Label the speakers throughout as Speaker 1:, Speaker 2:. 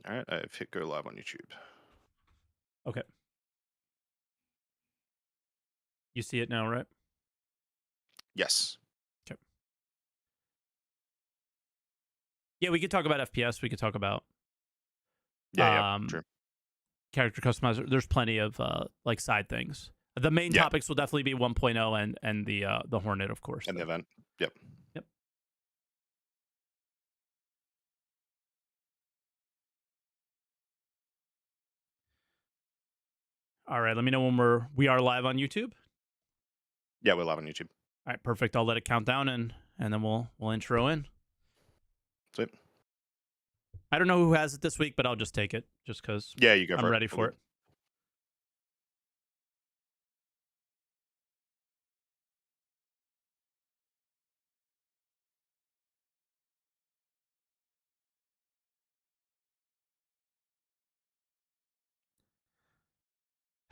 Speaker 1: All right, I've hit go live on YouTube.
Speaker 2: Okay. You see it now, right?
Speaker 1: Yes.
Speaker 2: Okay. Yeah, we could talk about FPS. We could talk about
Speaker 1: Yeah, true.
Speaker 2: um, character customizer. There's plenty of like side things. The main
Speaker 1: Yeah,
Speaker 2: topics will definitely be 1.0 and the Hornet, of course.
Speaker 1: and the
Speaker 2: Though.
Speaker 1: event. Yep.
Speaker 2: Yep. All right. Let me know when we are live on YouTube.
Speaker 1: Yeah, we're live on YouTube.
Speaker 2: All right. Perfect. I'll let it count down and then we'll intro in.
Speaker 1: Sweet.
Speaker 2: I don't know who has it this week, but I'll just take it just because
Speaker 1: Yeah, you go
Speaker 2: I'm
Speaker 1: for it.
Speaker 2: ready
Speaker 1: All
Speaker 2: for
Speaker 1: good.
Speaker 2: it.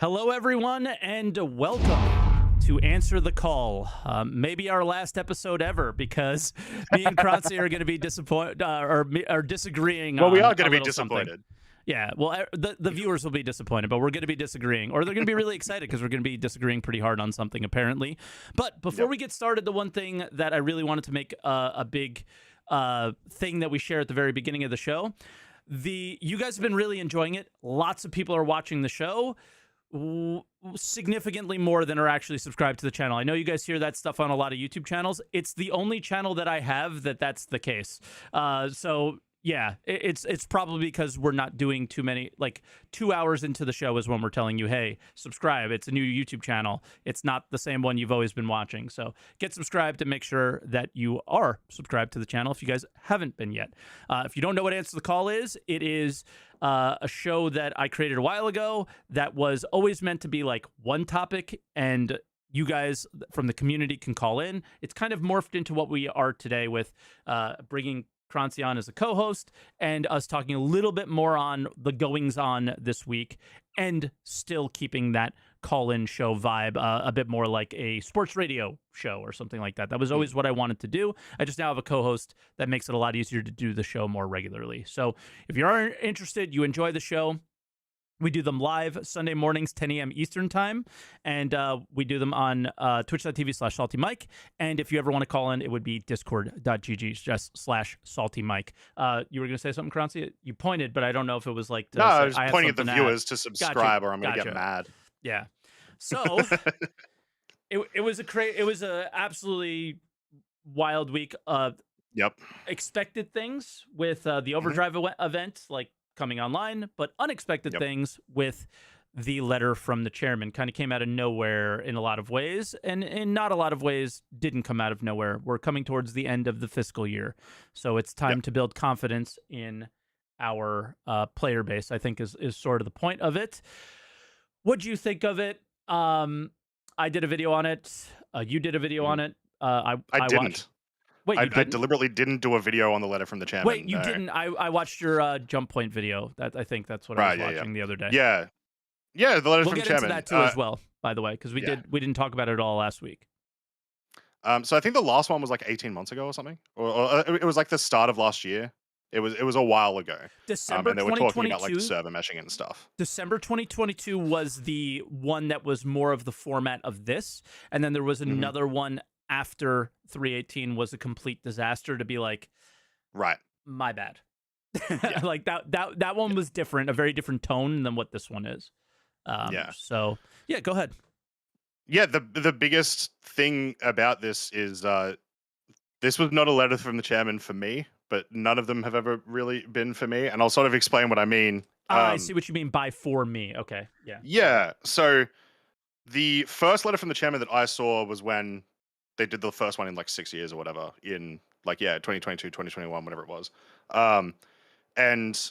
Speaker 2: Hello, everyone, and welcome to Answer the Call. Maybe our last episode ever, because me and Croncy are going to be disappointed or disagreeing
Speaker 1: Well, we
Speaker 2: on
Speaker 1: are going
Speaker 2: a
Speaker 1: to be
Speaker 2: little something.
Speaker 1: disappointed.
Speaker 2: Yeah, well, the viewers will be disappointed, but we're going to be disagreeing, or they're going to be really excited because we're going to be disagreeing pretty hard on something, apparently. But before we get started, the one thing that I really wanted to make a big thing that we share at the very beginning of the show, you guys have been really enjoying it. Lots of people are watching the show. Significantly more than are actually subscribed to the channel. I know you guys hear that stuff on a lot of YouTube channels. It's the only channel that I have that's the case. So yeah, it's probably because we're not doing too many. Like 2 hours into the show is when we're telling you, hey, subscribe. It's a new YouTube channel. It's not the same one you've always been watching. So get subscribed and make sure that you are subscribed to the channel if you guys haven't been yet. If you don't know what Answer the Call is, it is a show that I created a while ago that was always meant to be like one topic, and you guys from the community can call in. It's kind of morphed into what we are today with bringing Croncy on as a co-host and us talking a little bit more on the goings on this week and still keeping that call-in show vibe a bit more like a sports radio show or something like that. That was always what I wanted to do. I just now have a co-host that makes it a lot easier to do the show more regularly. So if you are interested, you enjoy the show, we do them live Sunday mornings, 10 a.m. Eastern time, and we do them on twitch.tv/SaltEMike. And if you ever want to call in, it would be discord.gg/SaltEMike. You were going to say something, Croncy? You pointed, but I don't know if it was like to
Speaker 1: No, I
Speaker 2: say,
Speaker 1: was
Speaker 2: I have
Speaker 1: pointing at the
Speaker 2: something
Speaker 1: viewers to
Speaker 2: to
Speaker 1: subscribe, or I'm going to
Speaker 2: Gotcha.
Speaker 1: get mad.
Speaker 2: Yeah. So it was a absolutely wild week of
Speaker 1: Yep.
Speaker 2: expected things with the Overdrive event, like coming online, but unexpected things with the letter from the chairman. Kind of came out of nowhere in a lot of ways, and in not a lot of ways didn't come out of nowhere. We're coming towards the end of the fiscal year, so it's time to build confidence in our player base, I think is sort of the point of it. What'd you think of it? I did a video on it. You did a video on it. I
Speaker 1: didn't.
Speaker 2: Watched. Wait,
Speaker 1: I deliberately didn't do a video on the letter from the chairman.
Speaker 2: Wait, you didn't? I watched your jump point video. I think that's what I was watching the other day.
Speaker 1: Yeah, the letter from the chairman. We'll
Speaker 2: get into that too as well, by the way, because we didn't talk about it all last week.
Speaker 1: So I think the last one was like 18 months ago or something, or it was like the start of last year. It was a while ago.
Speaker 2: December
Speaker 1: and they were talking about like server meshing and stuff.
Speaker 2: December 2022 was the one that was more of the format of this, and then there was another one after 318 was a complete disaster to be like,
Speaker 1: right,
Speaker 2: my bad. Like that one was different, a very different tone than what this one is. So yeah, go ahead.
Speaker 1: Yeah, the biggest thing about this is this was not a letter from the chairman for me, but none of them have ever really been for me, and I'll sort of explain what I mean.
Speaker 2: I see what you mean by for me. Okay, yeah.
Speaker 1: Yeah, so the first letter from the chairman that I saw was when they did the first one in like 6 years or whatever, in like 2022, 2021, whatever it was. And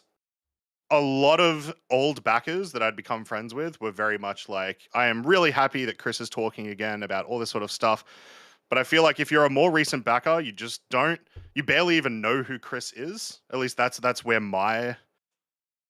Speaker 1: a lot of old backers that I'd become friends with were very much like, I am really happy that Chris is talking again about all this sort of stuff. But I feel like if you're a more recent backer, you barely even know who Chris is. At least that's where my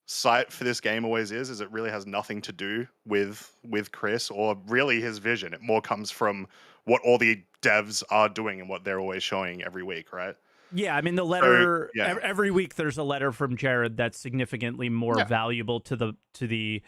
Speaker 1: sight for this game always is it really has nothing to do with Chris or really his vision. It more comes from what all the devs are doing and what they're always showing every week, right?
Speaker 2: Yeah, I mean the
Speaker 1: So
Speaker 2: letter
Speaker 1: yeah,
Speaker 2: every week there's a letter from Jared that's significantly more
Speaker 1: yeah,
Speaker 2: valuable to the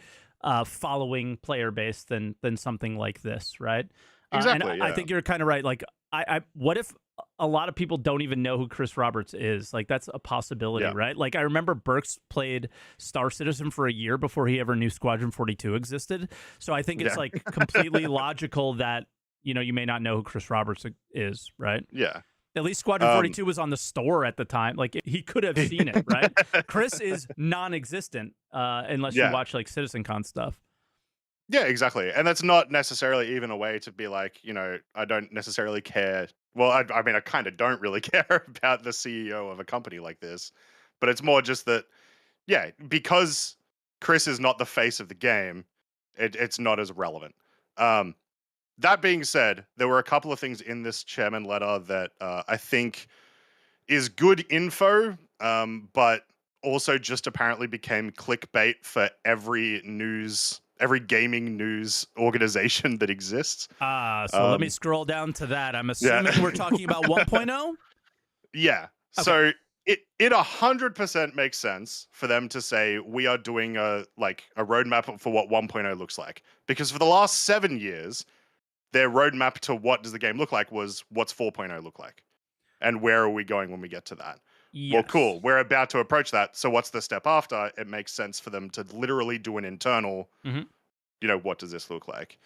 Speaker 2: following player base than something like this, right? And
Speaker 1: exactly,
Speaker 2: I
Speaker 1: yeah,
Speaker 2: think you're kind of right. Like, I what if a lot of people don't even know who Chris Roberts is? Like, that's a possibility,
Speaker 1: yeah,
Speaker 2: right? Like, I remember Burks played Star Citizen for a year before he ever knew Squadron 42 existed. So I think it's
Speaker 1: yeah,
Speaker 2: like completely logical that you may not know who Chris Roberts is, right?
Speaker 1: yeah.
Speaker 2: At least Squadron
Speaker 1: Um,
Speaker 2: 42 was on the store at the time. Like he could have seen it, right? Chris is non-existent unless you
Speaker 1: yeah,
Speaker 2: watch like CitizenCon stuff.
Speaker 1: yeah, exactly. And that's not necessarily even a way to be like, I don't necessarily care. Well, I mean, I kind of don't really care about the CEO of a company like this, but it's more just that, yeah, because Chris is not the face of the game, it's not as relevant. Um, that being said, there were a couple of things in this chairman letter that I think is good info, but also just apparently became clickbait for every gaming news organization that exists.
Speaker 2: So let me
Speaker 1: Um,
Speaker 2: scroll down to that. I'm
Speaker 1: yeah,
Speaker 2: assuming we're talking about 1.0.
Speaker 1: yeah.
Speaker 2: Okay.
Speaker 1: So it 100% makes sense for them to say we are doing a roadmap for what 1.0 looks like, because for the last 7 years, their roadmap to what does the game look like was what's 4.0 look like. And where are we going when we get to that? Well,
Speaker 2: Yes.
Speaker 1: cool. We're about to approach that. So what's the step after? It makes sense for them to literally do an internal,
Speaker 2: Hmm.
Speaker 1: what does this look like?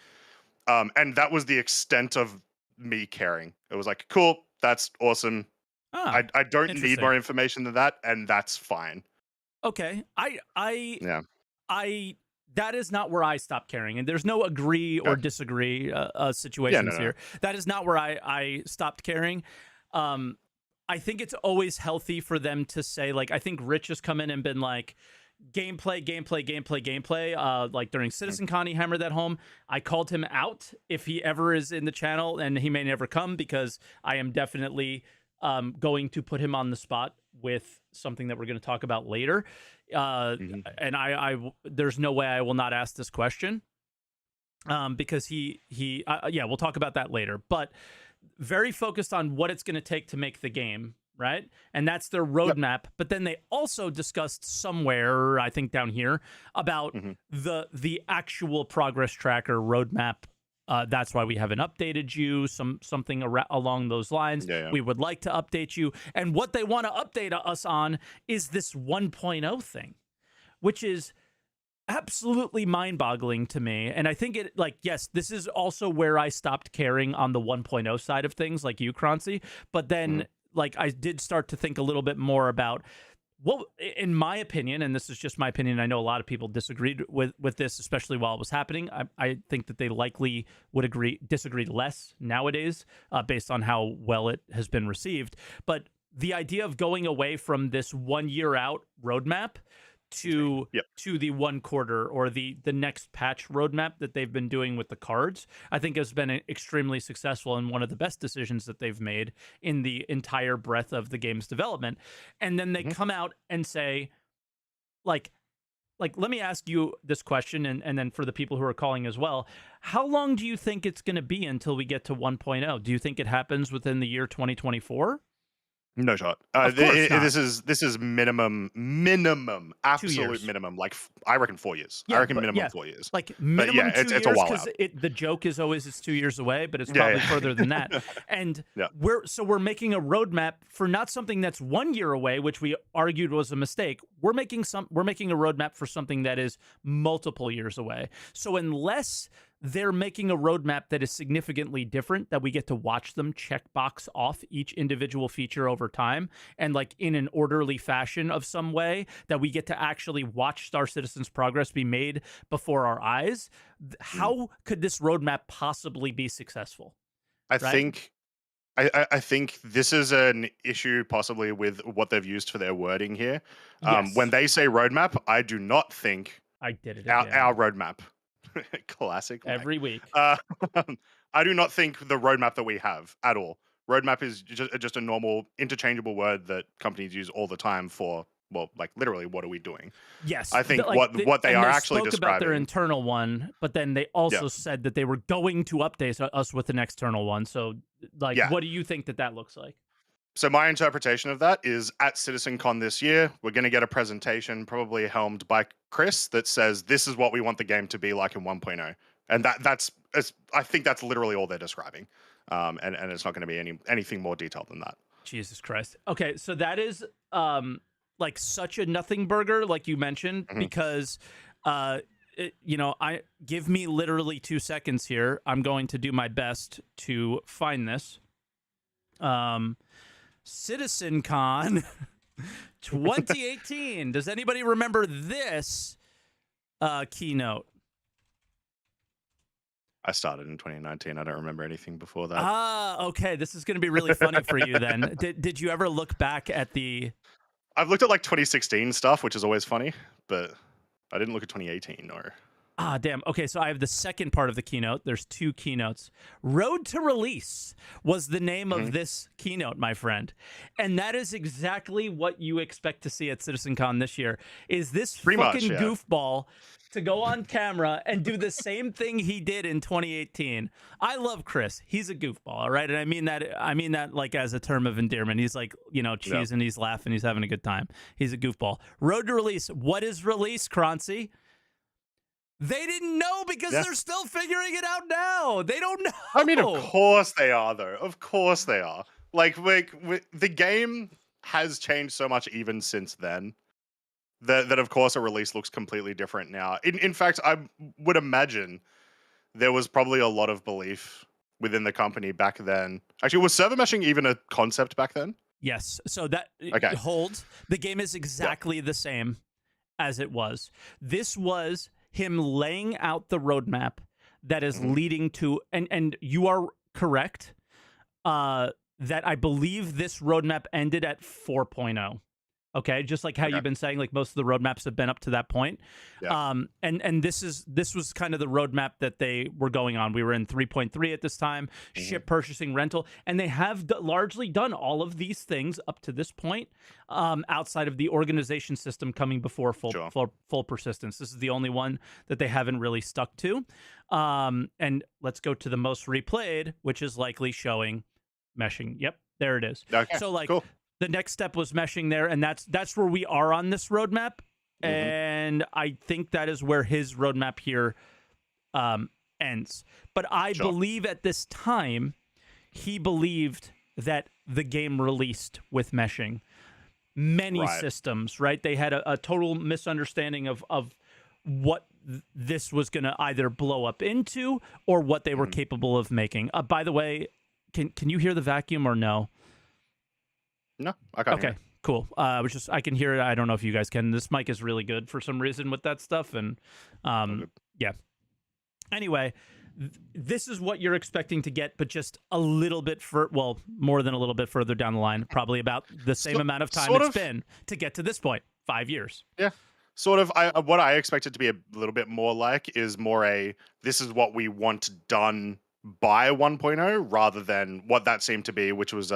Speaker 1: And that was the extent of me caring. It was like, cool, that's awesome.
Speaker 2: Ah,
Speaker 1: I don't need
Speaker 2: interesting.
Speaker 1: more information than that, and that's fine.
Speaker 2: Okay.
Speaker 1: Yeah.
Speaker 2: I that is not where I stop caring, and there's no agree or
Speaker 1: Okay.
Speaker 2: disagree
Speaker 1: Yeah, no,
Speaker 2: situations
Speaker 1: no.
Speaker 2: here. That is not where I stopped caring. Um, I think it's always healthy for them to say, like, I think Rich has come in and been like, gameplay. Like during
Speaker 1: Mhm.
Speaker 2: CitizenCon, he hammered that home. I called him out if he ever is in the channel, and he may never come because I am definitely going to put him on the spot with something that we're going to talk about later. Uh,
Speaker 1: Mhm.
Speaker 2: and there's no way I will not ask this question because yeah, we'll talk about that later. But very focused on what it's going to take to make the game, right? And that's their
Speaker 1: Yep.
Speaker 2: roadmap. But then they also discussed somewhere, I think down here, about
Speaker 1: Mhm.
Speaker 2: the actual progress tracker roadmap. That's why we haven't updated you. Something along those lines.
Speaker 1: Yeah, yeah.
Speaker 2: We would like to update you, and what they want to update us on is this 1.0 thing, which is absolutely mind-boggling to me. And I think it, like, yes, this is also where I stopped caring on the 1.0 side of things, like you, Croncy. But then
Speaker 1: Mhm.
Speaker 2: like I did start to think a little bit more about what, in my opinion, and this is just my opinion, I know a lot of people disagreed with this, especially while it was happening. I think that they likely would disagree less nowadays, based on how well it has been received. But the idea of going away from this 1 year out roadmap to
Speaker 1: Yep.
Speaker 2: the 1 quarter or the next patch roadmap that they've been doing with the cards, I think has been extremely successful and one of the best decisions that they've made in the entire breadth of the game's development. And then they
Speaker 1: Mhm.
Speaker 2: come out and say, like, let me ask you this question, and then for the people who are calling as well, how long do you think it's going to be until we get to 1.0? Do you think it happens within the year 2024?
Speaker 1: No shot.
Speaker 2: Of course not.
Speaker 1: This is minimum,
Speaker 2: 2 years.
Speaker 1: absolute minimum. Like I reckon 4 years. I
Speaker 2: Yeah,
Speaker 1: reckon
Speaker 2: but
Speaker 1: minimum
Speaker 2: yeah,
Speaker 1: 4 years.
Speaker 2: like
Speaker 1: But yeah,
Speaker 2: minimum two
Speaker 1: it's a
Speaker 2: years
Speaker 1: while
Speaker 2: because
Speaker 1: out.
Speaker 2: the joke is always it's 2 years away, but it's
Speaker 1: Yeah,
Speaker 2: probably further than that.
Speaker 1: yeah,
Speaker 2: And
Speaker 1: yeah.
Speaker 2: we're making a roadmap for not something that's 1 year away, which we argued was a mistake. We're making a roadmap for something that is multiple years away. So unless they're making a roadmap that is significantly different, that we get to watch them check box off each individual feature over time, and like in an orderly fashion of some way, that we get to actually watch Star Citizen's progress be made before our eyes.
Speaker 1: Mm.
Speaker 2: How could this roadmap possibly be successful?
Speaker 1: I
Speaker 2: Right?
Speaker 1: think I think this is an issue possibly with what they've used for their wording here. When
Speaker 2: Yes.
Speaker 1: they say roadmap, I do not think
Speaker 2: I did it
Speaker 1: our
Speaker 2: again.
Speaker 1: roadmap. Classic Mike.
Speaker 2: Every week.
Speaker 1: Uh, I do not think the roadmap that we have at all. Roadmap is just a normal interchangeable word that companies use all the time for, well, like literally, what are we doing?
Speaker 2: Yes,
Speaker 1: I think what they
Speaker 2: and
Speaker 1: are
Speaker 2: they
Speaker 1: actually
Speaker 2: spoke about their
Speaker 1: describing.
Speaker 2: internal one, but then they
Speaker 1: Yeah,
Speaker 2: also said that they were going to update us with an external one. So, like,
Speaker 1: yeah.
Speaker 2: what do you think that looks like?
Speaker 1: So my interpretation of that is at CitizenCon this year, we're going to get a presentation, probably helmed by Chris, that says this is what we want the game to be like in 1.0, and I think that's literally all they're describing, and it's not going to be anything more detailed than that.
Speaker 2: Jesus Christ. Okay, so that is like such a nothing burger, like you mentioned, because I give me literally 2 seconds here. I'm going to do my best to find this. CitizenCon 2018. Does anybody remember this keynote?
Speaker 1: I started in 2019. I don't remember anything before that.
Speaker 2: Okay. This is going to be really funny for you then. Did you ever look back at the...
Speaker 1: I've looked at like 2016 stuff, which is always funny, but I didn't look at 2018 or...
Speaker 2: Damn. Okay, so I have the second part of the keynote. There's 2 keynotes. Road to Release was the name of this keynote, my friend. And that is exactly what you expect to see at CitizenCon this year, is this fucking goofball to go on camera and do the same thing he did in 2018. I love Chris. He's a goofball, all right? And I mean that like as a term of endearment. He's like, cheesing, he's laughing, he's having a good time. He's a goofball. Road to Release. What is release, Croncy? They didn't know because they're still figuring it out now. They don't know.
Speaker 1: I mean, of course they are, though. Of course they are. Like the game has changed so much even since then that of course a release looks completely different now. In fact, I would imagine there was probably a lot of belief within the company back then. Actually, was server meshing even a concept back then?
Speaker 2: Yes. So that holds. The game is exactly the same as it was. This was him laying out the roadmap that is leading to, and you are correct, that I believe this roadmap ended at 4.0. Okay, just like how you've been saying, like most of the roadmaps have been up to that point. Yeah. And this was kind of the roadmap that they were going on. We were in 3.3 at this time, ship purchasing, rental, and they have largely done all of these things up to this point, outside of the organization system coming before full persistence. This is the only one that they haven't really stuck to. And let's go to the most replayed, which is likely showing meshing. Yep, there it is. Okay, so like. Cool. The next step was meshing there, and that's where we are on this roadmap. And I think that is where his roadmap here ends. But I believe at this time, he believed that the game released with meshing. Many systems, right? They had a total misunderstanding of what this was going to either blow up into or what they were capable of making. By the way, can you hear the vacuum or no?
Speaker 1: No, I can't hear it.
Speaker 2: Cool. I can hear it. I don't know if you guys can. This mic is really good for some reason with that stuff. And yeah. Anyway, this is what you're expecting to get, but just a little bit more than a little bit further down the line, probably about the same amount of time it's been to get to this point, 5 years.
Speaker 1: Yeah. Sort of. What I expect it to be a little bit more like is more this is what we want done by 1.0 rather than what that seemed to be, which was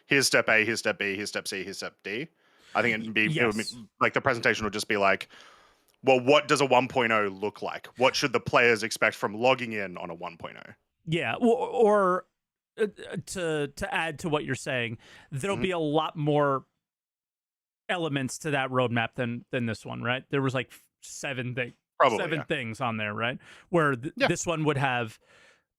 Speaker 1: here's step A, here's step B, here's step C, here's step D. I think it would be like the presentation would just be like, well, what does a 1.0 look like? What should the players expect from logging in on a 1.0?
Speaker 2: Yeah, or to add to what you're saying, there'll be a lot more elements to that roadmap than this one, right? There was like 7 things on there, right? Where this one would have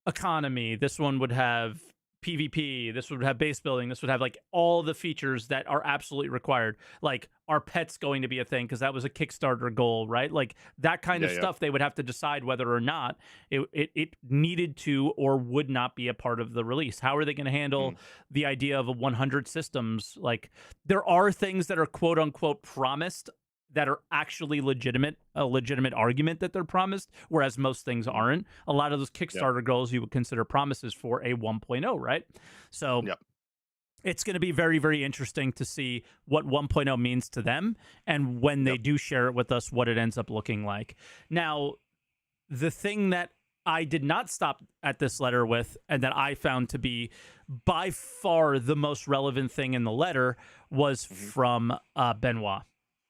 Speaker 2: economy, this one would have PvP, this would have base building, this would have like all the features that are absolutely required. Like, are pets going to be a thing? Because that was a Kickstarter goal, right? Like that kind of stuff, they would have to decide whether or not it needed to or would not be a part of the release. How are they going to handle the idea of a 100 systems? Like, there are things that are quote unquote promised that are actually a legitimate argument that they're promised, whereas most things aren't. A lot of those Kickstarter goals you would consider promises for a 1.0, right? So it's going to be very, very interesting to see what 1.0 means to them, and when they do share it with us, what it ends up looking like. Now, the thing that I did not stop at this letter with, and that I found to be by far the most relevant thing in the letter, was from Benoit.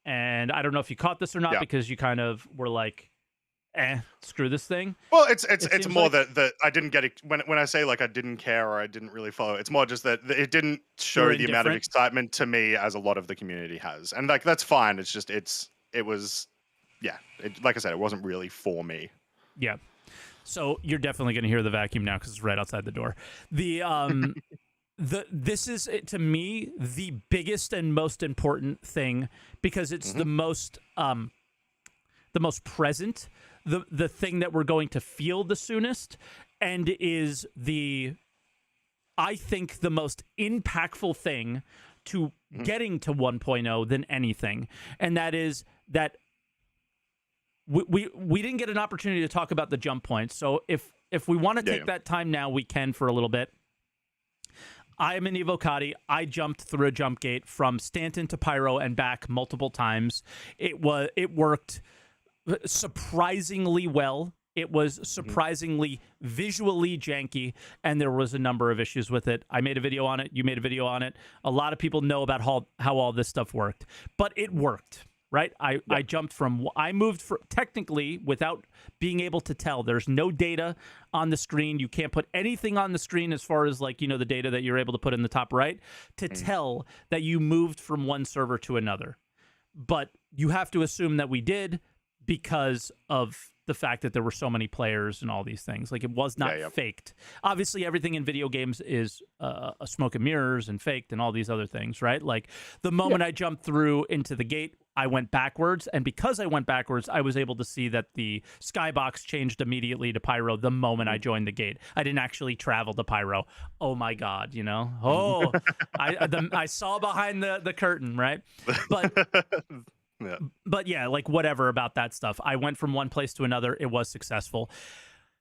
Speaker 2: And I don't know if you caught this or not, because you kind of were like, screw this thing.
Speaker 1: Well,
Speaker 2: It
Speaker 1: it's
Speaker 2: seems
Speaker 1: more
Speaker 2: like
Speaker 1: that I didn't get it when I say like I didn't care or I didn't really follow. It's more just that it didn't
Speaker 2: you were
Speaker 1: show the amount of
Speaker 2: indifferent.
Speaker 1: excitement to me as a lot of the community has, and like that's fine. It's just it was yeah. Like I said, it wasn't really for me.
Speaker 2: Yeah. So you're definitely going to hear the vacuum now because it's right outside the door. This is to me the biggest and most important thing because it's
Speaker 1: Hmm.
Speaker 2: the most present, the thing that we're going to feel the soonest, and is I think the most impactful thing to
Speaker 1: Hmm.
Speaker 2: getting to 1.0 than anything, and that is that we didn't get an opportunity to talk about the jump points. So if we want to take that time now, we can for a little bit. I am an Evocati. I jumped through a jump gate from Stanton to Pyro and back multiple times. It worked surprisingly well. It was surprisingly visually janky, and there was a number of issues with it. I made a video on it. You made a video on it. A lot of people know about how all this stuff worked, but it worked. Right, I jumped from I moved technically without being able to tell. There's no data on the screen. You can't put anything on the screen as far as like the data that you're able to put in the top right to tell that you moved from one server to another. But you have to assume that we did because of the fact that there were so many players and all these things. Like it was not faked. Obviously, everything in video games is a smoke and mirrors and faked and all these other things, right? Like the moment I jumped through into the gate, I went backwards, and because I went backwards, I was able to see that the skybox changed immediately to Pyro the moment I joined the gate. I didn't actually travel to Pyro. Oh my God, Oh, I saw behind the curtain, right? But
Speaker 1: Yeah.
Speaker 2: but yeah, like whatever about that stuff. I went from one place to another. It was successful.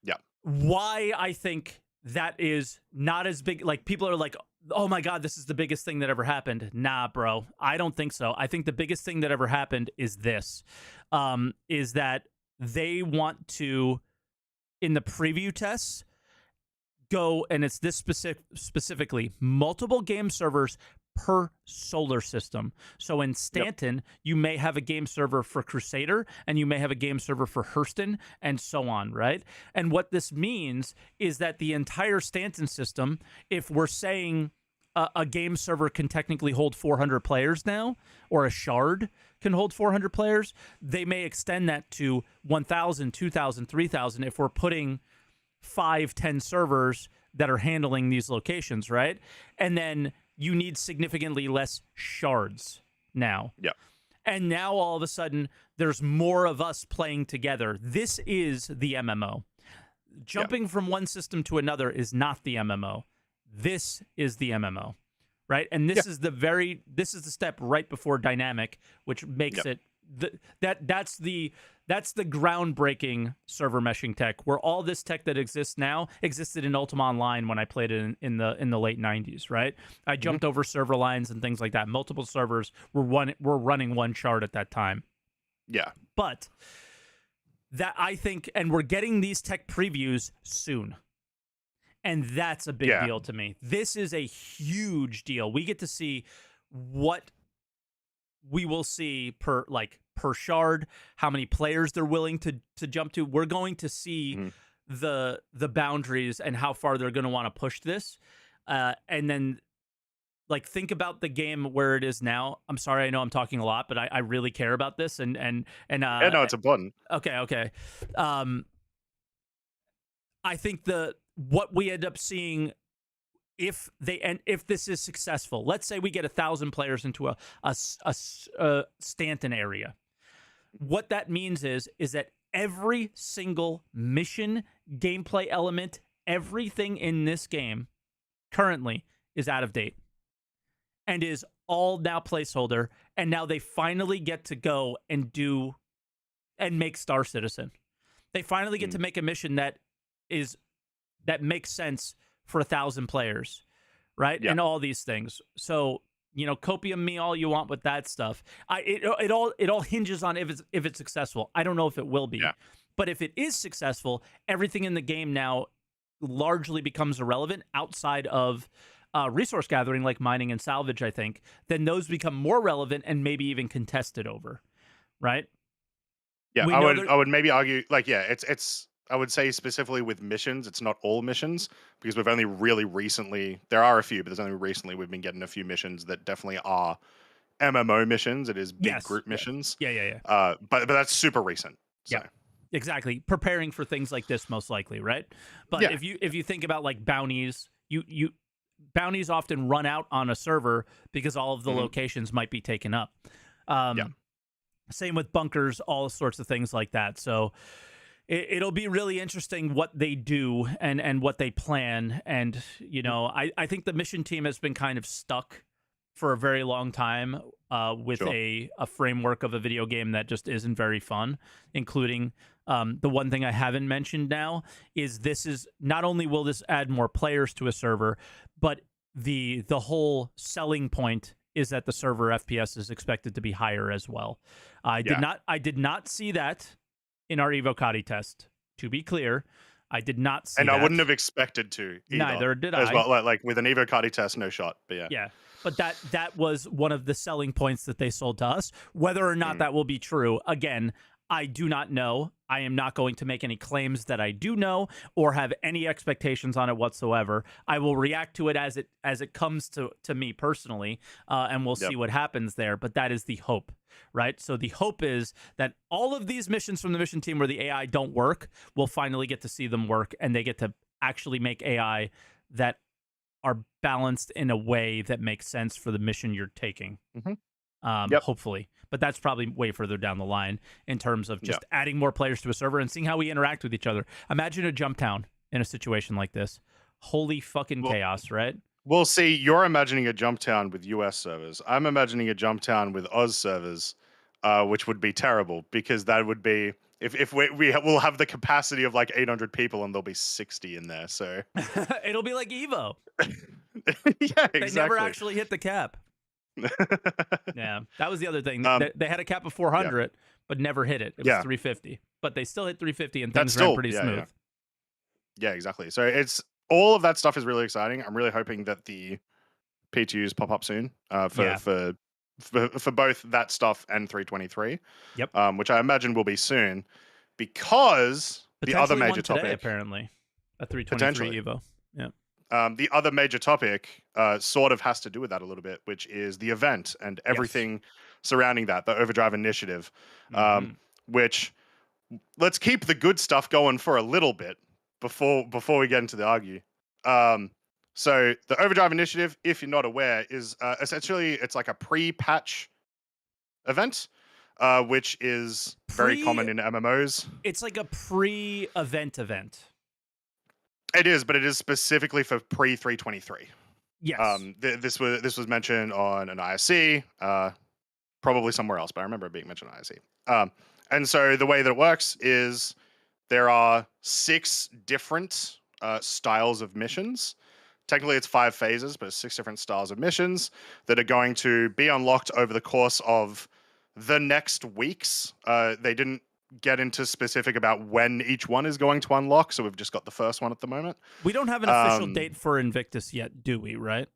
Speaker 1: Yeah.
Speaker 2: Why I think that is not as big. Like people are like, oh my God, this is the biggest thing that ever happened. Nah, bro, I don't think so. I think the biggest thing that ever happened is this, is that they want to, in the preview tests, go, and it's this specifically, multiple game servers per solar system. So in Stanton, you may have a game server for Crusader, and you may have a game server for Hurston, and so on, right? And what this means is that the entire Stanton system, if we're saying a game server can technically hold 400 players now, or a shard can hold 400 players, they may extend that to 1,000, 2,000, 3,000 if we're putting 5-10 servers that are handling these locations, right? And then you need significantly less shards now.
Speaker 1: Yeah.
Speaker 2: And now all of a sudden, there's more of us playing together. This is the MMO. Jumping from one system to another is not the MMO. This is the MMO, right? And this is the step right before dynamic, which makes it that's the groundbreaking server meshing tech, where all this tech that exists now existed in Ultima Online when I played it in the late 90s, right? I jumped over server lines and things like that. Multiple servers were running one shard at that time.
Speaker 1: Yeah.
Speaker 2: But that, I think, and we're getting these tech previews soon. And that's a big deal to me. This is a huge deal. We get to see what we will see per shard, how many players they're willing to jump to. We're going to see the boundaries and how far they're going to want to push this. And then like think about the game where it is now. I'm sorry, I know I'm talking a lot, but I really care about this and
Speaker 1: Yeah, no, it's important.
Speaker 2: Okay. I think what we end up seeing, if this is successful, let's say we get 1,000 players into a Stanton area. What that means is that every single mission, gameplay element, everything in this game currently is out of date and is all now placeholder. And now they finally get to go and make Star Citizen. They finally get to make a mission that makes sense for 1,000 players, right? And all these things. So, copium me all you want with that stuff. It all hinges on if it's successful. I don't know if it will be, but if it is successful, everything in the game now largely becomes irrelevant outside of resource gathering, like mining and salvage. I think then those become more relevant and maybe even contested over, right?
Speaker 1: Yeah,
Speaker 2: We know there.
Speaker 1: I would maybe argue like yeah, it's I would say specifically with missions, it's not all missions because we've only really recently there are a few, but there's only recently we've been getting a few missions that definitely are MMO missions. It is big
Speaker 2: Yes.
Speaker 1: group missions.
Speaker 2: Yeah.
Speaker 1: But that's super recent. So
Speaker 2: Yep. Exactly. Preparing for things like this, most likely, right? But
Speaker 1: yeah,
Speaker 2: if you think about like bounties, you bounties often run out on a server because all of the
Speaker 1: hmm
Speaker 2: locations might be taken up.
Speaker 1: yeah,
Speaker 2: Um, Same with bunkers, all sorts of things like that. So it'll be really interesting what they do and what they plan. And you
Speaker 1: mhm,
Speaker 2: know, I think the mission team has been kind of stuck for a very long time with
Speaker 1: sure,
Speaker 2: a framework of a video game that just isn't very fun, including the one thing I haven't mentioned now is this is not only will this add more players to a server, but the whole selling point is that the server FPS is expected to be higher as well.
Speaker 1: yeah.
Speaker 2: I did not see that in our Evocati test. To be clear, I did not see
Speaker 1: And I wouldn't
Speaker 2: that.
Speaker 1: have expected to either
Speaker 2: Neither did
Speaker 1: as
Speaker 2: I.
Speaker 1: well. Like with an Evo Cardi test, no shot. But yeah,
Speaker 2: Yeah. But that was one of the selling points that they sold to us. Whether or not
Speaker 1: mm,
Speaker 2: that will be true, again, I do not know. I am not going to make any claims that I do know or have any expectations on it whatsoever. I will react to it as it comes to me personally, and we'll see
Speaker 1: yep,
Speaker 2: what happens there. But that is the hope, right? So the hope is that all of these missions from the mission team where the AI don't work, we'll finally get to see them work, and they get to actually make AI that are balanced in a way that makes sense for the mission you're taking.
Speaker 1: hmm yep,
Speaker 2: Hopefully, but that's probably way further down the line in terms of
Speaker 1: yeah.
Speaker 2: just adding more players to a server and seeing how we interact with each other. Imagine a jump town in a situation like this. Holy fucking
Speaker 1: Well,
Speaker 2: chaos, right?
Speaker 1: we'll see. You're imagining a jump town with US servers. I'm imagining a jump town with Oz servers, which would be terrible because that would be if will have the capacity of like 800 people and there'll be 60 in there. So
Speaker 2: It'll be like Evo.
Speaker 1: yeah,
Speaker 2: They never
Speaker 1: exactly.
Speaker 2: actually hit the cap. Yeah, that was the other thing.
Speaker 1: um,
Speaker 2: They had a cap of
Speaker 1: yeah,
Speaker 2: 400, but never hit it. It was
Speaker 1: yeah.
Speaker 2: 350, but they still hit 350 and
Speaker 1: That's
Speaker 2: things ran
Speaker 1: still
Speaker 2: pretty
Speaker 1: yeah, yeah,
Speaker 2: smooth.
Speaker 1: yeah, exactly. So it's all of that stuff is really exciting. I'm really hoping that the PTUs pop up soon
Speaker 2: Yeah.
Speaker 1: for both that stuff and 323,
Speaker 2: Yep.
Speaker 1: which I imagine will be soon, because the other
Speaker 2: Potentially
Speaker 1: major
Speaker 2: one today,
Speaker 1: topic,
Speaker 2: apparently. A 323
Speaker 1: potentially,
Speaker 2: Evo. Yeah.
Speaker 1: the other major topic sort of has to do with that a little bit, which is the event and
Speaker 2: Yes.
Speaker 1: everything surrounding that, the Overdrive Initiative, um,
Speaker 2: Hmm.
Speaker 1: which let's keep the good stuff going for a little bit before we get into the argue. Um, so the Overdrive Initiative, if you're not aware, is essentially it's like a pre-patch event, which is very
Speaker 2: Pre,
Speaker 1: common in MMOs.
Speaker 2: it's like a pre-event event.
Speaker 1: It is, but it is specifically for pre 323.
Speaker 2: Yes.
Speaker 1: This was mentioned on an ISC, probably somewhere else, but I remember it being mentioned on ISC. And so the way that it works is there are 6 different styles of missions. Technically, it's 5 phases, but it's 6 different styles of missions that are going to be unlocked over the course of the next weeks. They didn't get into specific about when each one is going to unlock, so we've just got the first one at the moment.
Speaker 2: We don't have an official
Speaker 1: Um,
Speaker 2: date for Invictus yet, do we, right?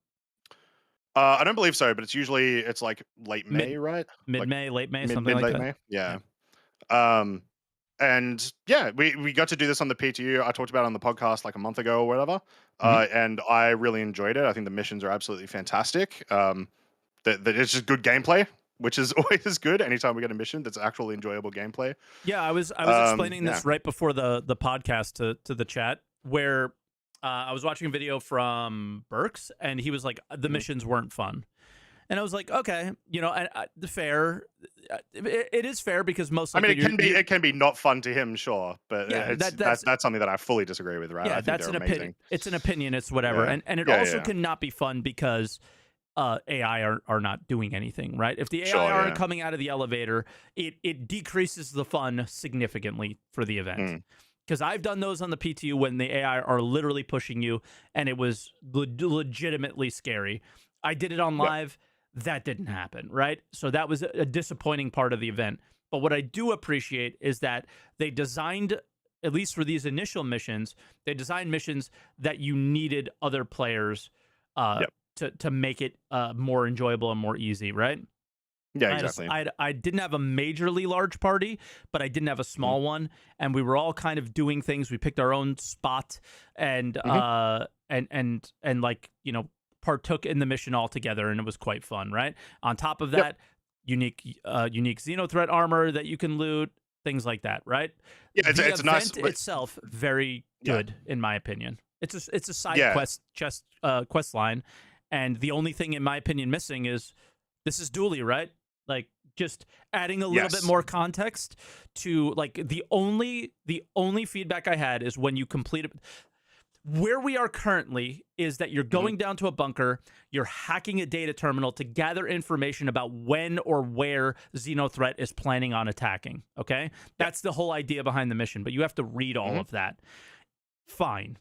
Speaker 1: I don't believe so, but it's like late
Speaker 2: Mid
Speaker 1: May, right?
Speaker 2: mid
Speaker 1: Like
Speaker 2: May, late May, something
Speaker 1: mid
Speaker 2: like
Speaker 1: late
Speaker 2: that.
Speaker 1: May.
Speaker 2: Yeah.
Speaker 1: Yeah. Um, and yeah, we got to do this on the PTU. I talked about it on the podcast like a month ago or whatever,
Speaker 2: Hmm.
Speaker 1: and I really enjoyed it. I think the missions are absolutely fantastic. That it's just good gameplay, which is always good. Anytime we get a mission that's actually enjoyable gameplay.
Speaker 2: Yeah, I was explaining
Speaker 1: Yeah.
Speaker 2: this right before the podcast to the chat where I was watching a video from Burks and he was like the
Speaker 1: Mhm.
Speaker 2: missions weren't fun. And I was like, okay, you know, the fair, it is fair because most
Speaker 1: I mean,
Speaker 2: likely you're
Speaker 1: it can be not fun to him, sure, but
Speaker 2: yeah,
Speaker 1: that's something that I fully disagree with. Right?
Speaker 2: yeah,
Speaker 1: I think
Speaker 2: that's
Speaker 1: they're
Speaker 2: an opinion.
Speaker 1: amazing.
Speaker 2: It's an opinion. It's whatever,
Speaker 1: Yeah.
Speaker 2: and it
Speaker 1: Yeah.
Speaker 2: also
Speaker 1: Yeah.
Speaker 2: cannot be fun because AI are not doing anything, right? If the AI
Speaker 1: Sure.
Speaker 2: aren't
Speaker 1: Yeah.
Speaker 2: coming out of the elevator, it decreases the fun significantly for the event.
Speaker 1: Mm.
Speaker 2: Because I've done those on the PTU when the AI are literally pushing you, and it was legitimately scary. I did it on
Speaker 1: Yep.
Speaker 2: live. That didn't happen, right? So that was a disappointing part of the event. But what I do appreciate is that they designed, at least for these initial missions, they designed missions that you needed other players uh,
Speaker 1: Yep.
Speaker 2: to make it more enjoyable and more easy, right?
Speaker 1: Yeah,
Speaker 2: I had
Speaker 1: exactly.
Speaker 2: I didn't have a majorly large party, but I didn't have a
Speaker 1: Mhm,
Speaker 2: small one, and we were all kind of doing things. We picked our own spot, and
Speaker 1: mhm.
Speaker 2: like partook in the mission all together, and it was quite fun. Right. On top of
Speaker 1: Yep.
Speaker 2: that, unique Xenothreat armor that you can loot, things like that. Right.
Speaker 1: Yeah,
Speaker 2: The
Speaker 1: it's a nice
Speaker 2: event itself, very
Speaker 1: yeah.
Speaker 2: good in my opinion. It's a side
Speaker 1: Yeah.
Speaker 2: quest line, and the only thing in my opinion missing is this is dually, right? Like just adding a little bit
Speaker 1: Yes.
Speaker 2: more context to like the only feedback I had is when you complete it. Where we are currently is that you're
Speaker 1: Mhm.
Speaker 2: going down to a bunker, you're hacking a data terminal to gather information about when or where Xenothreat is planning on attacking. Okay?
Speaker 1: Yep.
Speaker 2: That's the whole idea behind the mission, but you have to read all
Speaker 1: Mhm.
Speaker 2: of that. Fine.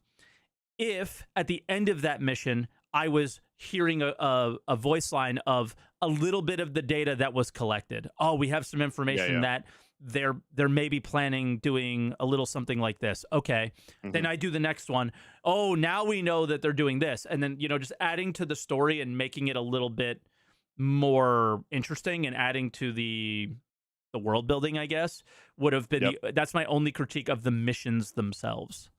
Speaker 2: If at the end of that mission I was hearing a voice line of a little bit of the data that was collected. Oh, we have some
Speaker 1: Yeah,
Speaker 2: information
Speaker 1: yeah.
Speaker 2: that they're maybe planning doing a little something like this. Okay. Then
Speaker 1: Mhm.
Speaker 2: I do the next one. Oh, now we know that they're doing this. And then, just adding to the story and making it a little bit more interesting and adding to the world building, I guess, would have been
Speaker 1: Yep.
Speaker 2: that's my only critique of the missions themselves.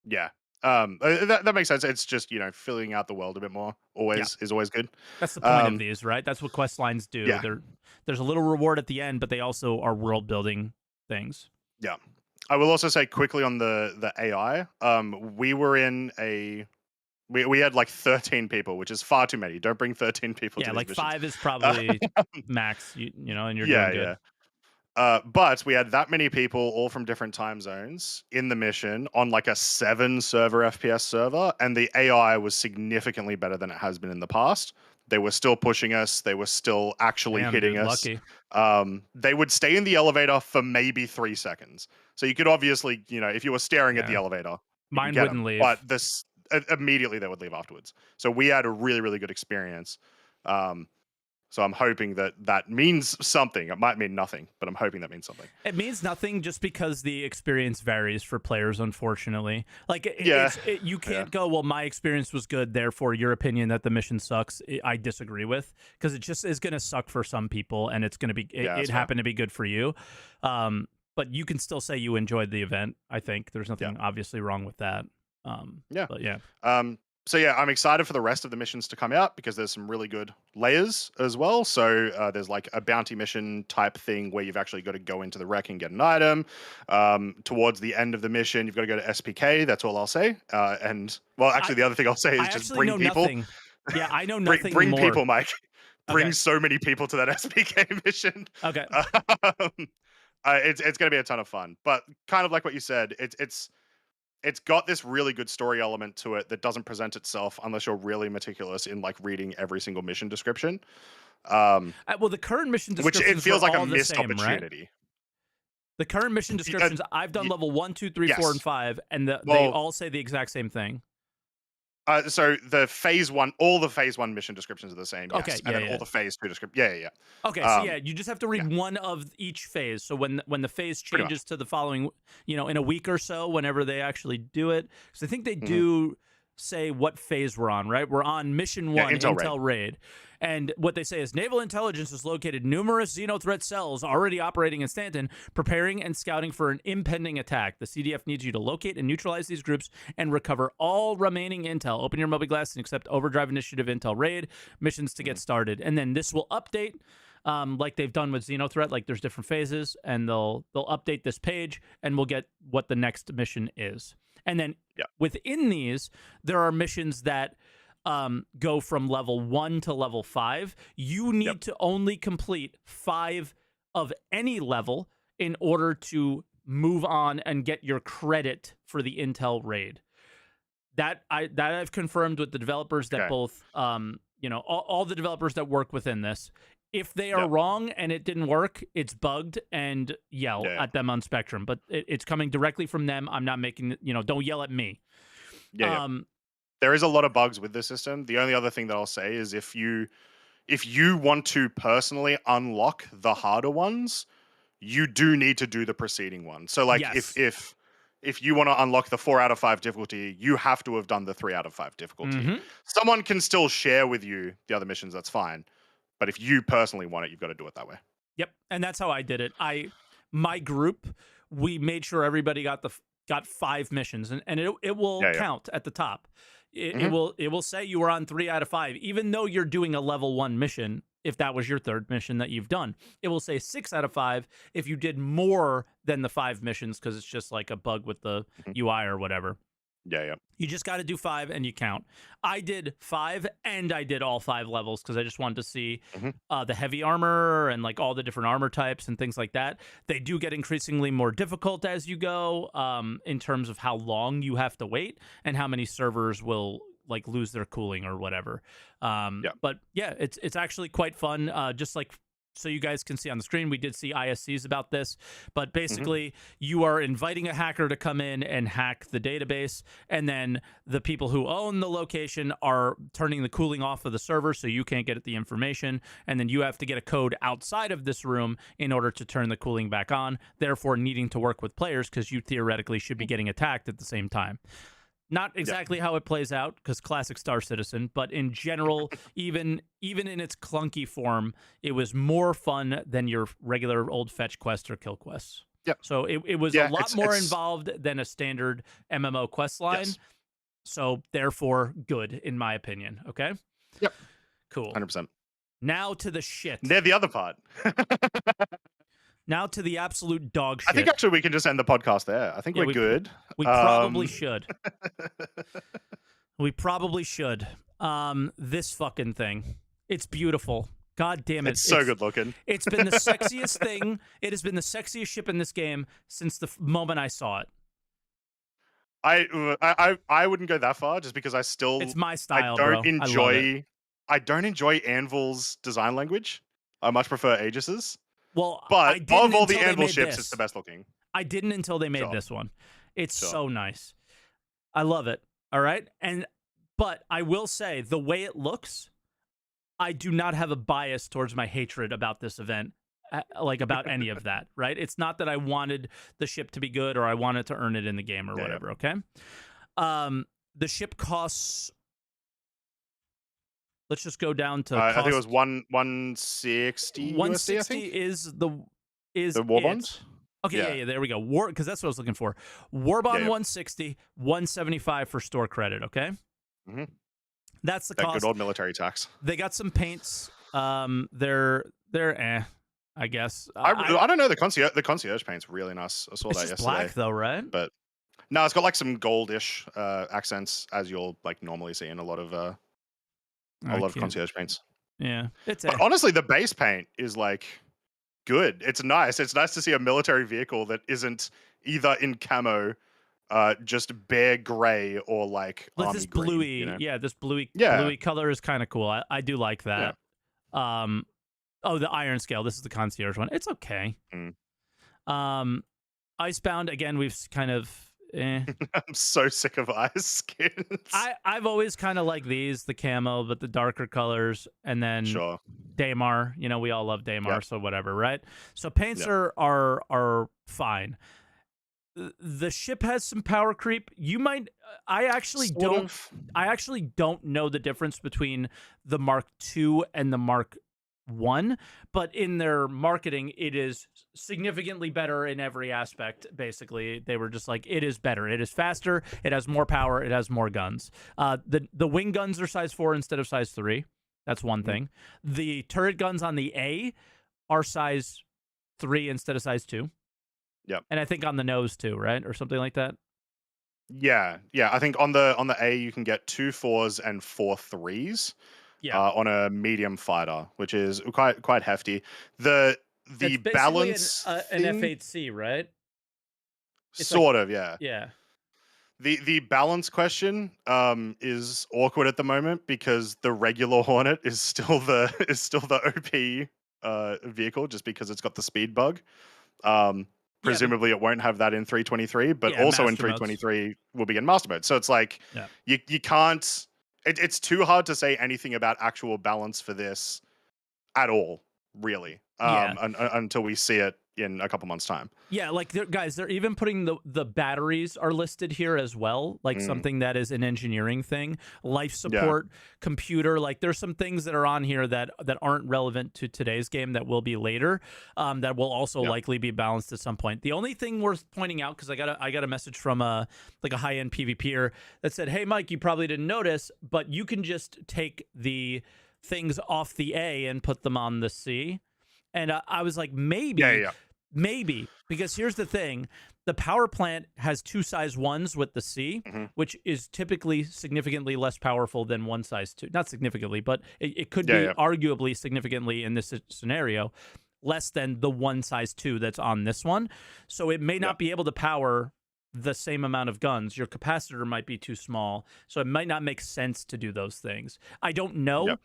Speaker 1: Yeah. That makes sense. It's just, filling out the world a bit more
Speaker 2: Yeah.
Speaker 1: always good.
Speaker 2: That's the point of
Speaker 1: Um,
Speaker 2: these, right? That's what quest lines do.
Speaker 1: yeah.
Speaker 2: There's a little reward at the end, but they also are world building things.
Speaker 1: Yeah. I will also say quickly on the AI, we were in a we had like 13 people, which is far too many. Don't bring 13 people to
Speaker 2: Yeah,
Speaker 1: these
Speaker 2: like
Speaker 1: missions.
Speaker 2: 5 is
Speaker 1: Uh,
Speaker 2: probably max, and you're doing
Speaker 1: yeah,
Speaker 2: good.
Speaker 1: yeah. But we had that many people, all from different time zones, in the mission on like a 7 server FPS server, and the AI was significantly better than it has been in the past. They were still pushing us. They were still actually
Speaker 2: Damn,
Speaker 1: hitting
Speaker 2: dude,
Speaker 1: us.
Speaker 2: lucky.
Speaker 1: They would stay in the elevator for maybe 3 seconds. So you could obviously, if you were staring at the
Speaker 2: Yeah.
Speaker 1: elevator, you could
Speaker 2: Mine
Speaker 1: get
Speaker 2: wouldn't
Speaker 1: them. But
Speaker 2: leave.
Speaker 1: this immediately they would leave afterwards. So we had a really, really good experience. Um, so I'm hoping that that means something. It might mean nothing, but I'm hoping that means something.
Speaker 2: It means nothing just because the experience varies for players, unfortunately. Like
Speaker 1: Yeah,
Speaker 2: you
Speaker 1: yeah,
Speaker 2: can't go, well, my experience was good, therefore your opinion that the mission sucks, I disagree with, because it just is going to suck for some people, and it's going to be
Speaker 1: yeah.
Speaker 2: it
Speaker 1: That's fair.
Speaker 2: happened to be good for you. But you can still say you enjoyed the event. I think there's
Speaker 1: Yeah,
Speaker 2: nothing obviously wrong with that.
Speaker 1: yeah.
Speaker 2: But yeah,
Speaker 1: So yeah, I'm excited for the rest of the missions to come out because there's some really good layers as well. So there's like a bounty mission type thing where you've actually got to go into the wreck and get an item. Towards the end of the mission, you've got to go to SPK. That's all I'll say. And well,
Speaker 2: I
Speaker 1: actually, the other thing I'll say
Speaker 2: I
Speaker 1: is just
Speaker 2: actually
Speaker 1: bring
Speaker 2: know
Speaker 1: people.
Speaker 2: nothing. Yeah, I know
Speaker 1: bring
Speaker 2: nothing
Speaker 1: bring
Speaker 2: more.
Speaker 1: people, Mike. Bring
Speaker 2: Okay.
Speaker 1: so many people to that SPK mission.
Speaker 2: Okay.
Speaker 1: Um, it's going to be a ton of fun. But kind of like what you said, it's got this really good story element to it that doesn't present itself unless you're really meticulous in like reading every single mission description. Um,
Speaker 2: Well, the current mission
Speaker 1: which it
Speaker 2: descriptions were
Speaker 1: feels like a
Speaker 2: all the
Speaker 1: missed
Speaker 2: same, right?
Speaker 1: opportunity.
Speaker 2: The current mission
Speaker 1: Y- uh,
Speaker 2: descriptions, I've done
Speaker 1: y-
Speaker 2: level 1, 2, 3, 4, and
Speaker 1: yes.
Speaker 2: 5, and they
Speaker 1: Well,
Speaker 2: all say the exact same thing.
Speaker 1: so the phase one, all the phase one mission descriptions are the same, yes,
Speaker 2: Okay,
Speaker 1: and
Speaker 2: yeah,
Speaker 1: then all
Speaker 2: yeah.
Speaker 1: the phase two description, yeah, yeah,
Speaker 2: Okay,
Speaker 1: yeah.
Speaker 2: so yeah, you just have to
Speaker 1: Yeah,
Speaker 2: read one of each phase. So when the phase
Speaker 1: pretty much.
Speaker 2: changes to the following, in a week or so, whenever they actually do it, because I think they
Speaker 1: Hmm.
Speaker 2: do say what phase we're on, right? We're on mission
Speaker 1: Yeah,
Speaker 2: one,
Speaker 1: Intel Raid.
Speaker 2: Intel Raid. And what they say is naval intelligence has located numerous Xenothreat cells already operating in Stanton, preparing and scouting for an impending attack. The CDF needs you to locate and neutralize these groups and recover all remaining intel. Open your Moby Glass and accept Overdrive Initiative Intel Raid missions to get
Speaker 1: Hmm.
Speaker 2: started. And then this will update like they've done with Xenothreat. Like there's different phases, and they'll update this page, and we'll get what the next mission is. And then
Speaker 1: Yeah,
Speaker 2: within these, there are missions that go from level 1 to level 5. You
Speaker 1: yep,
Speaker 2: need to only complete 5 of any level in order to move on and get your credit for the Intel raid. I've confirmed with the developers that
Speaker 1: okay,
Speaker 2: both all the developers that work within this, if they are
Speaker 1: yep,
Speaker 2: wrong and it didn't work, it's bugged, and yell
Speaker 1: yeah, yeah,
Speaker 2: at them on Spectrum. But it's coming directly from them. I'm not making don't yell at me.
Speaker 1: yeah, yeah.
Speaker 2: Um,
Speaker 1: There is a lot of bugs with this system. The only other thing that I'll say is if you want to personally unlock the harder ones, you do need to do the preceding one. So like if
Speaker 2: yes.
Speaker 1: if if you want to unlock the 4 out of 5 difficulty, you have to have done the 3 out of 5 difficulty.
Speaker 2: Hmm.
Speaker 1: Someone can still share with you the other missions, that's fine. But if you personally want it, you've got to do it that way.
Speaker 2: Yep, and that's how I did it. My group, we made sure everybody got 5 missions, and it will
Speaker 1: Yeah, yeah.
Speaker 2: count at the top.
Speaker 1: Mhm.
Speaker 2: It will say you were on 3 out of 5, even though you're doing a level 1 mission. If that was your 3rd mission that you've done, it will say 6 out of 5 if you did more than the 5 missions, because it's just like a bug with the
Speaker 1: Mhm.
Speaker 2: UI or whatever.
Speaker 1: Yeah, yeah.
Speaker 2: You just got to do 5 and you count. I did 5 and I did all 5 levels because I just wanted to see
Speaker 1: Mhm.
Speaker 2: the heavy armor and like all the different armor types and things like that. They do get increasingly more difficult as you go, in terms of how long you have to wait and how many servers will like lose their cooling or whatever.
Speaker 1: Yeah.
Speaker 2: But yeah, it's actually quite fun. Just like, so you guys can see on the screen, we did see ISCs about this, but
Speaker 1: Mhm.
Speaker 2: basically you are inviting a hacker to come in and hack the database, and then the people who own the location are turning the cooling off of the server so you can't get the information, and then you have to get a code outside of this room in order to turn the cooling back on, therefore needing to work with players because you theoretically should be getting attacked at the same time. Not
Speaker 1: Yeah.
Speaker 2: exactly how it plays out, because classic Star Citizen, but in general, even in its clunky form, it was more fun than your regular old fetch quest or kill quests.
Speaker 1: Yeah.
Speaker 2: So it was a
Speaker 1: Yeah,
Speaker 2: lot more
Speaker 1: it's
Speaker 2: involved than a standard MMO quest line.
Speaker 1: yes.
Speaker 2: So therefore, good in my opinion. Okay,
Speaker 1: Yep.
Speaker 2: cool.
Speaker 1: 100%.
Speaker 2: Now to the shit.
Speaker 1: They're the other part.
Speaker 2: Now to the absolute dog
Speaker 1: I think
Speaker 2: shit.
Speaker 1: actually we can just end the podcast there. I think
Speaker 2: Yeah,
Speaker 1: we're good.
Speaker 2: we probably
Speaker 1: Um,
Speaker 2: should. We probably should. This fucking thing. It's beautiful. God damn it.
Speaker 1: it's so good looking.
Speaker 2: It's been the sexiest thing. It has been the sexiest ship in this game since the moment I saw it.
Speaker 1: I wouldn't go that far just because
Speaker 2: It's my
Speaker 1: I
Speaker 2: style,
Speaker 1: don't
Speaker 2: bro. I love it.
Speaker 1: enjoy I don't enjoy Anvil's design language. I much prefer Aegis's.
Speaker 2: Well, I
Speaker 1: But
Speaker 2: didn't
Speaker 1: of all the
Speaker 2: until they
Speaker 1: Anvil
Speaker 2: made
Speaker 1: ships, it's the
Speaker 2: this.
Speaker 1: best looking.
Speaker 2: I didn't until they made
Speaker 1: Sure.
Speaker 2: this one. It's
Speaker 1: Sure.
Speaker 2: so nice. I love it. All right. But I will say the way it looks, I do not have a bias towards my hatred about this event, like about any of that, right? It's not that I wanted the ship to be good or I wanted to earn it in the game or
Speaker 1: Yeah,
Speaker 2: whatever, okay? The ship costs, let's just go down to
Speaker 1: I
Speaker 2: cost.
Speaker 1: think it was 160 USD, I
Speaker 2: 160
Speaker 1: think.
Speaker 2: is
Speaker 1: The war
Speaker 2: it.
Speaker 1: bonds?
Speaker 2: Okay, yeah, there we go. War, because that's what I was looking for. War bond
Speaker 1: Yeah, yeah.
Speaker 2: 160, 175 for store credit, okay?
Speaker 1: Mhm.
Speaker 2: That's the
Speaker 1: That
Speaker 2: cost.
Speaker 1: good old military tax.
Speaker 2: They got some paints. They're I guess.
Speaker 1: I don't know, the concierge paint's really nice. I saw
Speaker 2: It's
Speaker 1: that
Speaker 2: just
Speaker 1: yesterday.
Speaker 2: black though, right?
Speaker 1: But no, it's got like some goldish accents as you'll like normally see in a lot of concierge paints.
Speaker 2: Yeah, it's
Speaker 1: But honestly, the base paint is like good. It's nice. It's nice to see a military vehicle that isn't either in camo, just bare gray or like
Speaker 2: Like
Speaker 1: army
Speaker 2: this
Speaker 1: green,
Speaker 2: bluey,
Speaker 1: you know?
Speaker 2: yeah, this bluey
Speaker 1: Yeah.
Speaker 2: bluey color is kind of cool. I do like
Speaker 1: Yeah.
Speaker 2: that. Oh, the iron scale. This is the concierge one. It's okay.
Speaker 1: Mm.
Speaker 2: Icebound again. We've kind of.
Speaker 1: I'm so sick of ice skins.
Speaker 2: I've always kind of liked these, the camo, but the darker colors, and then
Speaker 1: Sure.
Speaker 2: Daymar. You know, we all love Daymar,
Speaker 1: Yep.
Speaker 2: so whatever, right? So paints
Speaker 1: Yep.
Speaker 2: are fine. The ship has some power creep. You might. I actually
Speaker 1: Sort
Speaker 2: don't.
Speaker 1: of.
Speaker 2: I actually don't know the difference between the Mark II and the Mark I, but in their marketing, it is significantly better in every aspect. Basically, they were just like, it is better. It is faster. It has more power. It has more guns. The wing guns are size 4 instead of size 3. That's one thing. The turret guns on the A are size 3 instead of size 2.
Speaker 1: Yep.
Speaker 2: And I think on the nose too, right? Or something like that.
Speaker 1: Yeah. I think on the A you can get 2 4s and 4 3s.
Speaker 2: Yeah.
Speaker 1: On a medium fighter, which is quite hefty. The
Speaker 2: It's basically
Speaker 1: balance
Speaker 2: an
Speaker 1: thing,
Speaker 2: F8C, right? It's
Speaker 1: sort of, yeah.
Speaker 2: Yeah.
Speaker 1: The balance question is awkward at the moment because the regular Hornet is still the OP vehicle just because it's got the speed bug. Presumably it won't have that in 323, but
Speaker 2: Yeah,
Speaker 1: also in
Speaker 2: master modes.
Speaker 1: 323 will be in master mode. So it's like
Speaker 2: Yeah.
Speaker 1: you can't. It's too hard to say anything about actual balance for this at all, really.
Speaker 2: Yeah.
Speaker 1: until we see it in a couple months' time.
Speaker 2: Yeah, like guys, they're even putting the batteries are listed here as well, like
Speaker 1: Mm,
Speaker 2: something that is an engineering thing, life
Speaker 1: yeah,
Speaker 2: support, computer. Like there's some things that are on here that aren't relevant to today's game that will be later, that will also
Speaker 1: yeah,
Speaker 2: likely be balanced at some point. The only thing worth pointing out, because I got a message from like a high end PvPer that said, "Hey Mike, you probably didn't notice, but you can just take the things off the A and put them on the C." And I was like,
Speaker 1: yeah,
Speaker 2: maybe,
Speaker 1: yeah.
Speaker 2: maybe, because here's the thing: the power plant has two size ones with the C,
Speaker 1: Hmm.
Speaker 2: which is typically significantly less powerful than one size two. Not significantly, but it could
Speaker 1: Yeah,
Speaker 2: be
Speaker 1: yeah,
Speaker 2: arguably significantly in this scenario less than the one size two that's on this one. So it may
Speaker 1: yeah,
Speaker 2: not be able to power the same amount of guns. Your capacitor might be too small, so it might not make sense to do those things. I don't
Speaker 1: yeah.
Speaker 2: know,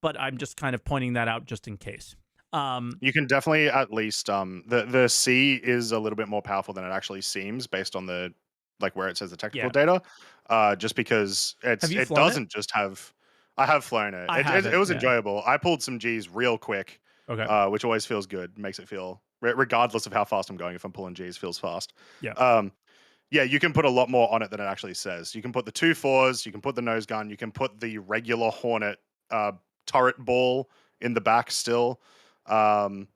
Speaker 2: but I'm just kind of pointing that out just in case. Um,
Speaker 1: You can definitely at least the C is a little bit more powerful than it actually seems based on the like where it says the technical
Speaker 2: yeah.
Speaker 1: data. Just because
Speaker 2: Have you
Speaker 1: it
Speaker 2: flown it?
Speaker 1: doesn't just have. I have flown it.
Speaker 2: I
Speaker 1: It
Speaker 2: haven't.
Speaker 1: was
Speaker 2: Yeah.
Speaker 1: enjoyable. I pulled some G's real quick,
Speaker 2: Okay.
Speaker 1: which always feels good. Makes it feel regardless of how fast I'm going. If I'm pulling G's, feels fast.
Speaker 2: Yeah.
Speaker 1: Um, yeah, you can put a lot more on it than it actually says. You can put the 2 4s, you can put the nose gun, you can put the regular Hornet uh, turret ball in the back still. Um,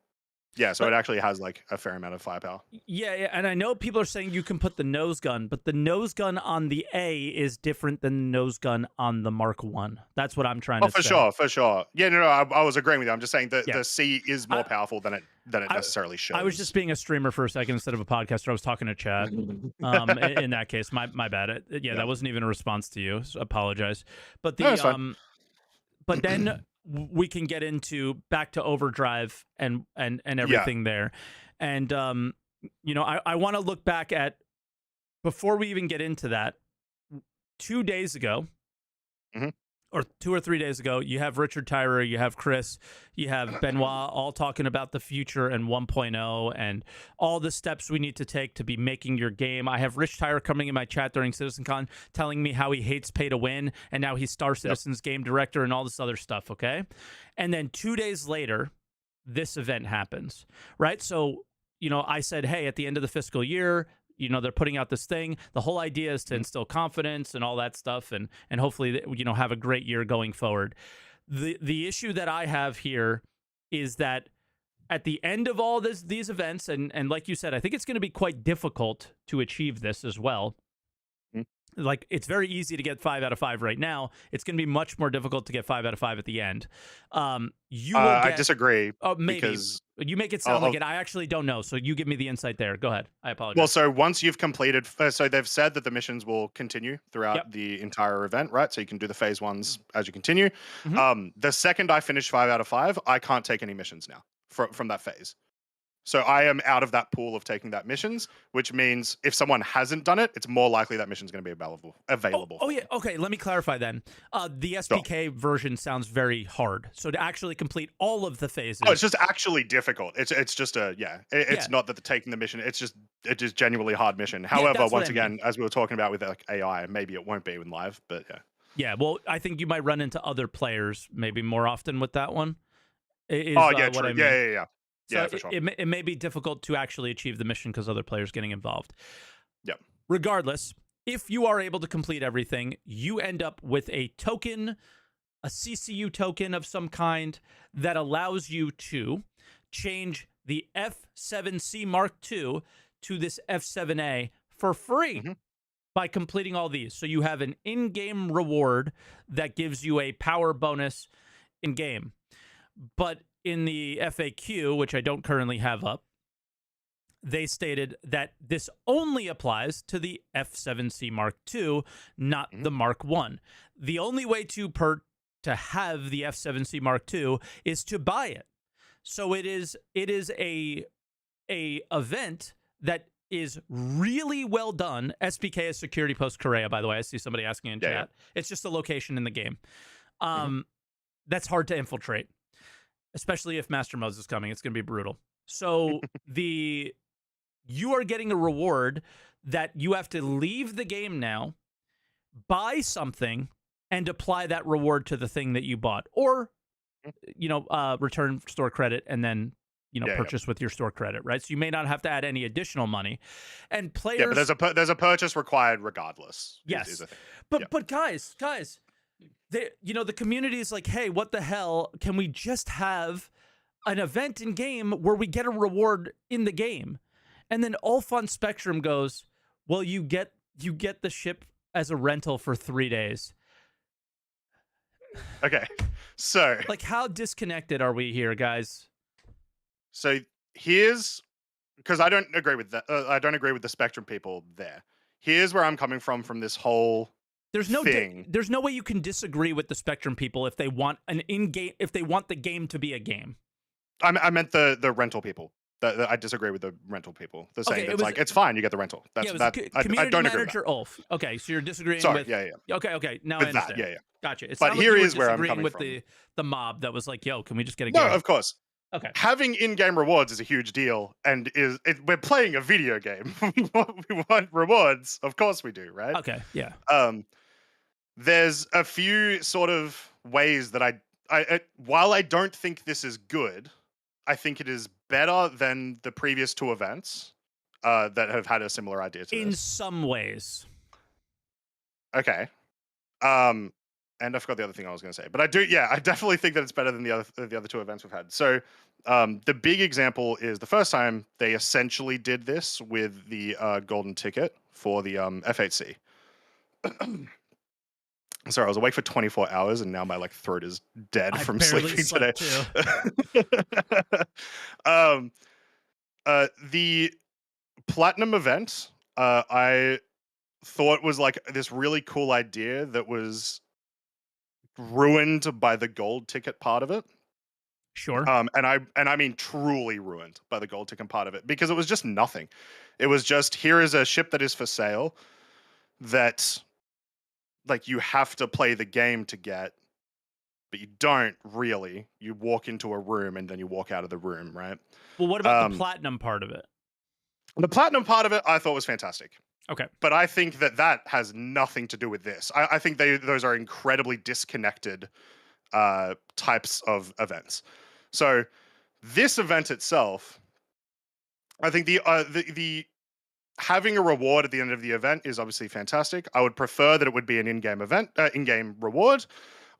Speaker 1: yeah, so it
Speaker 2: But
Speaker 1: actually has like a fair amount of firepower.
Speaker 2: yeah, yeah, and I know people are saying you can put the nose gun, but the nose gun on the A is different than the nose gun on the Mark One. That's what I'm trying
Speaker 1: Oh,
Speaker 2: to
Speaker 1: for
Speaker 2: say.
Speaker 1: sure, for sure. Yeah, no, no, I was agreeing with you. I'm just saying that
Speaker 2: Yeah.
Speaker 1: the C is more
Speaker 2: I
Speaker 1: powerful than it
Speaker 2: I
Speaker 1: necessarily
Speaker 2: I was just
Speaker 1: shows.
Speaker 2: being a streamer for a second instead of a podcaster. I was talking to chat. In that case, my bad. Yeah,
Speaker 1: Yeah,
Speaker 2: that wasn't even a response to you. So apologize. But
Speaker 1: no,
Speaker 2: the
Speaker 1: it's fine.
Speaker 2: but then we can get into back to overdrive and
Speaker 1: Yeah.
Speaker 2: everything there. And I want to look back at before we even get into that. 2 days ago,
Speaker 1: Hmm.
Speaker 2: or 2 or 3 days ago, you have Richard Tyrer, you have Chris, you have Benoit all talking about the future and 1.0 and all the steps we need to take to be making your game. I have Rich Tyrer coming in my chat during CitizenCon telling me how he hates pay to win and now he's Star
Speaker 1: Yep.
Speaker 2: Citizen's game director and all this other stuff, okay? And then 2 days later, this event happens, right? So, I said, hey, at the end of the fiscal year, they're putting out this thing. The whole idea is to
Speaker 1: Mhm.
Speaker 2: instill confidence and all that stuff, and hopefully, have a great year going forward. The issue that I have here is that at the end of all these events, and like you said, I think it's going to be quite difficult to achieve this as well.
Speaker 1: Mhm.
Speaker 2: Like it's very easy to get 5 out of 5 right now. It's going to be much more difficult to get 5 out of 5 at the end. You will
Speaker 1: I
Speaker 2: get.
Speaker 1: disagree
Speaker 2: Oh, maybe
Speaker 1: because
Speaker 2: you make it sound like
Speaker 1: of
Speaker 2: it. I actually don't know. So you give me the insight there. Go ahead. I
Speaker 1: well,
Speaker 2: apologize.
Speaker 1: so once you've completed, so they've said that the missions will continue
Speaker 2: Yep.
Speaker 1: throughout the entire event, right? So you can do the phase ones as you continue.
Speaker 2: Hmm.
Speaker 1: The second I finish 5 out of 5, I can't take any missions now from that phase. So I am out of that pool of taking that missions, which means if someone hasn't done it, it's more likely that mission's going to be available
Speaker 2: Oh
Speaker 1: for
Speaker 2: yeah.
Speaker 1: them.
Speaker 2: Okay. Let me clarify then. The
Speaker 1: So,
Speaker 2: SPK version sounds very hard. So to actually complete all of the
Speaker 1: oh, it's
Speaker 2: phases,
Speaker 1: just actually difficult. It's just a yeah.
Speaker 2: yeah,
Speaker 1: It's not that the taking the mission. It is genuinely hard mission.
Speaker 2: yeah,
Speaker 1: However,
Speaker 2: that's what
Speaker 1: once
Speaker 2: I mean.
Speaker 1: again, as we were talking about with like AI, maybe it won't be in live, but yeah.
Speaker 2: Yeah. Well, I think you might run into other players maybe more often with that one.
Speaker 1: Oh
Speaker 2: Is
Speaker 1: yeah,
Speaker 2: what
Speaker 1: true.
Speaker 2: I
Speaker 1: Yeah,
Speaker 2: mean.
Speaker 1: yeah, yeah,
Speaker 2: So
Speaker 1: yeah, for sure.
Speaker 2: it may be difficult to actually achieve the mission because other players getting involved.
Speaker 1: Yeah.
Speaker 2: Regardless, if you are able to complete everything, you end up with a token, a CCU token of some kind that allows you to change the F7C Mark II to this F7A for free
Speaker 1: Hmm.
Speaker 2: by completing all these. So you have an in-game reward that gives you a power bonus in game. But in the FAQ, which I don't currently have up, they stated that this only applies to the F7C Mark II, not
Speaker 1: Hmm.
Speaker 2: the Mark I. The only way to have the F7C Mark II is to buy it. So it is a event that is really well done. SPK is Security Post Korea, by the way. I see somebody asking in
Speaker 1: Yeah, yeah.
Speaker 2: chat. It's just a location in the game.
Speaker 1: Hmm.
Speaker 2: That's hard to infiltrate, especially if Master Modes is coming. It's going to be brutal. So you are getting a reward that you have to leave the game now, buy something, and apply that reward to the thing that you bought, or return store credit and then
Speaker 1: Yeah,
Speaker 2: purchase with your store credit, right? So you may not have to add any additional money. And
Speaker 1: yeah, but
Speaker 2: players,
Speaker 1: there's a purchase required regardless. Is
Speaker 2: yes,
Speaker 1: a thing.
Speaker 2: but guys, the community is like, hey, what the hell? Can we just have an event in game where we get a reward in the game? And then Ulf on Spectrum goes, well, you get the ship as a rental for 3 days.
Speaker 1: Okay, so
Speaker 2: Like, how disconnected are we here, guys?
Speaker 1: so here's because I don't agree with that. I don't agree with the Spectrum people there. Here's where I'm coming from this whole thing.
Speaker 2: There's no way you can disagree with the Spectrum people if they want if they want the game to be a game.
Speaker 1: I meant the rental people. I disagree with the rental people. They're saying
Speaker 2: Okay,
Speaker 1: it's like it's fine, you get the rental. That's that. I
Speaker 2: Community
Speaker 1: don't agree with
Speaker 2: manager
Speaker 1: that.
Speaker 2: Ulf. Okay, so you're disagreeing
Speaker 1: Sorry,
Speaker 2: with.
Speaker 1: yeah.
Speaker 2: Okay. Now
Speaker 1: With
Speaker 2: I understand.
Speaker 1: that, yeah.
Speaker 2: Gotcha. It
Speaker 1: But
Speaker 2: sounded like
Speaker 1: here
Speaker 2: you were
Speaker 1: is where I'm
Speaker 2: disagreeing
Speaker 1: coming
Speaker 2: with
Speaker 1: from.
Speaker 2: the mob that was like, "Yo, can we just get a
Speaker 1: No,
Speaker 2: game?"
Speaker 1: of course.
Speaker 2: Okay.
Speaker 1: Having in-game rewards is a huge deal, and we're playing a video game. We want rewards, of course we do, right?
Speaker 2: Okay. Yeah.
Speaker 1: There's a few sort of ways that while I don't think this is good, I think it is better than the previous two events that have had a similar idea to
Speaker 2: In
Speaker 1: this.
Speaker 2: some ways.
Speaker 1: Okay. And I forgot the other thing I was going to say, but I definitely think that it's better than the other two events we've had. So, the big example is the first time they essentially did this with the golden ticket for the F8C. Sorry, I was awake for 24 hours and now my throat is dead
Speaker 2: I
Speaker 1: from
Speaker 2: barely
Speaker 1: sleeping today.
Speaker 2: slept
Speaker 1: The platinum event, I thought was this really cool idea that was ruined by the gold ticket part of it.
Speaker 2: Sure.
Speaker 1: And I mean truly ruined by the gold ticket part of it, because it was just nothing. It was just, here is a ship that is for sale that you have to play the game to get, but you don't really. You walk into a room and then you walk out of the room, right?
Speaker 2: Well, what about the platinum part of it?
Speaker 1: The platinum part of it I thought was fantastic.
Speaker 2: Okay.
Speaker 1: But I think that has nothing to do with this. I think those are incredibly disconnected types of events. So this event itself, I think the having a reward at the end of the event is obviously fantastic. I would prefer that it would be an in-game event, in-game reward.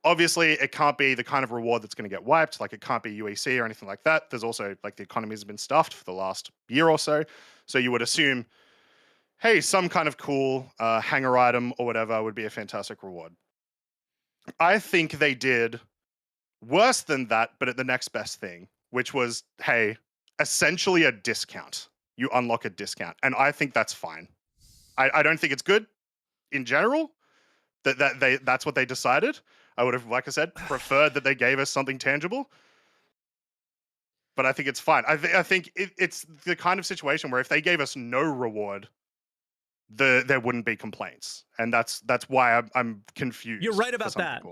Speaker 1: Obviously, it can't be the kind of reward that's going to get wiped. It can't be UEC or anything like that. There's also the economy has been stuffed for the last year or so. So you would assume, hey, some kind of cool hanger item or whatever would be a fantastic reward. I think they did worse than that, but at the next best thing, which was, hey, essentially a discount. You unlock a discount. And I think that's fine. I don't think it's good in general. That's what they decided. I would have, like I said, preferred that they gave us something tangible. But I think it's fine. I think it's the kind of situation where if they gave us no reward, there wouldn't be complaints, and that's why I'm confused.
Speaker 2: You're right about that.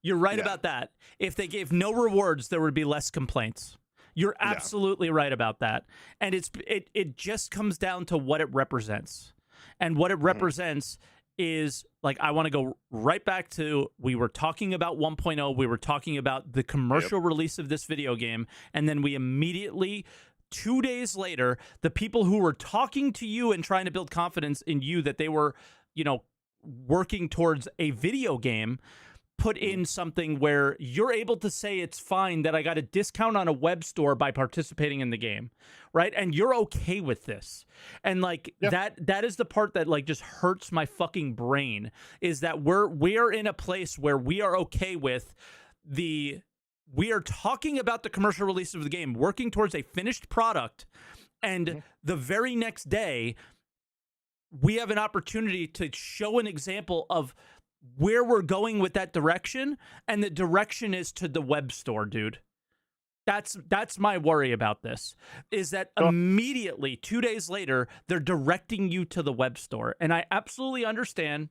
Speaker 2: You're right about that. If they gave no rewards, there would be less complaints. You're absolutely right about that. And it just comes down to what it represents. And what it represents is, I want to go right back to, we were talking about 1.0, we were talking about the commercial release of this video game, and then we immediately, 2 days later, the people who were talking to you and trying to build confidence in you that they were, working towards a video game, put in something where you're able to say it's fine that I got a discount on a web store by participating in the game, right? And you're okay with this. And that is the part that just hurts my fucking brain, is that we're in a place where we are okay with we are talking about the commercial release of the game, working towards a finished product, and the very next day we have an opportunity to show an example of where we're going with that direction, and the direction is to the web store, dude. That's my worry about this, is that immediately 2 days later they're directing you to the web store. And I absolutely understand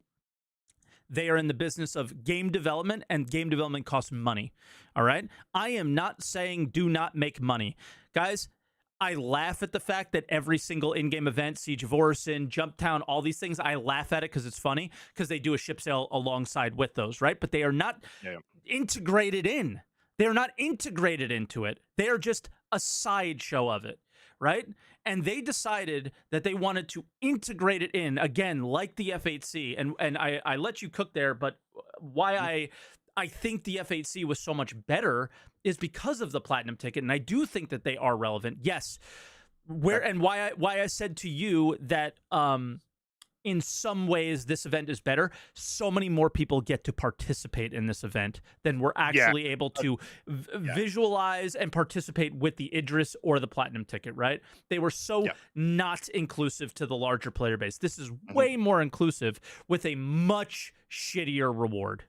Speaker 2: they are in the business of game development, and game development costs money. All right? I am not saying do not make money. Guys, I laugh at the fact that every single in-game event, Siege of Orison, Jumptown, all these things, I laugh at it because it's funny, because they do a ship sale alongside with those, right? But they are not integrated in. They're not integrated into it. They are just a sideshow of it, right? And they decided that they wanted to integrate it in again, like the F8C. And I let you cook there, but why I think the F8C was so much better is because of the platinum ticket, and I do think that they are relevant. Yes, where and why I said to you that in some ways this event is better. So many more people get to participate in this event than we're
Speaker 1: Yeah.
Speaker 2: actually able to
Speaker 1: Yeah.
Speaker 2: visualize and participate with the Idris or the platinum ticket, right? They were so
Speaker 1: Yeah.
Speaker 2: not inclusive to the larger player base. This is
Speaker 1: Mhm.
Speaker 2: way more inclusive with a much shittier reward,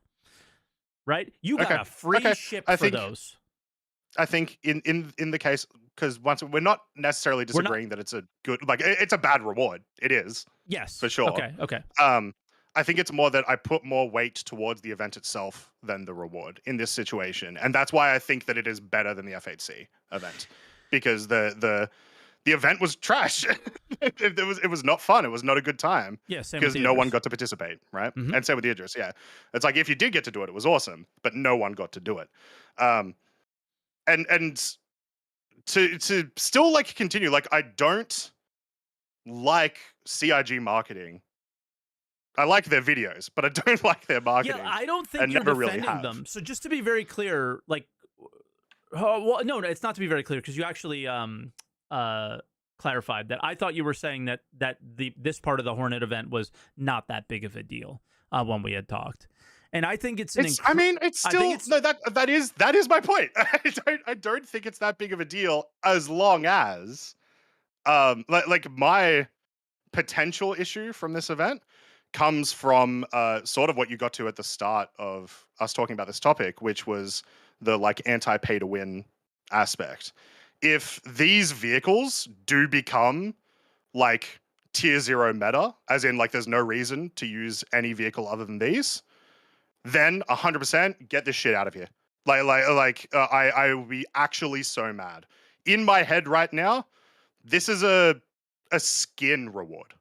Speaker 2: right? You got
Speaker 1: Okay.
Speaker 2: a free
Speaker 1: Okay.
Speaker 2: ship
Speaker 1: I
Speaker 2: for
Speaker 1: think
Speaker 2: those.
Speaker 1: I think in the case, because once we're not necessarily
Speaker 2: We're not.
Speaker 1: disagreeing that it's a good, like it's a bad reward. It is
Speaker 2: Yes.
Speaker 1: for sure.
Speaker 2: Okay. Okay.
Speaker 1: Um, I think it's more that I put more weight towards the event itself than the reward in this situation, and that's why I think that it is better than the F8C event, because the event was trash. It was not fun. It was not a good time
Speaker 2: Yeah. Same with
Speaker 1: because
Speaker 2: the
Speaker 1: no one
Speaker 2: Idris.
Speaker 1: got to participate, right?
Speaker 2: Hmm.
Speaker 1: And same with the Idris. Yeah, it's like if you did get to do it, it was awesome, but no one got to do it. Um, and to still like continue, like I don't like CIG marketing. I like their videos, but I don't like their
Speaker 2: Yeah,
Speaker 1: marketing,
Speaker 2: I don't think
Speaker 1: and
Speaker 2: you're
Speaker 1: never really
Speaker 2: defending
Speaker 1: have.
Speaker 2: them. So just to be very clear, like, well, no, it's not to be very clear because you actually uh clarified that. I thought you were saying that the this part of the Hornet event was not that big of a deal when we had talked, and I think it's
Speaker 1: I mean, it's
Speaker 2: I think
Speaker 1: still
Speaker 2: it's
Speaker 1: no. That is my point. I don't think it's that big of a deal as long as like my potential issue from this event comes from sort of what you got to at the start of us talking about this topic, which was the like anti-pay to win aspect. If these vehicles do become like tier 0 meta, as in like there's no reason to use any vehicle other than these, then 100% get this shit out of here. I will be actually so mad. In my head right now, this is a skin reward.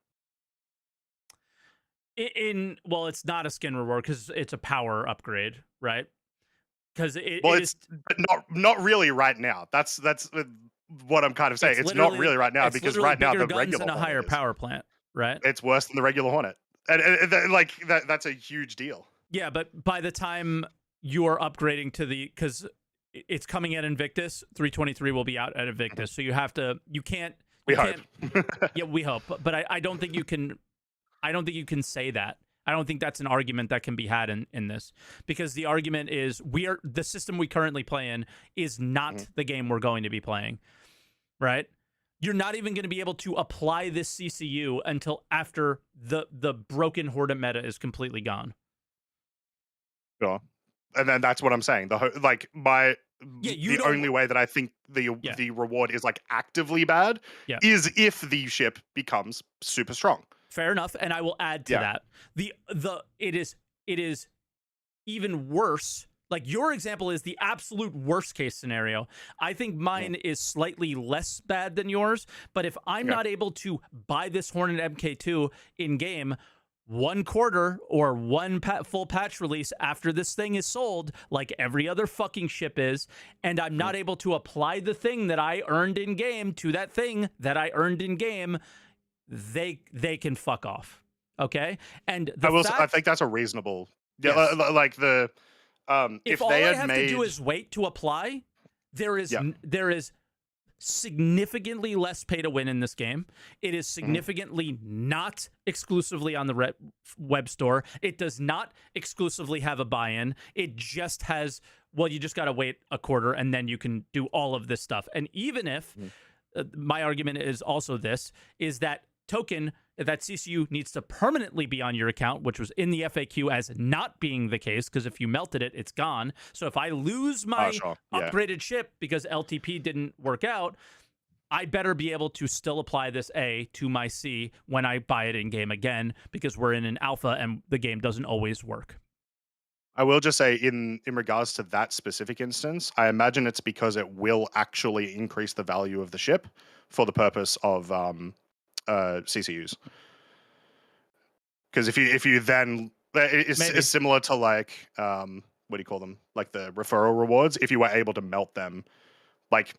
Speaker 2: well, it's not a skin reward because it's a power upgrade, right? Because
Speaker 1: Well,
Speaker 2: it is.
Speaker 1: it's but not really right now. That's what I'm kind of saying. It's not really right now
Speaker 2: It's
Speaker 1: because
Speaker 2: literally
Speaker 1: right now
Speaker 2: bigger
Speaker 1: the
Speaker 2: guns
Speaker 1: regular
Speaker 2: and a
Speaker 1: Hornet
Speaker 2: higher
Speaker 1: is.
Speaker 2: power plant, right?
Speaker 1: It's worse than the regular Hornet, and like that's a huge deal.
Speaker 2: Yeah, but by the time you're upgrading to the, because it's coming at Invictus, 323 will be out at
Speaker 1: Mhm.
Speaker 2: Invictus, so you can't,
Speaker 1: We hope.
Speaker 2: Yeah, we hope, but I don't think you can. I don't think you can say that. I don't think that's an argument that can be had in this, because the argument is the system we currently play in is not
Speaker 1: Mhm.
Speaker 2: the game we're going to be playing, right? You're not even going to be able to apply this CCU until after the broken Hornet meta is completely gone.
Speaker 1: Sure. And then that's what I'm saying.
Speaker 2: Yeah, you
Speaker 1: The
Speaker 2: don't.
Speaker 1: only way that I think
Speaker 2: Yeah,
Speaker 1: the reward is like actively bad
Speaker 2: yeah.
Speaker 1: is if the ship becomes super strong.
Speaker 2: Fair enough, and I will add to
Speaker 1: Yeah.
Speaker 2: that. It is even worse. Like, your example is the absolute worst case scenario. I think
Speaker 1: Mhm.
Speaker 2: mine is slightly less bad than yours, but if I'm
Speaker 1: Okay.
Speaker 2: not able to buy this Hornet MK2 in game 1 quarter or full patch release after this thing is sold, like every other fucking ship is, and I'm
Speaker 1: Mhm.
Speaker 2: not able to apply the thing that I earned in game to that thing that I earned in game, they can fuck off. Okay? And the
Speaker 1: I
Speaker 2: fact,
Speaker 1: think that's a reasonable. Yeah,
Speaker 2: yes,
Speaker 1: like the
Speaker 2: if
Speaker 1: if
Speaker 2: all
Speaker 1: they
Speaker 2: I
Speaker 1: had
Speaker 2: have to do
Speaker 1: made
Speaker 2: is wait to apply,
Speaker 1: yeah.
Speaker 2: there is significantly less pay to win in this game. It is
Speaker 1: Mhm.
Speaker 2: significantly not exclusively on the web store. It does not exclusively have a buy-in. It just has, well, you just got to wait 1 quarter and then you can do all of this stuff. And even if
Speaker 1: Mhm.
Speaker 2: my argument is also this, is that token, that CCU needs to permanently be on your account, which was in the FAQ as not being the case, because if you melted it, it's gone. So if I lose
Speaker 1: Oh,
Speaker 2: my
Speaker 1: sure. Yeah.
Speaker 2: upgraded ship because LTP didn't work out, I better be able to still apply this A to my C when I buy it in game again, because we're in an alpha and the game doesn't always work.
Speaker 1: I will just say in regards to that specific instance, I imagine it's because it will actually increase the value of the ship for the purpose of CCUs. Because if you then it's
Speaker 2: Maybe.
Speaker 1: similar to like what do you call them, like the referral rewards. If you were able to melt them, like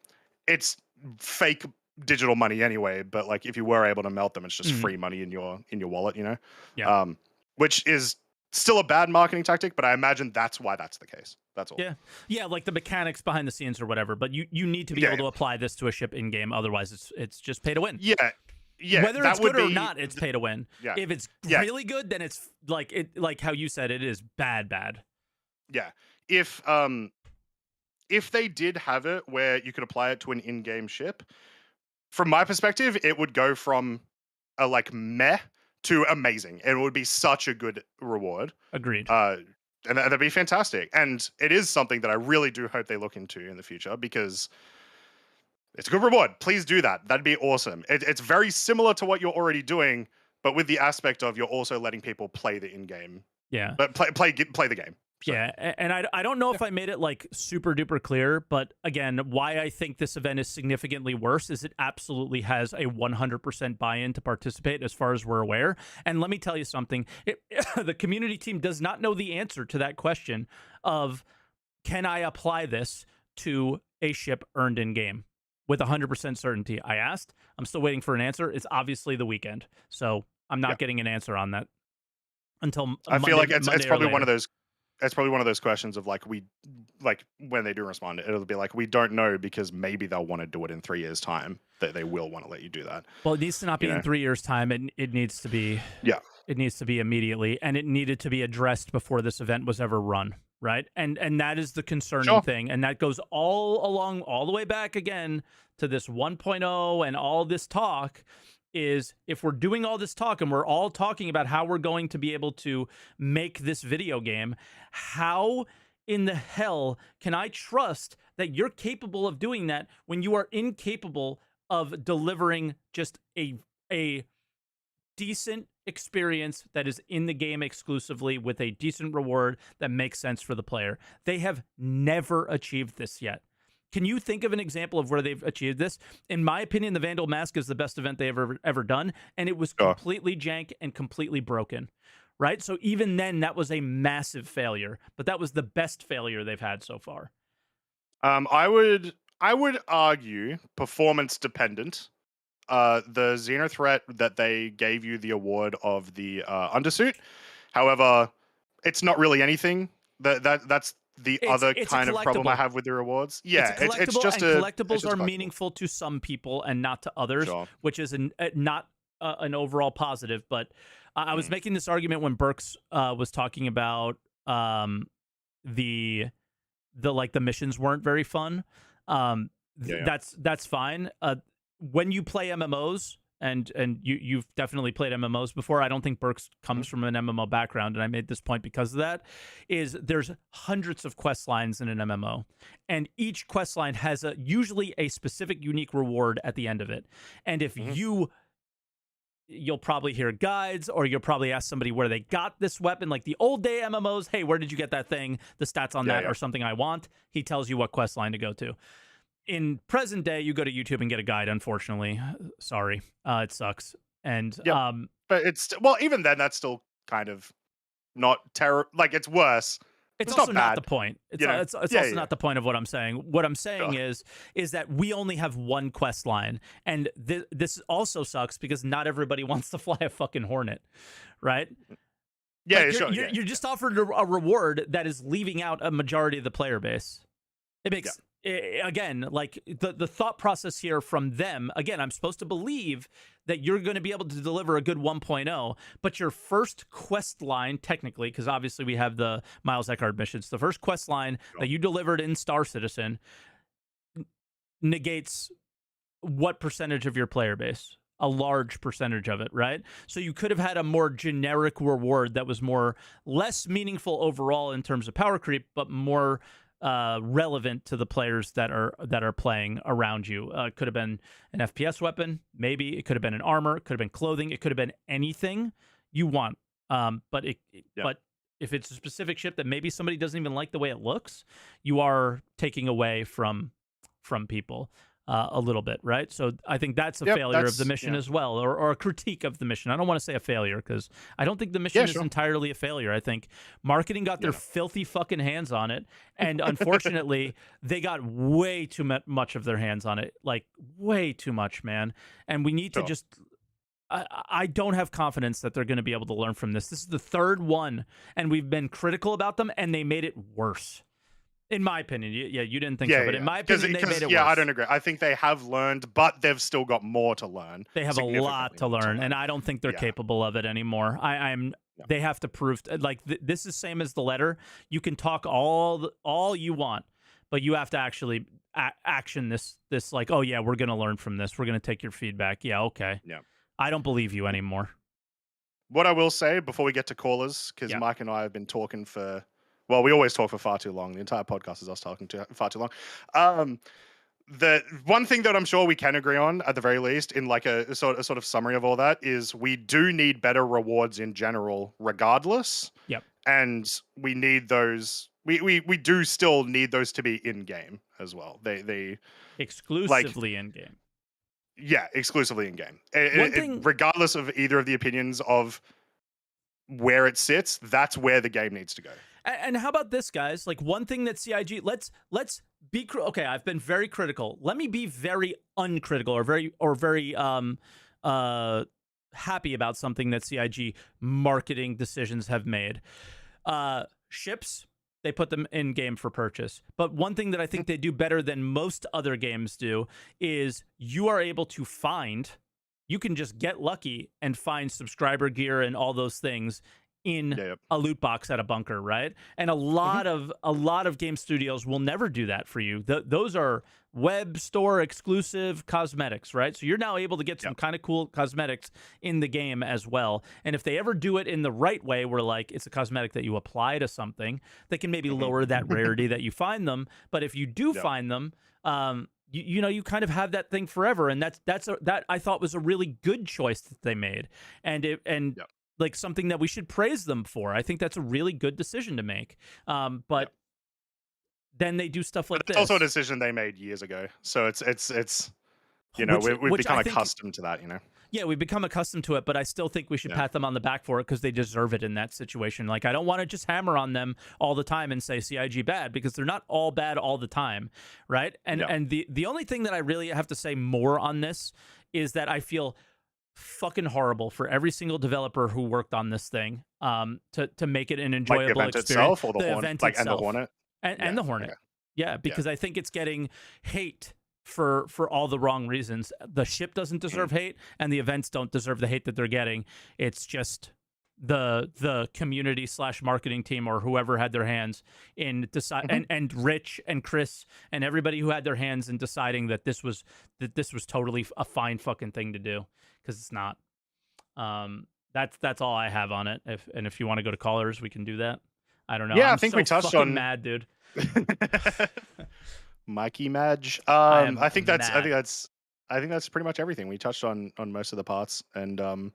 Speaker 1: it's fake digital money anyway, but like if you were able to melt them, it's just
Speaker 2: Mhm.
Speaker 1: free money in your wallet, you know?
Speaker 2: Yeah.
Speaker 1: Um, which is still a bad marketing tactic, but I imagine that's why that's the case. That's all.
Speaker 2: Yeah. Yeah, like the mechanics behind the scenes or whatever, but you need to be
Speaker 1: Yeah,
Speaker 2: able
Speaker 1: yeah.
Speaker 2: to apply this to a ship in game, otherwise it's just pay to win.
Speaker 1: Yeah. Yeah,
Speaker 2: Whether
Speaker 1: that
Speaker 2: it's
Speaker 1: would
Speaker 2: good or
Speaker 1: be
Speaker 2: not, it's pay to win.
Speaker 1: yeah.
Speaker 2: If it's
Speaker 1: Yeah,
Speaker 2: really good, then it's like how you said it is bad.
Speaker 1: yeah. If they did have it where you could apply it to an in-game ship, from my perspective, it would go from a like meh to amazing. And it would be such a good reward.
Speaker 2: Agreed.
Speaker 1: Uh, and that'd be fantastic. And it is something that I really do hope they look into in the future because it's a good reward. Please do that. That'd be awesome. It's very similar to what you're already doing, but with the aspect of you're also letting people play the in-game,
Speaker 2: Yeah.
Speaker 1: but play the game. So
Speaker 2: Yeah, and I don't know
Speaker 1: yeah,
Speaker 2: if I made it like super duper clear, but again, why I think this event is significantly worse is it absolutely has a 100% buy-in to participate as far as we're aware. And let me tell you something, the community team does not know the answer to that question of can I apply this to a ship earned in game with 100% certainty. I asked, I'm still waiting for an answer. It's obviously the weekend, so I'm
Speaker 1: yeah.
Speaker 2: not getting an answer on that until
Speaker 1: I feel like it's
Speaker 2: Monday or
Speaker 1: probably one of
Speaker 2: later.
Speaker 1: those. It's probably one of those questions of like when they do respond, it'll be like we don't know because maybe they'll want to do it in 3 years' time. That they will want to let you do that.
Speaker 2: Well, it needs to not
Speaker 1: You
Speaker 2: be in
Speaker 1: know?
Speaker 2: 3 years' time. It needs to be
Speaker 1: Yeah.
Speaker 2: immediately, and it needed to be addressed before this event was ever run, right? And that is the concerning
Speaker 1: Sure.
Speaker 2: thing, and that goes all along, all the way back again to this 1.0 and all this talk. Is if we're doing all this talk and we're all talking about how we're going to be able to make this video game, how in the hell can I trust that you're capable of doing that when you are incapable of delivering just a decent experience that is in the game exclusively with a decent reward that makes sense for the player? They have never achieved this yet. Can you think of an example of where they've achieved this? In my opinion, the Vandal Mask is the best event they've ever done, and it was
Speaker 1: Sure.
Speaker 2: completely jank and completely broken. Right? So even then, that was a massive failure, but that was the best failure they've had so far.
Speaker 1: I would argue performance dependent. The Xeno threat that they gave you the award of the undersuit. However, it's not really anything. That's the other
Speaker 2: It's a
Speaker 1: kind of problem I
Speaker 2: collectible.
Speaker 1: have with the rewards.
Speaker 2: It's a
Speaker 1: Yeah, it's
Speaker 2: collectible,
Speaker 1: just
Speaker 2: and
Speaker 1: a it's
Speaker 2: collectibles
Speaker 1: just
Speaker 2: are
Speaker 1: a collectible.
Speaker 2: meaningful to some people and not to others,
Speaker 1: Sure.
Speaker 2: which is not an overall positive. But I was
Speaker 1: Mm.
Speaker 2: making this argument when Burks was talking about the like the missions weren't very fun.
Speaker 1: Yeah, yeah.
Speaker 2: That's fine. When you play MMOs, and you've definitely played MMOs before. I don't think Burks
Speaker 1: Mhm.
Speaker 2: comes from an MMO background, and I made this point because of that. Is there's hundreds of quest lines in an MMO, and each quest line has usually a specific unique reward at the end of it. And if
Speaker 1: Mhm.
Speaker 2: you'll probably hear guides, or you'll probably ask somebody where they got this weapon, like the old day MMOs. Hey, where did you get that thing? The stats on
Speaker 1: Yeah,
Speaker 2: that
Speaker 1: yeah.
Speaker 2: are something I want. He tells you what quest line to go to. In present day, you go to YouTube and get a guide. Unfortunately, sorry, it sucks. And
Speaker 1: Yep. But well, even then, that's still kind of not terrible. Like it's worse.
Speaker 2: it's
Speaker 1: It's
Speaker 2: also
Speaker 1: not
Speaker 2: not the
Speaker 1: bad.
Speaker 2: point.
Speaker 1: You know.
Speaker 2: It's
Speaker 1: Yeah,
Speaker 2: also
Speaker 1: yeah, yeah.
Speaker 2: not the point of what I'm saying. What I'm saying
Speaker 1: Sure.
Speaker 2: is that we only have one quest line, and this also sucks because not everybody wants to fly a fucking Hornet, right?
Speaker 1: Yeah,
Speaker 2: Like
Speaker 1: yeah, sure. Yeah,
Speaker 2: you're just offered a reward that is leaving out a majority of the player base. It
Speaker 1: yeah.
Speaker 2: makes again, like the thought process here from them. Again, I'm supposed to believe that you're going to be able to deliver a good 1.0, but your first quest line, technically, because obviously we have the Miles Eckhart missions, the first quest line
Speaker 1: Sure.
Speaker 2: that you delivered in Star Citizen negates what percentage of your player base? A large percentage of it, right? So you could have had a more generic reward that was less meaningful overall in terms of power creep, but more relevant to the players that are playing around you. It could have been an FPS weapon, maybe it could have been an armor, it could have been clothing, it could have been anything you want. But
Speaker 1: Yeah.
Speaker 2: but if it's a specific ship that maybe somebody doesn't even like the way it looks, you are taking away from people. a little bit, right? So I think that's a
Speaker 1: Yep,
Speaker 2: failure of the
Speaker 1: that's
Speaker 2: mission
Speaker 1: yeah.
Speaker 2: as well, or a critique of the mission. I don't want to say a failure because I don't think the mission
Speaker 1: Yeah,
Speaker 2: is
Speaker 1: sure.
Speaker 2: entirely a failure. I think marketing got their
Speaker 1: Yeah, no.
Speaker 2: filthy fucking hands on it, and unfortunately, they got way too much of their hands on it, like way too much, man. And we need to
Speaker 1: Sure.
Speaker 2: just. I don't have confidence that they're going to be able to learn from this. This is the third one, and we've been critical about them, and they made it worse. In my opinion, yeah, you didn't think so, but in my opinion, they made it worse.
Speaker 1: Yeah, I don't agree. I think they have learned, but they've still got more to learn.
Speaker 2: They have a lot to learn, and I don't think they're
Speaker 1: Yeah.
Speaker 2: capable of it anymore. I'm.
Speaker 1: Yeah.
Speaker 2: They have to prove like this is same as the letter. You can talk all you want, but you have to actually action this. Like, oh yeah, we're gonna learn from this. We're gonna take your feedback. Yeah, okay.
Speaker 1: Yeah.
Speaker 2: I don't believe you anymore.
Speaker 1: What I will say before we get to callers, because
Speaker 2: Yeah.
Speaker 1: Mike and I have been talking for, well, we always talk for far too long. The entire podcast is us talking to far too long. The one thing that I'm sure we can agree on, at the very least, in like a sort of summary of all that, is we do need better rewards in general, regardless.
Speaker 2: Yep.
Speaker 1: And we need those. We do still need those to be in game as well. They
Speaker 2: exclusively in game.
Speaker 1: Yeah, exclusively in game. Regardless of either of the opinions of where it sits, that's where the game needs to go.
Speaker 2: And how about this, guys? Like one thing that CIG, let's be okay. I've been very critical. Let me be very uncritical, or very happy about something that CIG marketing decisions have made. Ships, they put them in game for purchase. But one thing that I think they do better than most other games do is you are able to find. You can just get lucky and find subscriber gear and all those things in a loot box at a bunker, right? And a lot of game studios will never do that for you. Those are web store exclusive cosmetics, right? So you're now able to get some kind of cool cosmetics in the game as well. And if they ever do it in the right way, where like it's a cosmetic that you apply to something, they can maybe lower that rarity that you find them. But if you do find them, you know, you kind of have that thing forever, and that I thought was a really good choice that they made, and like something that we should praise them for. I think that's a really good decision to make. But then they do stuff like this.
Speaker 1: It's also a decision they made years ago, so it's you know, we've become accustomed to that, you know.
Speaker 2: Yeah, we've become accustomed to it, but I still think we should pat them on the back for it because they deserve it in that situation. Like, I don't want to just hammer on them all the time and say CIG bad, because they're not all bad all the time, right? And the only thing that I really have to say more on this is that I feel fucking horrible for every single developer who worked on this thing to make it an enjoyable
Speaker 1: the event
Speaker 2: experience.
Speaker 1: Itself, or
Speaker 2: the event itself.
Speaker 1: And the Hornet?
Speaker 2: And the Hornet. Yeah, because I think it's getting hate for all the wrong reasons. The ship doesn't deserve hate, and the events don't deserve the hate that they're getting. It's just the community / marketing team, or whoever had their hands in and Rich and Chris and everybody who had their hands in deciding that this was totally a fine fucking thing to do, because it's not. That's all I have on it. If you want to go to callers, we can do that. I don't know.
Speaker 1: Yeah,
Speaker 2: I'm
Speaker 1: I think
Speaker 2: so
Speaker 1: we touched
Speaker 2: fucking
Speaker 1: on
Speaker 2: mad, dude.
Speaker 1: Mikey Madge. I think that's pretty much everything. We touched on most of the parts, and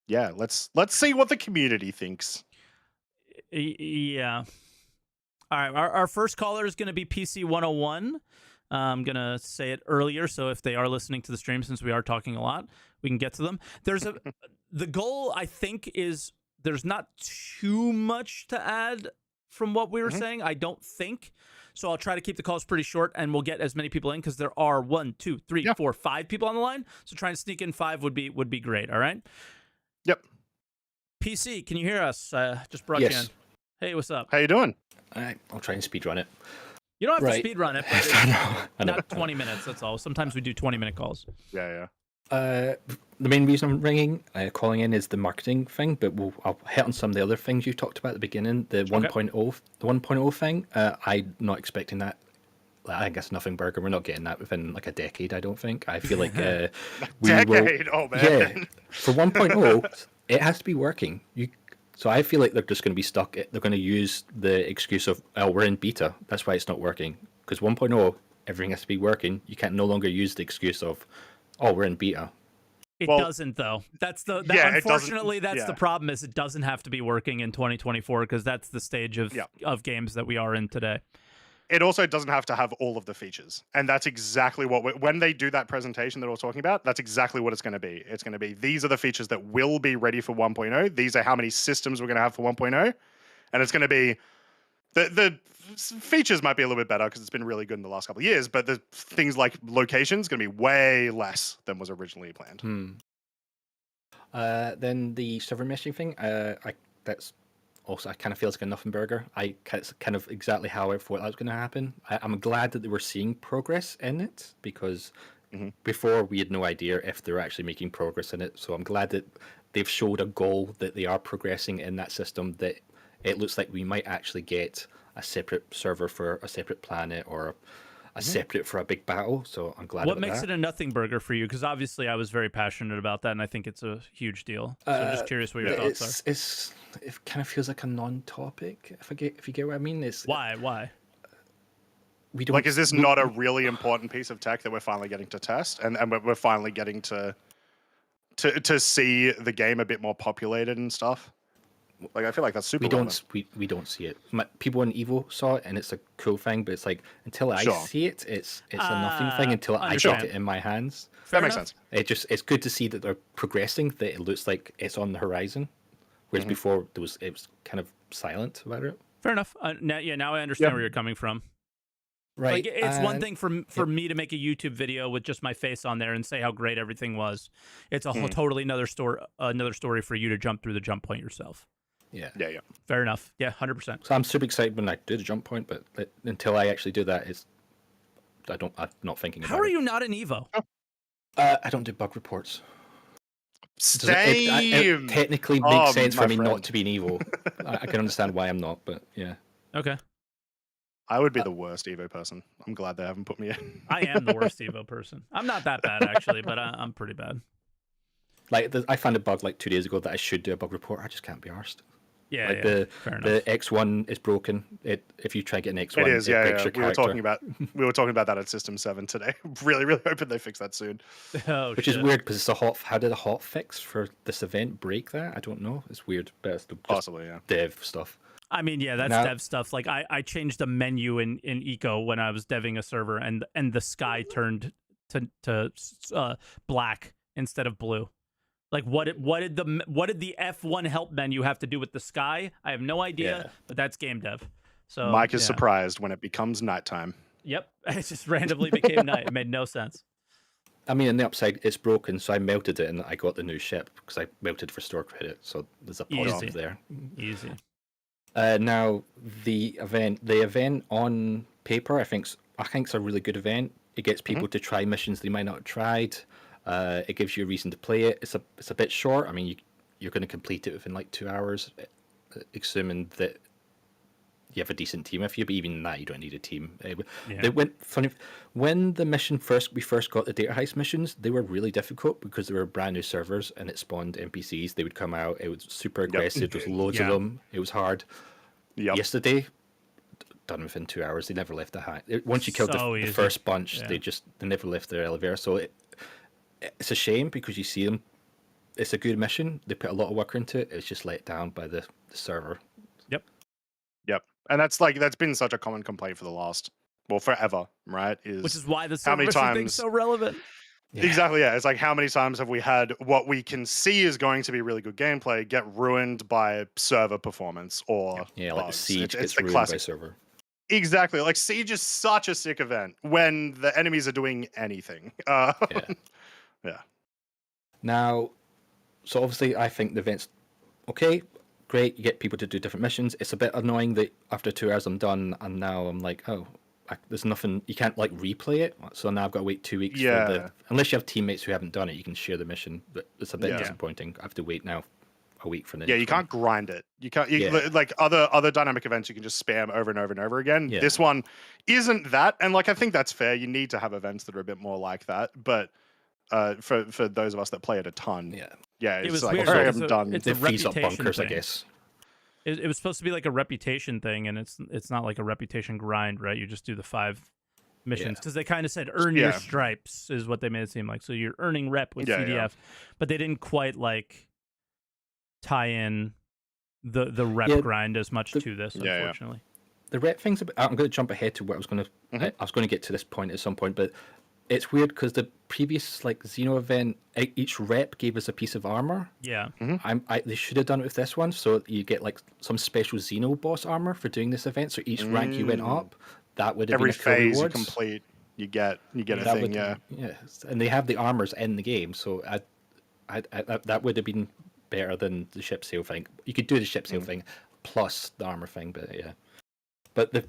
Speaker 1: yeah, let's see what the community thinks.
Speaker 2: Yeah. All right, our first caller is going to be PC 101. I'm going to say it earlier, so if they are listening to the stream, since we are talking a lot, we can get to them. The goal, I think, is there's not too much to add from what we were saying, I don't think. So I'll try to keep the calls pretty short, and we'll get as many people in, because there are 1, 2, 3, 4, 5 people on the line. So trying to sneak in 5 would be great. All right.
Speaker 1: Yep.
Speaker 2: PC, can you hear us? Just brought you in. Hey, what's up?
Speaker 1: How you doing?
Speaker 3: All right, I'll try and speedrun it.
Speaker 2: You don't have to speedrun it, but
Speaker 3: I know.
Speaker 2: Not 20 minutes. That's all. Sometimes we do 20-minute calls.
Speaker 1: Yeah.
Speaker 3: The main reason I'm calling in is the marketing thing, but I'll hit on some of the other things you talked about at the beginning. The 1.0 thing. I'm not expecting that. I guess Nothing Burger. We're not getting that within like a decade. I don't think. I feel like
Speaker 1: decade. Oh man.
Speaker 3: Yeah. For 1.0, it has to be working. So I feel like they're just going to be stuck. They're going to use the excuse of, oh, we're in beta. That's why it's not working. Because 1.0, everything has to be working. You can no longer use the excuse of, oh, we're in beta.
Speaker 2: It doesn't, though. Unfortunately, that's the problem, is it doesn't have to be working in 2024, because that's the stage of games that we are in today.
Speaker 1: it also doesn't have to have all of the features. And that's exactly what, when they do that presentation that we're talking about, that's exactly what it's going to be. It's going to be, these are the features that will be ready for 1.0. These are how many systems we're going to have for 1.0. And it's going to be, the features might be a little bit better because it's been really good in the last couple of years, but the things like locations going to be way less than was originally planned.
Speaker 3: Then the server meshing thing, that's also, I kind of feel like a nothing burger. It's kind of exactly how I thought that was going to happen. I'm glad that they were seeing progress in it, because before we had no idea if they were actually making progress in it. So I'm glad that they've showed a goal that they are progressing in that system, that it looks like we might actually get a separate server for a separate planet, or a separate for a big battle. So I'm glad
Speaker 2: What
Speaker 3: about
Speaker 2: makes
Speaker 3: that.
Speaker 2: it a nothing burger for you? Because obviously I was very passionate about that, and I think it's a huge deal. So I'm just curious what your thoughts are.
Speaker 3: It kind of feels like a non-topic, if you get what I mean.
Speaker 2: Why?
Speaker 3: We don't,
Speaker 1: Like, is this not a really important piece of tech that we're finally getting to test, and we're finally getting to see the game a bit more populated and stuff? Like, I feel like that's super.
Speaker 3: We don't see it. People in Evo saw it, and it's a cool thing. But it's like, until I see it, it's a nothing thing until I get it in my hands.
Speaker 1: That makes sense.
Speaker 3: It's good to see that they're progressing. That it looks like it's on the horizon, whereas before it was kind of silent about it.
Speaker 2: Fair enough. Now I understand where you're coming from.
Speaker 3: Right.
Speaker 2: Like, it's one thing for me to make a YouTube video with just my face on there and say how great everything was. It's a whole totally another story for you to jump through the jump point yourself.
Speaker 3: Yeah.
Speaker 2: Fair enough. Yeah, 100%.
Speaker 3: So I'm super excited when I do the jump point, but until I actually do that, I'm not thinking about it.
Speaker 2: How are you not an Evo?
Speaker 3: I don't do bug reports.
Speaker 1: Same.
Speaker 3: It technically makes sense for me
Speaker 1: friend.
Speaker 3: not to be an Evo. I can understand why I'm not, but yeah.
Speaker 2: Okay.
Speaker 1: I would be the worst Evo person. I'm glad they haven't put me in.
Speaker 2: I am the worst Evo person. I'm not that bad, actually, but I'm pretty bad.
Speaker 3: Like, I found a bug like 2 days ago that I should do a bug report. I just can't be arsed.
Speaker 2: Yeah,
Speaker 3: like
Speaker 2: fair enough.
Speaker 3: the X1 is broken. If you try to get an X1,
Speaker 1: It is, yeah.
Speaker 3: breaks your
Speaker 1: We were
Speaker 3: character.
Speaker 1: we were talking about that at System 7 today. Really, really hoping they fix that soon.
Speaker 3: Which is weird, because it's a hot. How did a hot fix for this event break that? I don't know. It's weird, but it's just
Speaker 1: Possibly, yeah.
Speaker 3: dev stuff.
Speaker 2: I mean, yeah, that's dev stuff. Like, I changed the menu in Eco when I was deving a server, and the sky turned to black instead of blue. Like, what did the F1 help menu have to do with the sky? I have no idea, but that's game dev. So
Speaker 1: Mike is surprised when it becomes nighttime.
Speaker 2: Yep, it just randomly became night. It made no sense.
Speaker 3: I mean, on the upside, it's broken, so I melted it, and I got the new ship because I melted for store credit. So there's a positive there.
Speaker 2: Easy.
Speaker 3: Now the event on paper, I think it's a really good event. It gets people to try missions they might not have tried. It gives you a reason to play it. It's a bit short. I mean, you're going to complete it within like 2 hours, assuming that you have a decent team with you. But even that, you don't need a team. They went funny when we first got the data heist missions. They were really difficult because they were brand new servers and it spawned NPCs. They would come out. It was super aggressive. There was loads of them. It was hard. Yesterday, done within 2 hours. They never left the hat. Once you killed the first bunch, they never left their elevator. So it's a shame because you see them. It's a good mission. They put a lot of work into it. It's just let down by the server.
Speaker 1: Yep. And that's been such a common complaint for the last, forever, right?
Speaker 2: Which is why the
Speaker 1: how many
Speaker 2: server
Speaker 1: times
Speaker 2: thing's so relevant.
Speaker 3: Yeah.
Speaker 1: Exactly, yeah. It's like, how many times have we had what we can see is going to be really good gameplay get ruined by server performance or
Speaker 3: like the
Speaker 1: bugs?
Speaker 3: Siege
Speaker 1: It's
Speaker 3: gets
Speaker 1: the
Speaker 3: ruined
Speaker 1: classic
Speaker 3: by server.
Speaker 1: Exactly. Like, Siege is such a sick event when the enemies are doing anything. Yeah.
Speaker 3: Now, so obviously, I think the event's okay, great. You get people to do different missions. It's a bit annoying that after 2 hours I'm done, and now I'm like, there's nothing. You can't like replay it. So now I've got to wait 2 weeks. Unless you have teammates who haven't done it, you can share the mission. But it's a bit disappointing. I have to wait now a week for the next
Speaker 1: you can't grind it. You can't like other dynamic events you can just spam over and over and over again. This one isn't that, and like I think that's fair. You need to have events that are a bit more like that, but for those of us that play it a ton,
Speaker 2: it was
Speaker 1: like
Speaker 2: weird.
Speaker 1: I haven't done
Speaker 2: It's
Speaker 3: the
Speaker 2: a
Speaker 3: fees up
Speaker 2: reputation
Speaker 3: bunkers,
Speaker 2: thing.
Speaker 3: I guess.
Speaker 2: It was supposed to be like a reputation thing, and it's not like a reputation grind, right? You just do the 5 missions because they kind of said earn your stripes is what they made it seem like. So you're earning rep with CDF, but they didn't quite like tie in the rep grind as much to this, unfortunately.
Speaker 3: the rep thing's I'm going to jump ahead to where I was going to get to this point at some point, but it's weird because the previous like Xeno event, each rep gave us a piece of armor.
Speaker 2: Yeah.
Speaker 3: They should have done it with this one, so you get like some special Xeno boss armor for doing this event. So each rank you went up, that would have
Speaker 1: Every
Speaker 3: been a cool
Speaker 1: phase you
Speaker 3: rewards.
Speaker 1: complete, you get a
Speaker 3: That
Speaker 1: thing.
Speaker 3: would,
Speaker 1: Yeah.
Speaker 3: and they have the armors in the game, so that would have been better than the ship sale thing. You could do the ship sale thing plus the armor thing, but yeah. But the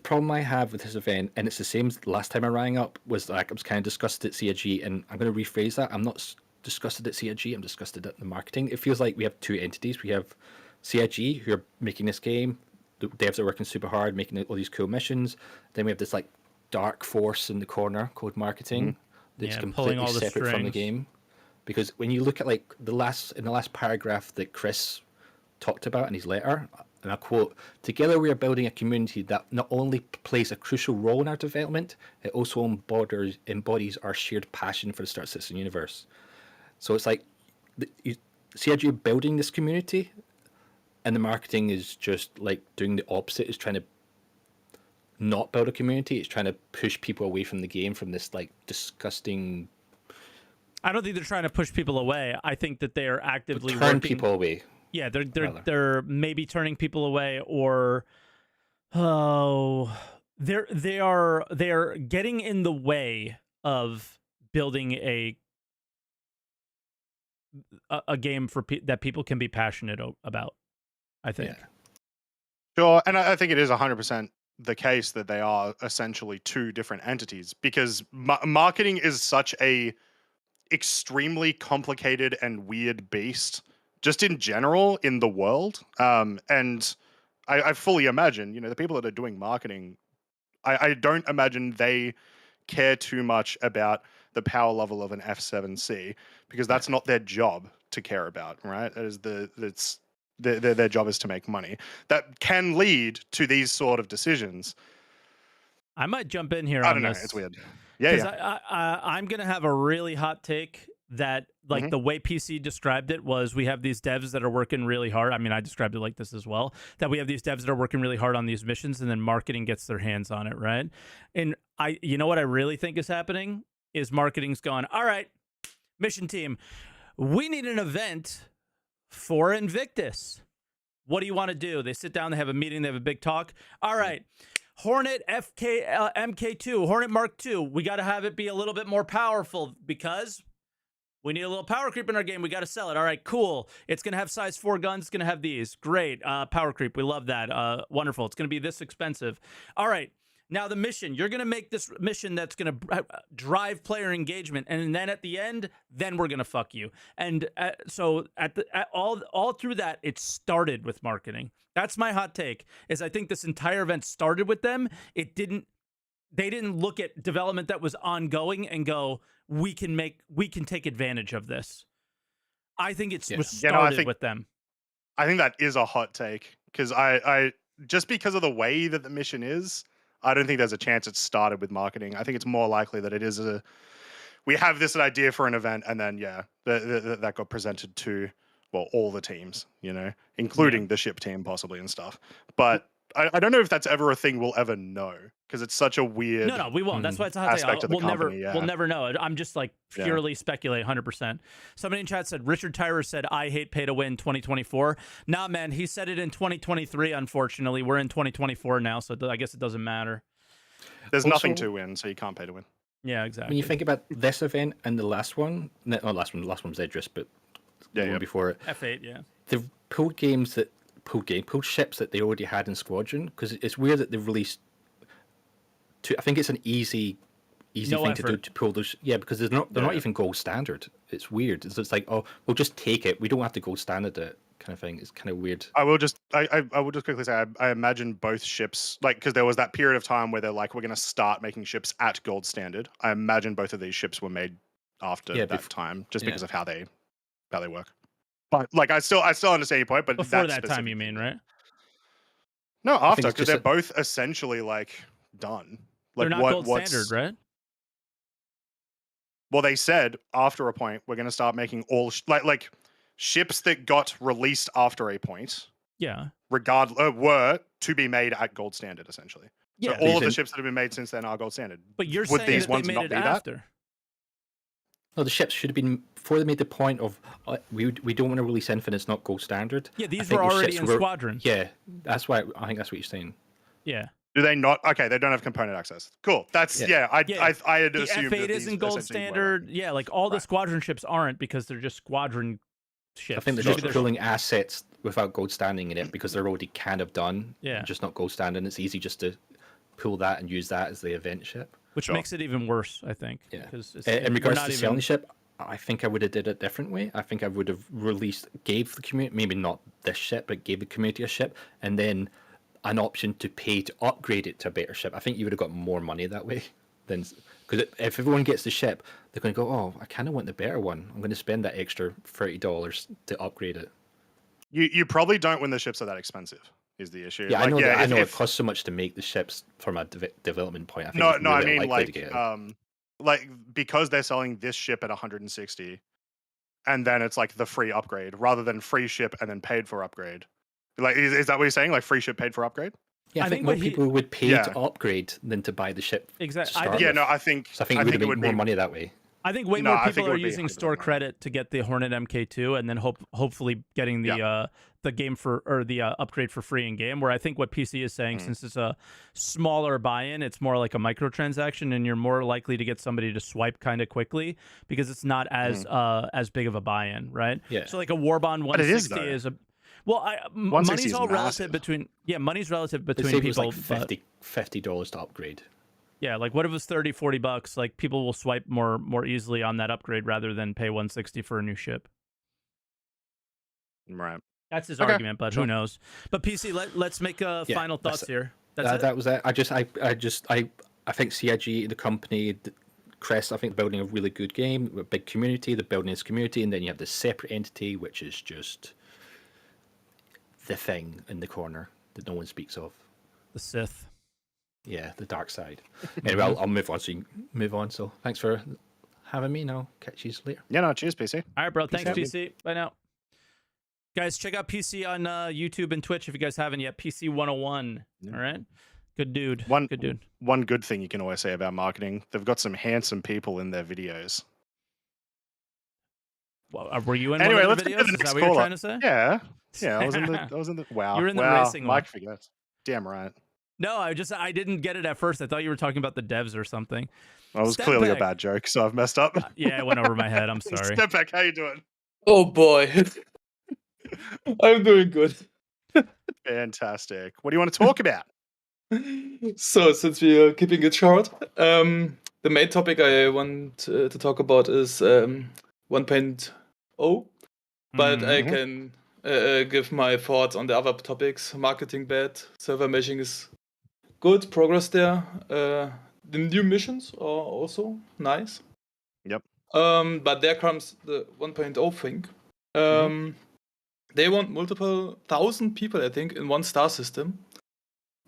Speaker 3: problem I have with this event, and it's the same as the last time I rang up, was like I was kind of disgusted at CIG, and I'm going to rephrase that. I'm not disgusted at CIG. I'm disgusted at the marketing. It feels like we have two entities. We have CIG who are making this game. The devs are working super hard, making all these cool missions. Then we have this like dark force in the corner called marketing that's completely
Speaker 2: all the
Speaker 3: separate from the
Speaker 2: strings.
Speaker 3: game. Because when you look at like in the last paragraph that Chris talked about in his letter, and I quote, "Together we are building a community that not only plays a crucial role in our development, it also embodies our shared passion for the Star Citizen universe." So it's like, CIG building this community, and the marketing is just like doing the opposite. It's trying to not build a community. It's trying to push people away from the game, from this like disgusting.
Speaker 2: I don't think they're trying to push people away. I think that they are actively
Speaker 3: Turn people away.
Speaker 2: Yeah, they're maybe turning people away, or they are getting in the way of building a game that people can be passionate about. I think.
Speaker 3: Yeah.
Speaker 1: Sure, and I think it is 100% the case that they are essentially two different entities, because marketing is such a extremely complicated and weird beast just in general in the world. And I fully imagine, the people that are doing marketing, I don't imagine they care too much about the power level of an F7C, because that's not their job to care about, right? That is their job is to make money. That can lead to these sort of decisions.
Speaker 2: I might jump in here
Speaker 1: I
Speaker 2: on
Speaker 1: don't know.
Speaker 2: this.
Speaker 1: It's weird. Yeah.
Speaker 2: I'm going to have a really hot take that, like, the way PC described it was, we have these devs that are working really hard. I mean, I described it like this as well, that we have these devs that are working really hard on these missions, and then marketing gets their hands on it, right? And you know what I really think is happening is marketing's going, all right, mission team, we need an event for Invictus. What do you want to do? They sit down, they have a meeting, they have a big talk. All right. Hornet MK2, Hornet Mark II. We got to have it be a little bit more powerful because we need a little power creep in our game. We got to sell it. All right, cool. It's going to have size 4 guns. It's going to have these. Great. Power creep. We love that. Wonderful. It's going to be this expensive. All right. Now the mission. You're going to make this mission that's going to drive player engagement, and then at the end, then we're going to fuck you. And so all through that, it started with marketing. That's my hot take. Is I think this entire event started with them. They didn't look at development that was ongoing and go, we can take advantage of this. I think it was started with them.
Speaker 1: I think that is a hot take, because I just because of the way that the mission is, I don't think there's a chance it started with marketing. I think it's more likely that it is we have this idea for an event, and then that got presented to all the teams, including the ship team possibly and stuff. But I don't know if that's ever a thing we'll ever know, because it's such a weird.
Speaker 2: No, we won't. That's why it's a hot
Speaker 1: aspect
Speaker 2: take.
Speaker 1: of the
Speaker 2: We'll
Speaker 1: company,
Speaker 2: never know. I'm just like purely speculate 100%. Somebody in chat said, Richard Tyrer said, I hate pay to win 2024. Nah, man, he said it in 2023, unfortunately. We're in 2024 now, so I guess it doesn't matter.
Speaker 1: There's nothing to win, so you can't pay to win.
Speaker 2: Yeah, exactly.
Speaker 3: When you think about this event and the last one, the last one was Idris, but the one before it.
Speaker 2: F8, yeah.
Speaker 3: They've pulled ships that they already had in Squadron, because it's weird that they've released I think it's an easy thing to do to pull those. Yeah, because they're not even gold standard. It's weird. It's like, oh, we'll just take it. We don't have to gold standard it, kind of thing. It's kind of weird.
Speaker 1: I will just quickly say, I imagine both ships, like, because there was that period of time where they're like, we're going to start making ships at gold standard. I imagine both of these ships were made after that time, just because of how they work. But like, I still understand your point. But
Speaker 2: before that time, you mean, right?
Speaker 1: No, after, because they're both essentially like done. Like,
Speaker 2: they're not gold standard, right?
Speaker 1: Well, they said after a point, we're going to start making all like ships that got released after a point.
Speaker 2: Yeah.
Speaker 1: Were to be made at gold standard, essentially. So
Speaker 2: Yeah.
Speaker 1: all of the ships that have been made since then are gold standard.
Speaker 2: But you're
Speaker 1: Would
Speaker 2: saying
Speaker 1: these
Speaker 2: that they
Speaker 1: ones
Speaker 2: made
Speaker 1: not
Speaker 2: it
Speaker 1: be that?
Speaker 2: after.
Speaker 3: No, the ships should have been before they made the point of we don't want to release Infinites not gold standard.
Speaker 2: Yeah,
Speaker 3: I
Speaker 2: these
Speaker 3: think
Speaker 2: were
Speaker 3: those
Speaker 2: already
Speaker 3: ships
Speaker 2: in Squadron.
Speaker 3: Yeah, that's why I think that's what you're saying.
Speaker 2: Yeah.
Speaker 1: Do they not? Okay, they don't have component access. Cool. That's I had
Speaker 2: The
Speaker 1: assumed
Speaker 2: F8
Speaker 1: that these
Speaker 2: isn't gold
Speaker 1: essentially were
Speaker 2: standard. Yeah, like all the Squadron ships aren't because they're just Squadron ships.
Speaker 3: I think they're just pulling assets without gold standing in it because they're already kind of done.
Speaker 2: Yeah.
Speaker 3: Just not gold standard. It's easy just to pull that and use that as the event ship.
Speaker 2: Which makes it even worse, I think.
Speaker 3: Yeah.
Speaker 2: Because
Speaker 3: in regards to selling the ship, I think I would have did it a different way. I think I would have gave the community, maybe not this ship, but gave the community a ship, and then an option to pay to upgrade it to a better ship. I think you would have got more money that way. Than because if everyone gets the ship, they're going to go, oh, I kind of want the better one. I'm going to spend that extra $30 to upgrade it.
Speaker 1: You probably don't when the ships are that expensive. Is the issue?
Speaker 3: Yeah,
Speaker 1: like,
Speaker 3: I know it costs so much to make the ships from a development point. I think
Speaker 1: I mean like because they're selling this ship at 160, and then it's like the free upgrade rather than free ship and then paid for upgrade. Like, is that what you're saying? Like free ship paid for upgrade?
Speaker 3: Yeah, I think more people would pay to upgrade than to buy the ship.
Speaker 2: Exactly.
Speaker 1: I think
Speaker 3: we would have made more money that way.
Speaker 2: I think way more people are using store credit to get the Hornet MK2 and then hopefully getting the game for or the upgrade for free in game. Where I think what PC is saying, since it's a smaller buy-in, it's more like a microtransaction, and you're more likely to get somebody to swipe kind of quickly because it's not as big of a buy-in, right?
Speaker 3: Yeah.
Speaker 2: So like a Warbond 160 is a money's all relative between money's relative between people.
Speaker 3: It's like $50 to upgrade.
Speaker 2: Yeah, like what if it's $30-$40? Like people will swipe more easily on that upgrade rather than pay 160 for a new ship.
Speaker 1: Right.
Speaker 2: That's his argument, but who knows? But PC, let's make final thoughts here.
Speaker 3: That was it. I think CIG, the company, Crest, I think they're building a really good game, a big community. They're building this community, and then you have this separate entity, which is just the thing in the corner that no one speaks of.
Speaker 2: The Sith.
Speaker 3: Yeah, the dark side. Anyway, I'll move on so you can move on. So thanks for having me. Now catch you later.
Speaker 1: Yeah, no, cheers, PC.
Speaker 2: All right, bro. Thanks PC. Bye now. Guys, check out PC on YouTube and Twitch if you guys haven't yet. PC 101. All right. Good dude. Good dude.
Speaker 1: One good thing you can always say about marketing, they've got some handsome people in their videos.
Speaker 2: Well, were you in
Speaker 1: anyway,
Speaker 2: one of
Speaker 1: let's
Speaker 2: the
Speaker 1: get to
Speaker 2: videos?
Speaker 1: the
Speaker 2: Is
Speaker 1: next
Speaker 2: that what you're
Speaker 1: caller.
Speaker 2: trying to say?
Speaker 1: Yeah. I was in the wow.
Speaker 2: You were in the racing one.
Speaker 1: Mike forgets. Damn right.
Speaker 2: No, I didn't get it at first. I thought you were talking about the devs or something.
Speaker 1: That was clearly a bad joke, so I've messed up.
Speaker 2: Yeah, it went over my head. I'm sorry.
Speaker 1: Step back, how you doing?
Speaker 4: Oh boy. I'm doing good.
Speaker 1: Fantastic. What do you want to talk about?
Speaker 4: So, since we are keeping it short, the main topic I want to talk about is 1.0, but I can give my thoughts on the other topics. Marketing bad, server meshing is good, progress there. The new missions are also nice.
Speaker 1: Yep.
Speaker 4: But there comes the 1.0 thing. They want multiple thousand people, I think, in one star system.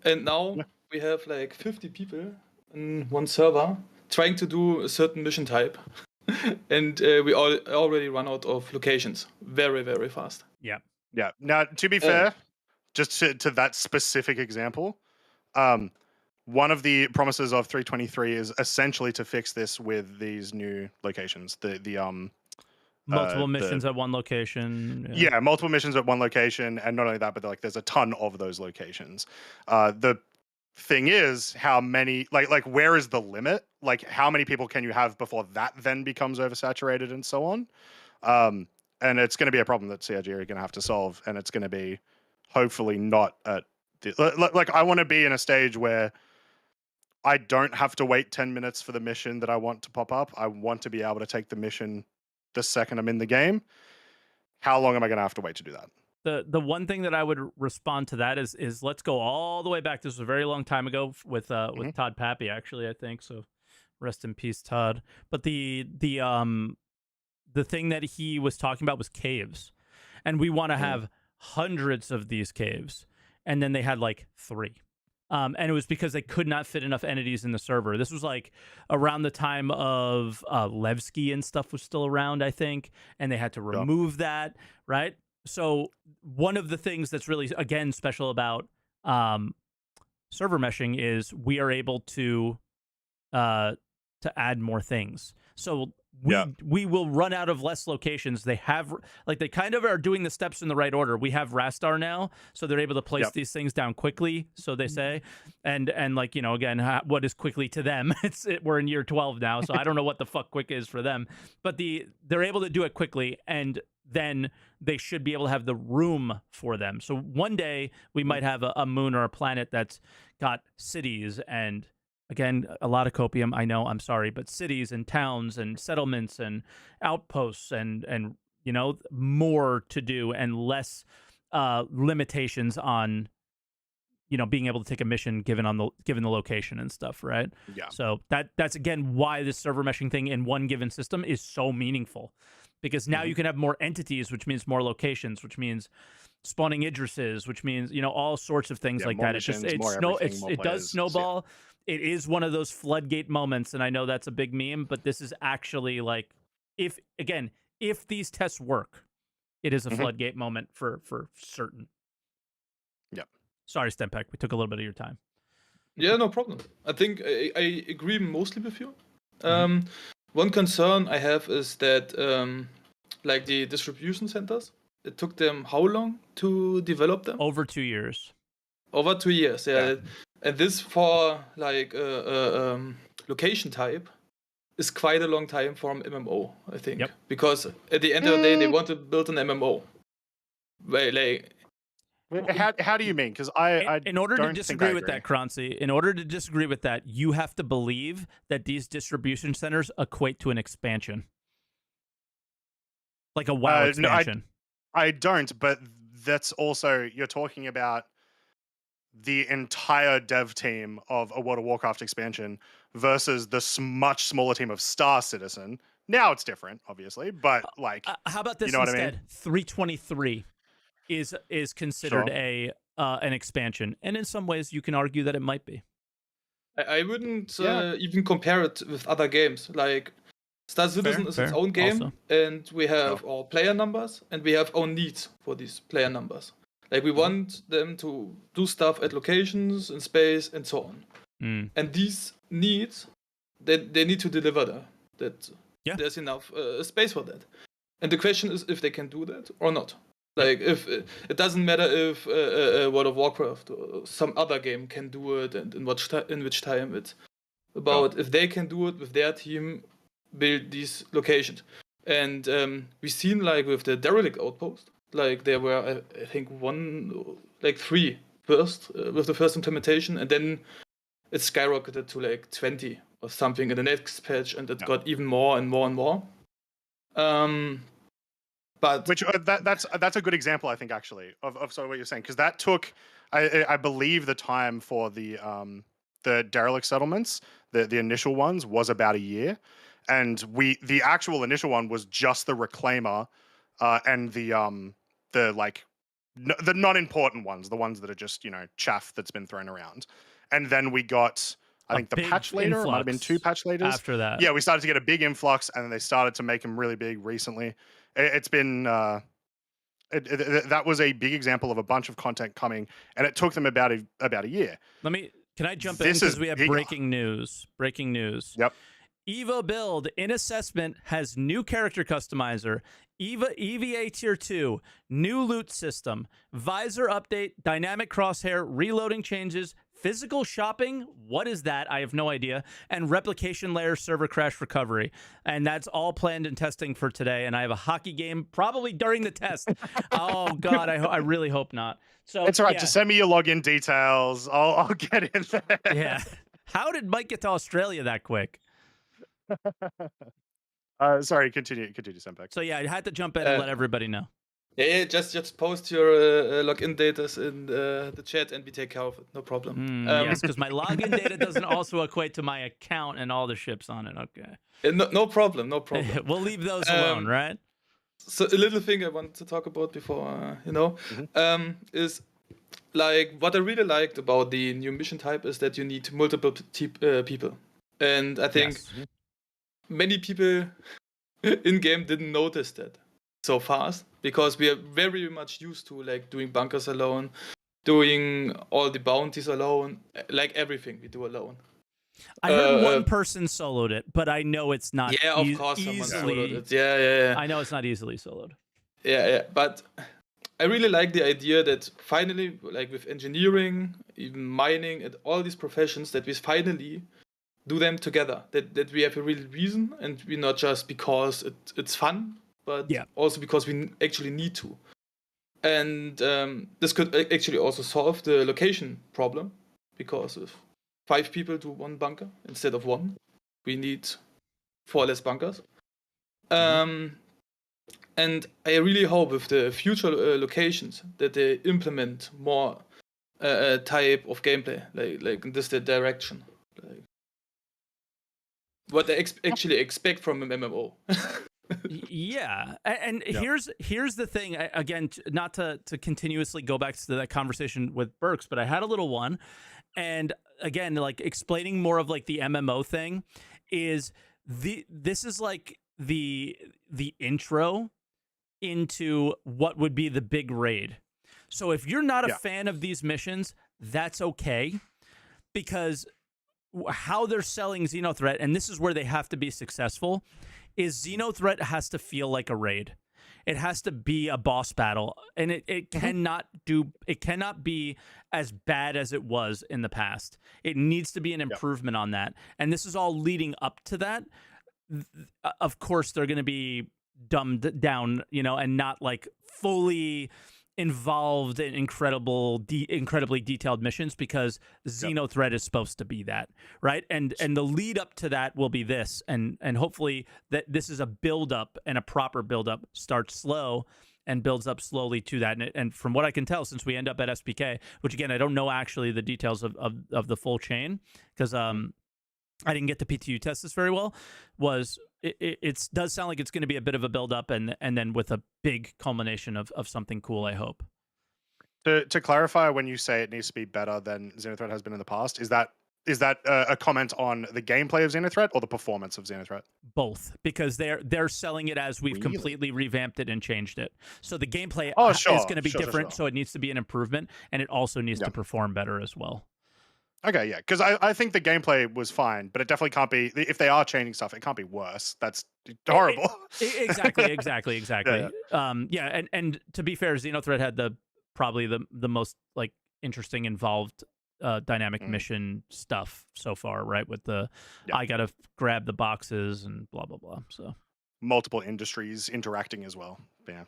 Speaker 4: And now we have like 50 people in one server trying to do a certain mission type. And we already run out of locations very, very fast.
Speaker 2: Yeah.
Speaker 1: Yeah. Now, to be fair, just to that specific example, one of the promises of 323 is essentially to fix this with these new locations.
Speaker 2: Multiple missions at one location.
Speaker 1: Yeah, multiple missions at one location, and not only that, but there's a ton of those locations. The thing is, how many? Like, where is the limit? Like, how many people can you have before that then becomes oversaturated and so on? And it's going to be a problem that CIG are going to have to solve, and it's going to be hopefully not at like I want to be in a stage where I don't have to wait 10 minutes for the mission that I want to pop up. I want to be able to take the mission the second I'm in the game. How long am I going to have to wait to do that?
Speaker 2: The one thing that I would respond to that is let's go all the way back. This was a very long time ago with Todd Pappy, actually, I think. So rest in peace, Todd. But the thing that he was talking about was caves. And we want to have hundreds of these caves. And then they had like 3. And it was because they could not fit enough entities in the server. This was like around the time of Levski and stuff was still around, I think. And they had to remove that, right? So one of the things that's really, again, special about um, server meshing is we are able uh, to add more things. So we will run out of less locations. They have like they kind of are doing the steps in the right order. We have Rastar now, so they're able to place these things down quickly. So they say, and like again, what is quickly to them? We're in year 12 now, so I don't know what the fuck quick is for them. But they're able to do it quickly, and then they should be able to have the room for them. So one day we might have a moon or a planet that's got cities and again, a lot of copium, I know, I'm sorry, but cities and towns and settlements and outposts and more to do and less limitations on being able to take a mission given the location and stuff, right?
Speaker 1: Yeah.
Speaker 2: So that's again why this server meshing thing in one given system is so meaningful. Because now you can have more entities, which means more locations, which means spawning Idrises, which means all sorts of things like that.
Speaker 1: Missions,
Speaker 2: it does snowball. It is one of those floodgate moments, and I know that's a big meme, but this is actually like, if these tests work, it is a floodgate moment for certain.
Speaker 1: Yep.
Speaker 2: Sorry, Stempek, we took a little bit of your time.
Speaker 4: Yeah, no problem. I think I agree mostly with you. One concern I have is that like the distribution centers, it took them how long to develop them?
Speaker 2: Over 2 years.
Speaker 4: Over 2 years, yeah. And this for like location type is quite a long time for an MMO, I think.
Speaker 2: Yep.
Speaker 4: Because at the end of the day, they want to build an MMO.
Speaker 1: How do you mean? Because I
Speaker 2: in order
Speaker 1: don't
Speaker 2: to disagree with that, Croncy, in order to disagree with that, you have to believe that these distribution centers equate to an expansion, like a WoW expansion.
Speaker 1: No, I don't. But that's also you're talking about the entire dev team of a World of Warcraft expansion versus the much smaller team of Star Citizen. Now it's different, obviously, but like,
Speaker 2: how about this
Speaker 1: instead?
Speaker 2: I mean? 323 is considered an expansion, and in some ways you can argue that it might be.
Speaker 4: I wouldn't even compare it with other games. Like Star Citizen is its own game, also. And we have our player numbers, and we have our needs for these player numbers. Like we want them to do stuff at locations, in space, and so on. And these needs, they need to deliver that. There's enough space for that. And the question is if they can do that or not. Like if it doesn't matter if World of Warcraft or some other game can do it, and in which time it's about if they can do it with their team, build these locations. And we've seen like with the derelict outpost. Like there were, I think, 3 first with the first implementation, and then it skyrocketed to like 20 or something in the next patch, and it got even more and more and more. But
Speaker 1: that's a good example, I think, actually, of sort of what you're saying, because that took, I believe, the time for the derelict settlements, the initial ones, was about a year, and the actual initial one was just the reclaimer, and the non-important ones, the ones that are just chaff that's been thrown around, and then we got, I think, the patch later, it might have been 2 patch laters
Speaker 2: after that.
Speaker 1: Yeah, we started to get a big influx, and then they started to make them really big recently. It's been that was a big example of a bunch of content coming, and it took them about a year.
Speaker 2: Can I jump in, because we have breaking news? Breaking news.
Speaker 1: Yep.
Speaker 2: EVA build in assessment has new character customizer, EVA tier 2, new loot system, visor update, dynamic crosshair, reloading changes, physical shopping, what is that? I have no idea, and replication layer server crash recovery. And that's all planned and testing for today, and I have a hockey game probably during the test. Oh god, I really hope not. So
Speaker 1: it's all right, just send me your login details. I'll get in there.
Speaker 2: Yeah. How did Mike get to Australia that quick?
Speaker 1: Sorry, continue, Sempek.
Speaker 2: So yeah, I had to jump in and let everybody know.
Speaker 4: Yeah, just post your login data in the chat, and we take care of it. No problem.
Speaker 2: Yes, because my login data doesn't also equate to my account and all the ships on it. Okay.
Speaker 4: No problem.
Speaker 2: We'll leave those alone, right?
Speaker 4: So a little thing I want to talk about before, is like what I really liked about the new mission type is that you need multiple people, and I think many people in game didn't notice that so fast, because we are very much used to like doing bunkers alone, doing all the bounties alone, like everything we do alone.
Speaker 2: I heard one person soloed it, but I know it's not
Speaker 4: Yeah, of course, someone soloed it. Yeah.
Speaker 2: I know it's not easily soloed.
Speaker 4: Yeah. But I really like the idea that finally, like with engineering, even mining, and all these professions, that we finally do them together. That we have a real reason, and we not just because it's fun, but also because we actually need to. And this could actually also solve the location problem, because if 5 people do one bunker instead of 1, we need 4 less bunkers. And I really hope with the future locations that they implement more type of gameplay, like in this direction, like what they actually expect from an MMO.
Speaker 2: Yeah, and here's the thing. Again, not to continuously go back to that conversation with Burks, but I had a little one, and again, like explaining more of like the MMO thing is this is like the intro into what would be the big raid. So if you're not a fan of these missions, that's okay, because how they're selling Xenothreat, and this is where they have to be successful, is Xenothreat has to feel like a raid. It has to be a boss battle, and it cannot be as bad as it was in the past. It needs to be an improvement on that, and this is all leading up to that. Of course, they're going to be dumbed down, and not like fully involved in incredibly detailed missions, because Xenothreat is supposed to be that, right? And the lead up to that will be this, and hopefully that this is a build up, and a proper build up starts slow and builds up slowly to that. And from what I can tell, since we end up at SPK, which again I don't know actually the details of the full chain, because I didn't get to PTU test this very well, was it does sound like it's going to be a bit of a build up, and then with a big culmination of something cool, I hope.
Speaker 1: To clarify, when you say it needs to be better than Xenothreat has been in the past, is that a comment on the gameplay of Xenothreat or the performance of Xenothreat?
Speaker 2: Both, because they're selling it as we've completely revamped it and changed it. So the gameplay is going to be different, so it needs to be an improvement, and it also needs to perform better as well.
Speaker 1: Okay, yeah, because I think the gameplay was fine, but it definitely can't be, if they are changing stuff, it can't be worse. That's horrible.
Speaker 2: Exactly.
Speaker 1: Yeah.
Speaker 2: And to be fair, Xenothreat had probably the most like interesting, involved dynamic mission stuff so far, right? With I gotta grab the boxes and blah blah blah. So
Speaker 1: multiple industries interacting as well.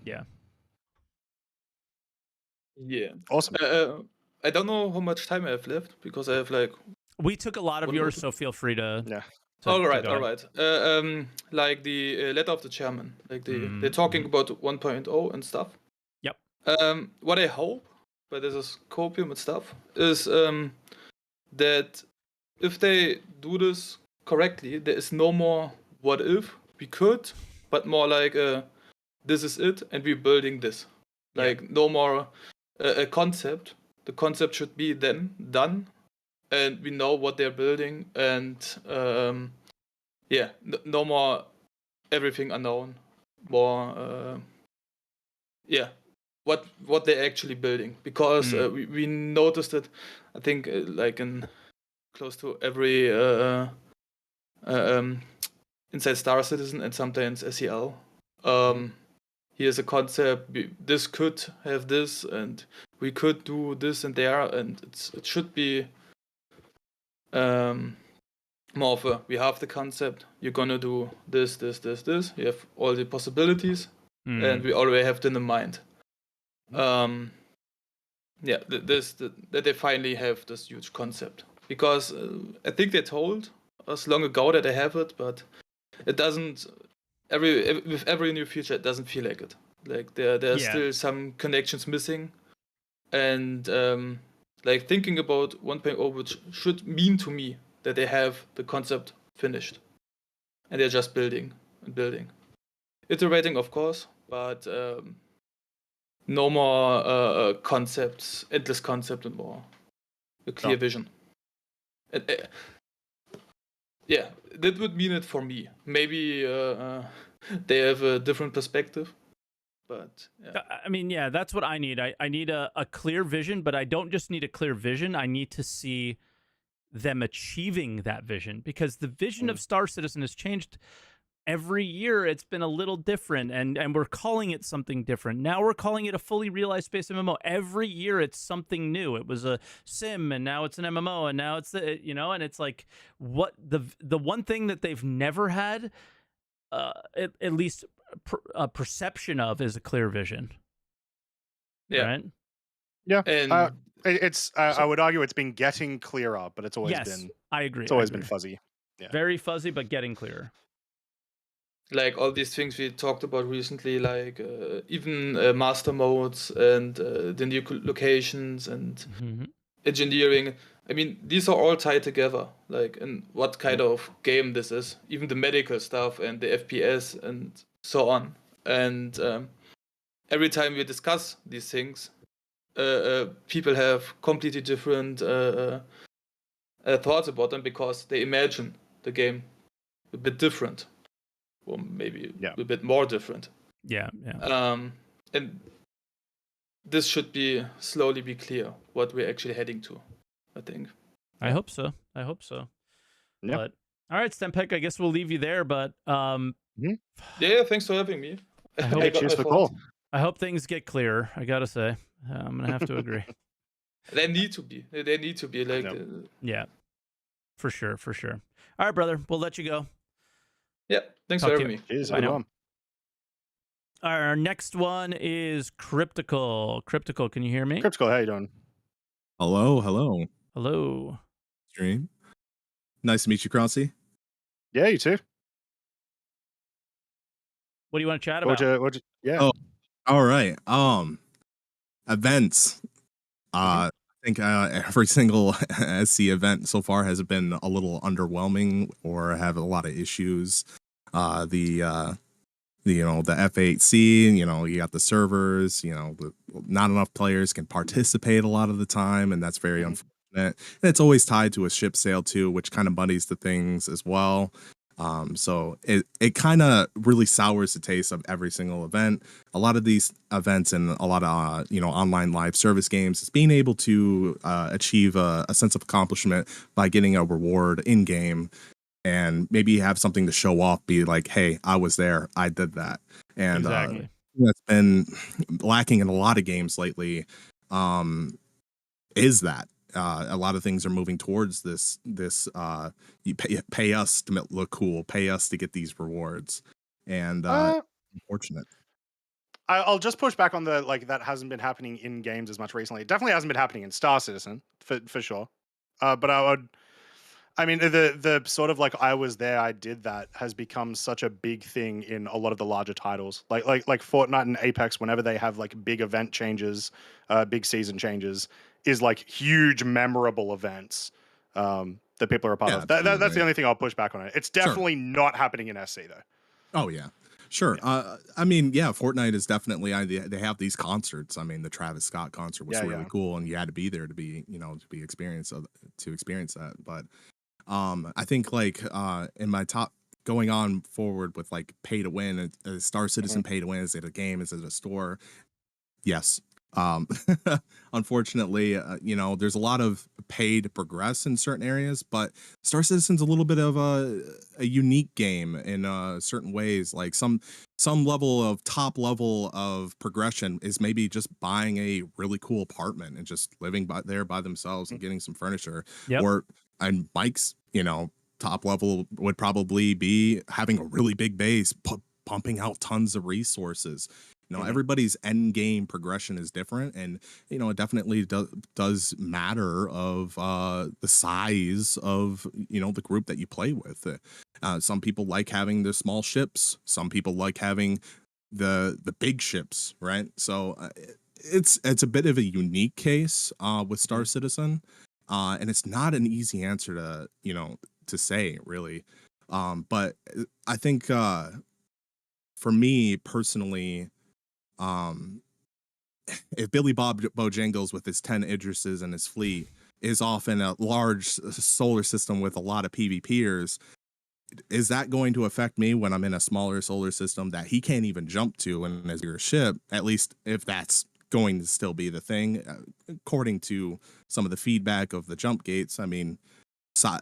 Speaker 4: Yeah.
Speaker 1: Awesome.
Speaker 4: I don't know how much time I have left, because I have like.
Speaker 2: We took a lot of yours, so feel free to.
Speaker 1: Yeah.
Speaker 4: All right. Like the letter of the chairman, like they're talking about 1.0 and stuff.
Speaker 2: Yep.
Speaker 4: What I hope, but this is copium and stuff, is that if they do this correctly, there is no more what if we could, but more like this is it, and we're building this. Like no more a concept. The concept should be then done, and we know what they're building, and no more everything unknown. More what they're actually building, because we noticed it, I think, like in close to every Inside Star Citizen and sometimes SEL. Here's a concept, this could have this, and we could do this and there, and it should be more of a, we have the concept, you're gonna do this, you have all the possibilities, and we already have them in mind. That they finally have this huge concept, because I think they told us long ago that they have it, but it doesn't. With every new feature, it doesn't feel like it. Like there are still some connections missing, and like thinking about 1.0, which should mean to me that they have the concept finished, and they're just building and building, iterating, of course, but no more concepts, endless concept, and more a clear vision. Yeah, that would mean it for me. Maybe they have a different perspective, But yeah.
Speaker 2: I mean, yeah, that's what I need. I need a clear vision, but I don't just need a clear vision. I need to see them achieving that vision, because the vision of Star Citizen has changed every year. It's been a little different, and we're calling it something different. Now we're calling it a fully realized space MMO. Every year it's something new. It was a sim, and now it's an MMO, and now it's the, and it's like, what the one thing that they've never had, at least a perception of, is a clear vision.
Speaker 4: Yeah.
Speaker 2: Right?
Speaker 1: Yeah.
Speaker 4: And
Speaker 1: It's I would argue it's been getting clearer, but it's always
Speaker 2: Yes,
Speaker 1: been
Speaker 2: I agree.
Speaker 1: it's always been fuzzy. Yeah.
Speaker 2: Very fuzzy, but getting clearer.
Speaker 4: like all these things we talked about recently, like even master modes and the new locations and engineering. I mean, these are all tied together. Like, in what kind of game this is, even the medical stuff and the FPS and so on. And every time we discuss these things, people have completely different thoughts about them, because they imagine the game a bit different, or maybe a bit more different.
Speaker 2: Yeah.
Speaker 4: And this should be slowly be clear what we're actually heading to, I think.
Speaker 2: I hope so.
Speaker 1: Yeah.
Speaker 2: But all right, Stempek, I guess we'll leave you there. But
Speaker 4: Yeah, thanks for having me.
Speaker 2: I hope,
Speaker 1: Hey, cheers for the call.
Speaker 2: I hope things get clearer. I gotta say, I'm gonna have to agree.
Speaker 4: They need to be. They need to be like.
Speaker 2: Yeah, for sure. All right, brother. We'll let you go.
Speaker 4: Yeah, thanks
Speaker 2: Talk
Speaker 4: for
Speaker 2: to
Speaker 4: having
Speaker 2: you.
Speaker 4: me.
Speaker 1: Cheers,
Speaker 2: Bye now.
Speaker 1: everyone.
Speaker 2: Our next one is Cryptical. Cryptical, can you hear me?
Speaker 1: Cryptical, how you doing?
Speaker 5: Hello. Stream. Nice to meet you, Croncy.
Speaker 1: Yeah, you too.
Speaker 2: What do you want to chat about?
Speaker 1: Yeah.
Speaker 5: Oh, all right. Events. I think every single SC event so far has been a little underwhelming or have a lot of issues. The F8C, you got the servers, not enough players can participate a lot of the time, and that's very unfortunate. And it's always tied to a ship sale too, which kind of muddies the things as well. So it kind of really sours the taste of every single event. A lot of these events and a lot of online live service games is being able to achieve a sense of accomplishment by getting a reward in game, and maybe have something to show off, be like, hey, I was there, I did that. And
Speaker 2: exactly.
Speaker 5: That's been lacking in a lot of games lately, is that a lot of things are moving towards this you pay us to look cool, pay us to get these rewards, and unfortunate.
Speaker 1: I'll just push back on the that hasn't been happening in games as much recently. It definitely hasn't been happening in Star Citizen for sure. But I mean, the sort of I was there, I did that has become such a big thing in a lot of the larger titles, like Fortnite and Apex. Whenever they have big event changes, big season changes, is huge memorable events that people are a part of. That's the only thing I'll push back on it. It's definitely not happening in SC though.
Speaker 5: Oh yeah. Sure. I mean, yeah, Fortnite is definitely, they have these concerts. I mean, the Travis Scott concert was really cool, and you had to be there to be, to experience that. But I think in my top, going on forward with pay to win, Star Citizen pay to win, is it a game, is it a store? Yes. Unfortunately, there's a lot of pay to progress in certain areas, but Star Citizen's a little bit of a unique game in certain ways. Like some top level of progression is maybe just buying a really cool apartment and just living there by themselves and getting some furniture. Or, and Mike's, top level would probably be having a really big base, pumping out tons of resources. Everybody's end game progression is different, and it definitely does matter of the size of the group that you play with. Some people like having the small ships, some people like having the big ships, right? So it's a bit of a unique case with Star Citizen, and it's not an easy answer to say, really. But I think for me personally, if Billy Bob Bojangles with his 10 Idrises and his fleet is off in a large solar system with a lot of PvPers, is that going to affect me when I'm in a smaller solar system that he can't even jump to and as your ship? At least if that's going to still be the thing, according to some of the feedback of the jump gates. I mean,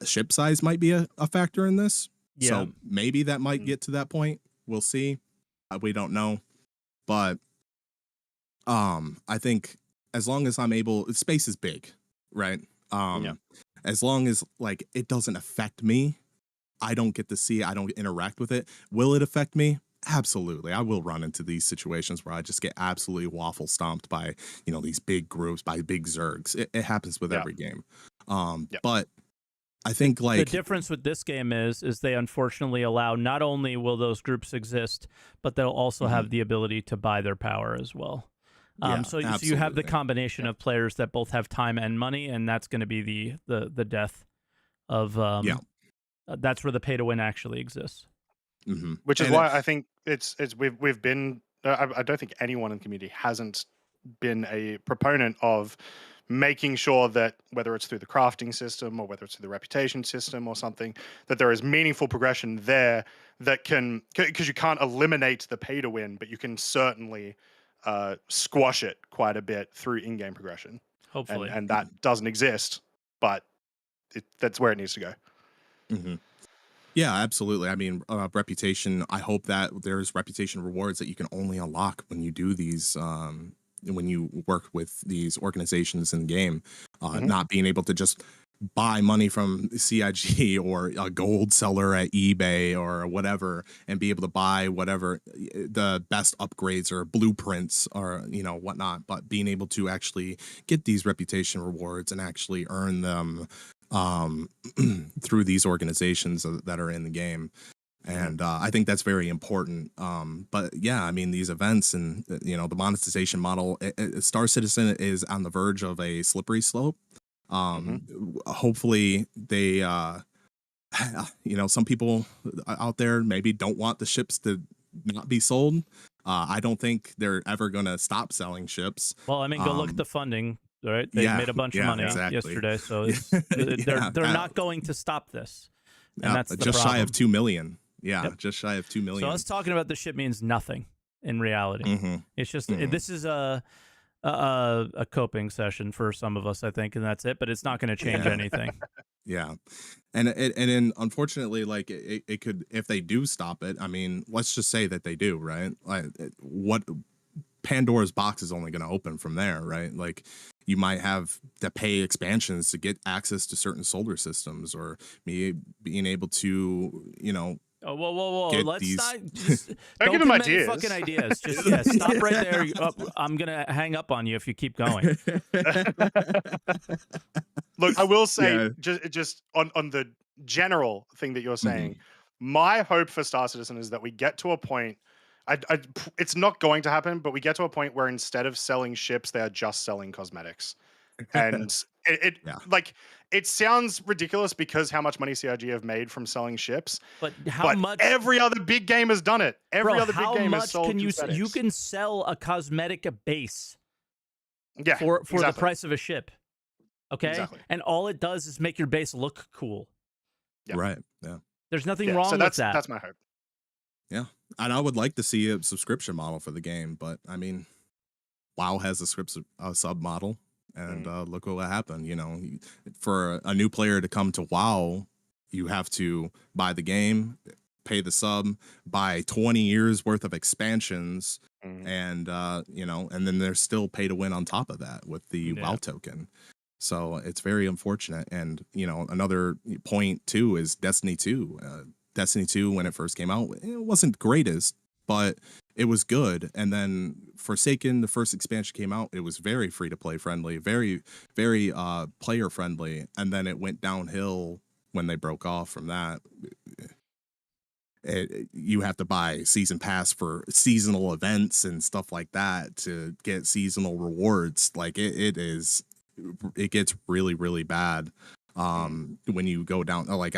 Speaker 5: ship size might be a factor in this.
Speaker 2: Yeah.
Speaker 5: So maybe that might get to that point. We'll see. We don't know. But I think as long as I'm able, space is big, right? As long as like it doesn't affect me, I don't get to see, I don't interact with it. Will it affect me? Absolutely. I will run into these situations where I just get absolutely waffle stomped by, you know, these big groups, by big zergs. It happens with every game. But I think like
Speaker 2: the difference with this game is they unfortunately allow, not only will those groups exist, but they'll also have the ability to buy their power as well. So you have the combination of players that both have time and money, and that's going to be the death of that's where the pay to win actually exists.
Speaker 1: Which is why I think we've been I don't think anyone in the community hasn't been a proponent of making sure that whether it's through the crafting system or whether it's through the reputation system or something, that there is meaningful progression there that can, because you can't eliminate the pay to win, but you can certainly squash it quite a bit through in-game progression.
Speaker 2: Hopefully.
Speaker 1: And that doesn't exist, but that's where it needs to go.
Speaker 5: Yeah, absolutely. I mean, reputation, I hope that there's reputation rewards that you can only unlock when you do these, when you work with these organizations in the game, not being able to just buy money from CIG or a gold seller at eBay or whatever and be able to buy whatever the best upgrades or blueprints or, you know, whatnot, but being able to actually get these reputation rewards and actually earn them through these organizations that are in the game. And I think that's very important. But yeah, I mean, these events and, you know, the monetization model, Star Citizen is on the verge of a slippery slope. Hopefully they, you know, some people out there maybe don't want the ships to not be sold. I don't think they're ever going to stop selling ships.
Speaker 2: Well, I mean, go look at the funding. Right, they made a bunch of money yesterday, so they're not going to stop this. And that's the
Speaker 5: just
Speaker 2: problem.
Speaker 5: Shy of 2 million. Just shy of 2 million.
Speaker 2: So us talking about the ship means nothing in reality. It's just this is a coping session for some of us, I think, and that's it. But it's not going to change anything.
Speaker 5: And then unfortunately, like it could, if they do stop it. I mean, let's just say that they do, right? Like what Pandora's box is only going to open from there, right? Like you might have to pay expansions to get access to certain solar systems, or me being able to, you know.
Speaker 2: Oh, whoa! Let's not.
Speaker 1: Don't give him ideas.
Speaker 2: Fucking ideas. Just stop right there. I'm gonna hang up on you if you keep going.
Speaker 1: Look, I will say just on the general thing that you're saying, my hope for Star Citizen is that we get to a point. It's not going to happen, but we get to a point where instead of selling ships, they are just selling cosmetics. And like it sounds ridiculous because how much money CIG have made from selling ships.
Speaker 2: But how much?
Speaker 1: Every other big game has done it. Every other big game has sold cosmetics.
Speaker 2: You can sell a cosmetic base for
Speaker 1: exactly.
Speaker 2: the price of a ship. Okay?
Speaker 1: Exactly.
Speaker 2: And all it does is make your base look cool.
Speaker 5: Right. Yeah.
Speaker 2: There's nothing wrong with that.
Speaker 1: That's my hope.
Speaker 5: Yeah. And I would like to see a subscription model for the game, but I mean, WoW has a sub model, and look what happened. You know, for a new player to come to WoW, you have to buy the game, pay the sub, buy 20 years worth of expansions, and you know, and then there's still pay to win on top of that with the WoW token. So it's very unfortunate. And you know, another point too is Destiny 2. Destiny 2, when it first came out, it wasn't greatest, but it was good. And then Forsaken, the first expansion came out, it was very free to play friendly, very, very player friendly. And then it went downhill when they broke off from that. You have to buy season pass for seasonal events and stuff like that to get seasonal rewards. Like it gets really, really bad when you go down. Like